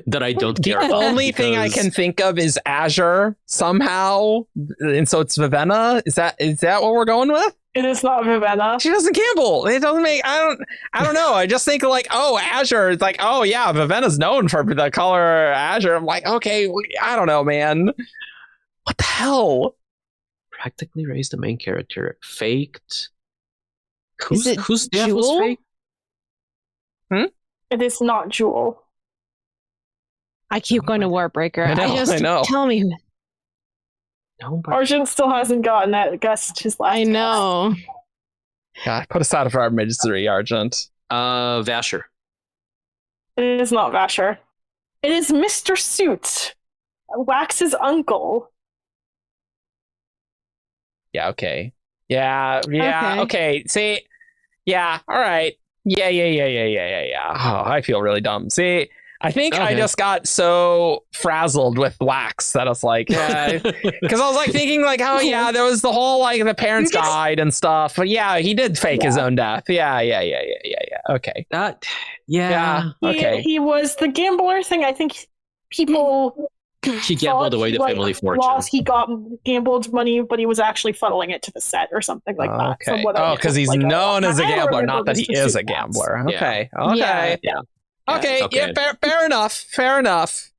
that I don't The care about. only thing I can think of is Azure somehow, and so it's Vivenna. Is that what we're going with? It is not Vivenna. She doesn't gamble. It doesn't make. I don't know. I just think like, oh, Azure. It's like, oh yeah, Vivenna's known for the color Azure. I'm like, okay, I don't know, man. What the hell? Practically raised the main character. Faked. Is it Whose death was Jewel? fake? It is not Jewel. I keep going to Warbreaker. I know. Tell me. No, but Argent still hasn't gotten that. Guessed his last. I know. God, put us out of our misery, Argent. Vasher. It is not Vasher. It is Mr. Suit, Wax's uncle. Yeah. Okay. Yeah. Okay. Okay. See. Yeah. All right. Yeah. Oh, I feel really dumb. See, I think I Okay. just got so frazzled with Wax that I was like, because I was like thinking like, oh yeah, there was the whole like the parents You just- died and stuff. But yeah, he did fake his own death. Yeah. Okay. That. Yeah. Okay. He was the gambler thing. I think people. He gambled thought away the he, family fortune. He got gambled money, but he was actually funneling it to the set or something like that. Okay. From what I Oh, because he's like, known as a I don't gambler, remember not that he Mr. is Suit a gambler. Yeah. Okay. Yeah. Yeah. Okay. Okay. Yeah. Fair enough.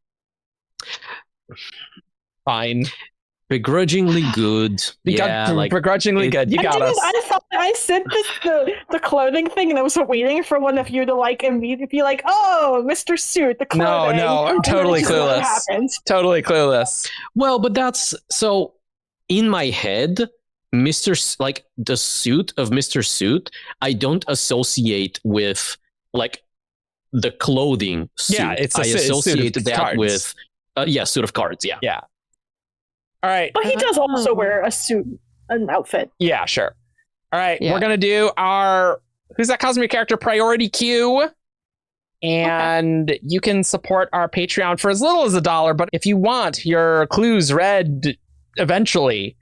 Fine. Begrudgingly good. Begrudgingly good. You got us. I thought I said the clothing thing, and I was waiting for one of you to like immediately be like, "Oh, Mr. Suit, the clothing." No, I'm And then totally it just never clueless. happened. Totally clueless. Well, but that's so. In my head, like the suit of Mr. Suit, I don't associate with like the clothing suit. Yeah, it's a I suit of associate that cards. with suit of cards. Yeah. Yeah. All right. But he does also wear a suit, an outfit. Yeah, sure. All right. Yeah. We're going to do our Who's That Cosmere Character priority queue. And you can support our Patreon for as little as $1. But if you want your clues read eventually,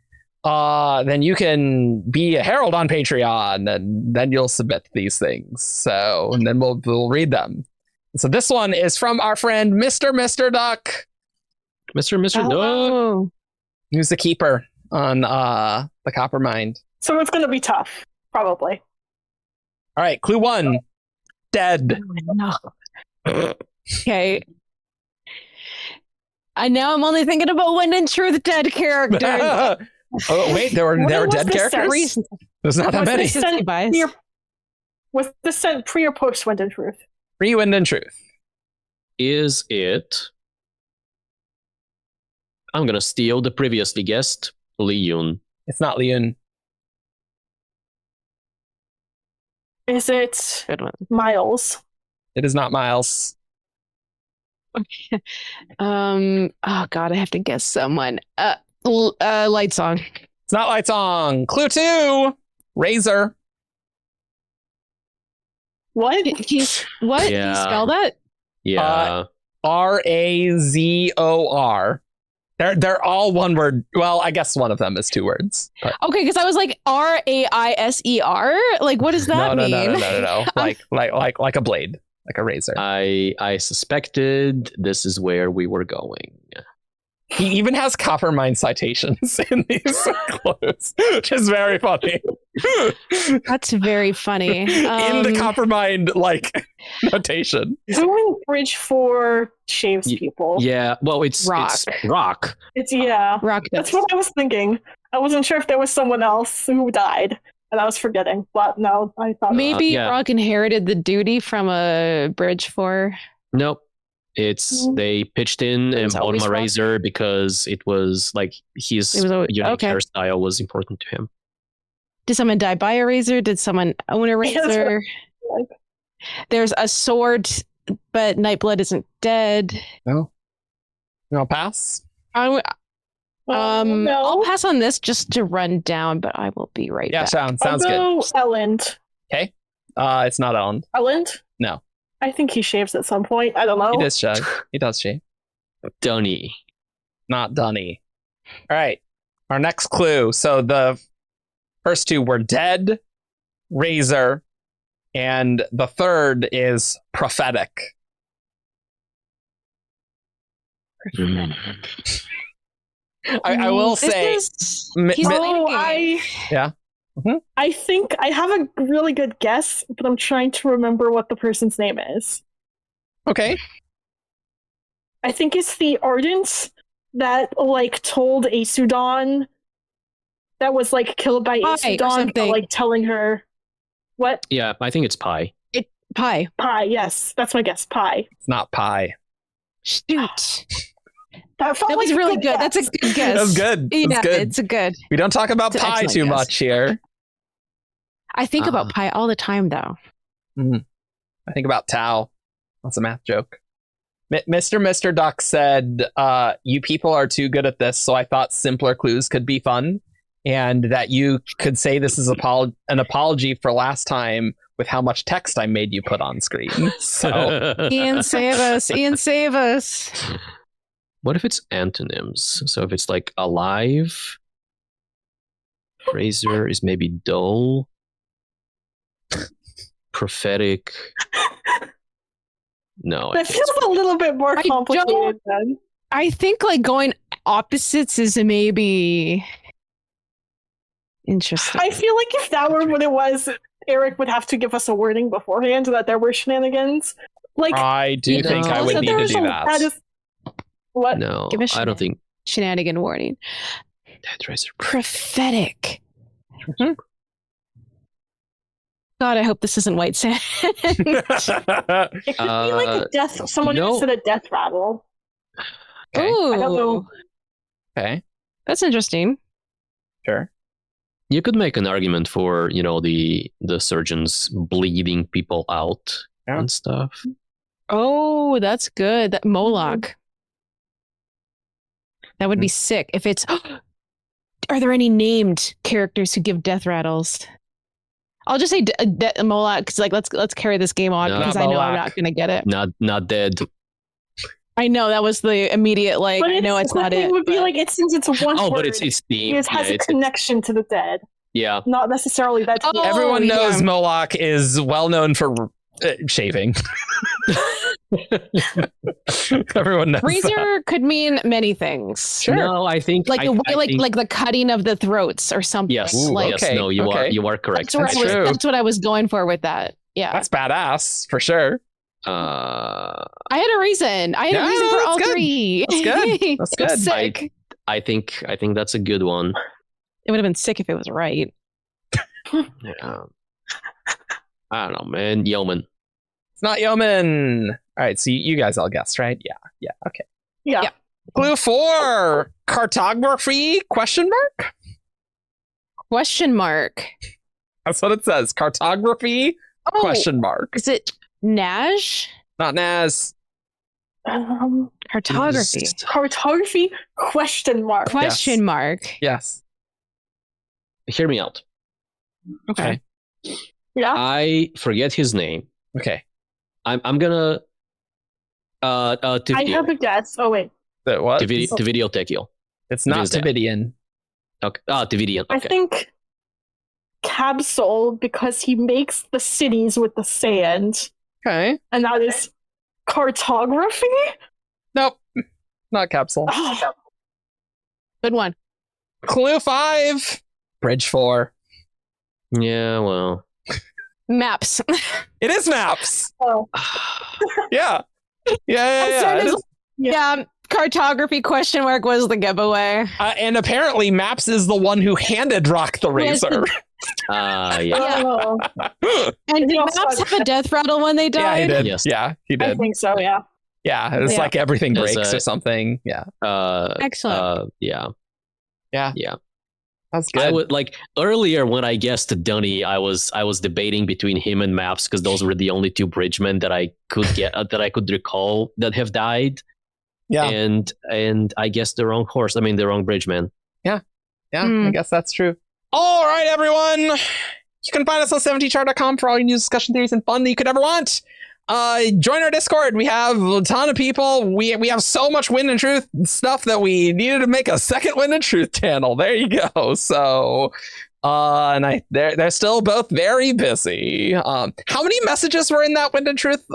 then you can be a herald on Patreon, and then you'll submit these things. So, and then we'll read them. So this one is from our friend Mr. Duck, Mr. Duck. Oh. who's the keeper on the Copper Mind. So it's going to be tough, probably. All right, clue 1, dead. No. Okay. Now I'm only thinking about Wind and Truth dead characters. Oh wait, there were When was dead this set characters. recent? There's not that Was many. this sent Bias. Was this sent pre or post Wind and Truth? Free Wind and Truth. Is it? I'm gonna steal the previously guessed Leon. It's not Leon. Is it Good one. Miles? It is not Miles. Oh God, I have to guess someone. Light Song. It's not Light Song. Clue 2, Razor. What? What? Can you Yeah. spell that? Yeah. Razor. They're all one word. Well, I guess one of them is 2 words. But Okay, because I was like RAISER. Like, what does that mean? No. Like a blade, like a razor. I suspected this is where we were going. He even has Coppermine citations in these clues, which is very funny. That's very funny. In the Coppermine notation. Who in Bridge 4 shaves Ye- people? Yeah. Well, it's Rock. It's Rock. It's Rock That's does. what I was thinking. I wasn't sure if there was someone else who died, and I was forgetting. But no, I thought Maybe yeah. Rock inherited the duty from a Bridge 4. Nope. It's they pitched in and It's bought him always a Rock. razor because it was like his It was always- unique okay. hairstyle was important to him. Did someone die by a razor? Did someone own a Yeah, that's what razor? like. There's a sword, but Nightblood isn't dead. No. You want to pass? I'm No. I'll pass on this just to run down, but I will be right Yeah, back. sounds I'll good. go Elend. It's not Elend. Elend? No. I think he shaves at some point. I don't know. He does shave. He does shave. Dunny. Not Dunny. All right. Our next clue. So the first two were dead, razor, and the third is prophetic. I will say, He's mi- playing a Oh, game. I think I have a really good guess, but I'm trying to remember what the person's name is. okay. I think it's the Argent that told Asudon that was killed by Pie or Asudon, something. telling her what Yeah, I think it's Pi. Pie. pie. Yes, that's my guess. Pie. It's not pie. Shoot. That felt That was like a really good good. guess. That's a good guess. That's good. Yeah, That's good. it's a good. We don't talk about It's an pie excellent too guess. much here. I think about pie all the time, though. I think about Tau. That's a math joke. Mr. Duck said, you people are too good at this, so I thought simpler clues could be fun, and that you could say this is an apology for last time with how much text I made you put on screen. So Ian, save us. Ian, save us. What if it's antonyms? So if it's like alive, razor is maybe dull, prophetic. No, I That think feels a little bit more I complicated don't- then. I think going opposites is maybe interesting. I feel like if that were what it was, Eric would have to give us a warning beforehand that there were shenanigans. I do You think know, I would so need to there's do a- that. is what? no, Give a I don't think Shenanigan warning. Dead razor. Prophetic. God, I hope this isn't White Sand. It could be like a death. Someone no. who said a death rattle. Okay. Ooh, I don't know. Okay, that's interesting. sure. You could make an argument for the surgeons bleeding people out Yeah. and stuff. Oh, that's good. That Moloch. That would be sick if it's. Are there any named characters who give death rattles? I'll just say Moloch because let's carry this game on No. because Not I know I'm Moloch. not gonna get it. Not dead. I know that was the immediate But I know it's the not thing it. would be but- since it's one Oh, word, but it's the it has a connection to the dead, yeah. not necessarily that. Oh, Everyone yeah. knows Moloch is well known for shaving. Everyone knows that. Razor could mean many things. Sure. No, I think Like I, the way, I think, like the cutting of the throats or something. yes, Ooh, like, yes, okay, no, you okay. are correct. that's, where I was, true. that's what I was going for with that. Yeah, That's badass for sure. Uh, I had a reason. I had Yeah, a reason for that's all good. three. That's good. That's It was good. sick. I think that's a good one. It would have been sick if it was right. Yeah. I don't know, man. Yeoman. It's not Yeoman. All right, so you guys all guessed, right? Yeah. Okay. Yeah. Yeah. Clue 4: cartography? Question mark. Question mark. That's what it says. Cartography? Oh, Question mark. is it Nash? Not Naz. Cartography. Cartography? Question mark. Question mark. Yes. Hear me out. Okay. Yeah. I forget his name. Okay. I'm gonna I Tividian. have a guess. Oh wait. The what? Tividio Tekiel. It's not Who's that? Tividian. Okay. Tividian. I Okay. think Capsule because he makes the cities with the sand, Okay. and that is cartography. Nope. Not capsule. Oh, Good one. Clue 5: bridge 4. Yeah, well. Maps. It is maps. oh. Yeah. Yeah. sorry, It this- is. Yeah. Cartography question mark was the giveaway. And apparently, Maps is the one who handed Rock the Razor. Yeah. Oh, And did He also Maps had- have a death rattle when they Yeah, he died? did. Yes. Yeah, he I did. think so. Yeah. Yeah, it's Yeah. like everything There's breaks a- or something. Yeah, Excellent. Yeah. that's I good. would like earlier when I guessed Dunny, I was debating between him and Maps because those were the only two bridgemen that I could get that I could recall that have died. Yeah. And I guess the wrong horse. I mean, the wrong bridge, man. Yeah, I guess that's true. All right, everyone. You can find us on 17chart.com for all your news, discussion, theories, and fun that you could ever want. Join our Discord. We have a ton of people. We have so much Wind and Truth stuff that we needed to make a second Wind and Truth channel. There you go. So, and they're still both very busy. How many messages were in that Wind and Truth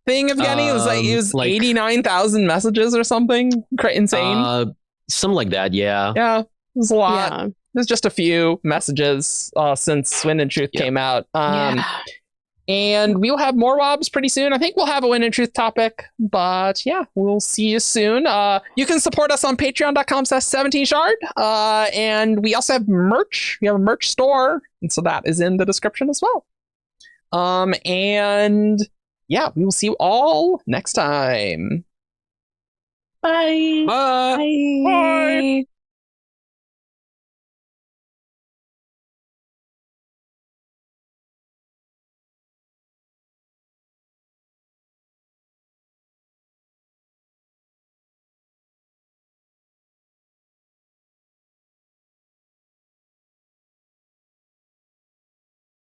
thing, Evgeni? It was like 89,000 messages or something. Insane. Something like that. Yeah. Yeah, it was a lot. Yeah. There's just a few messages since Wind and Truth came out. And we'll have more WOBs pretty soon. I think we'll have a Wind and Truth topic. But yeah, we'll see you soon. You can support us on patreon.com/17shard. And we also have merch. We have a merch store. And so that is in the description as well. And yeah, we will see you all next time. Bye. Bye. Bye.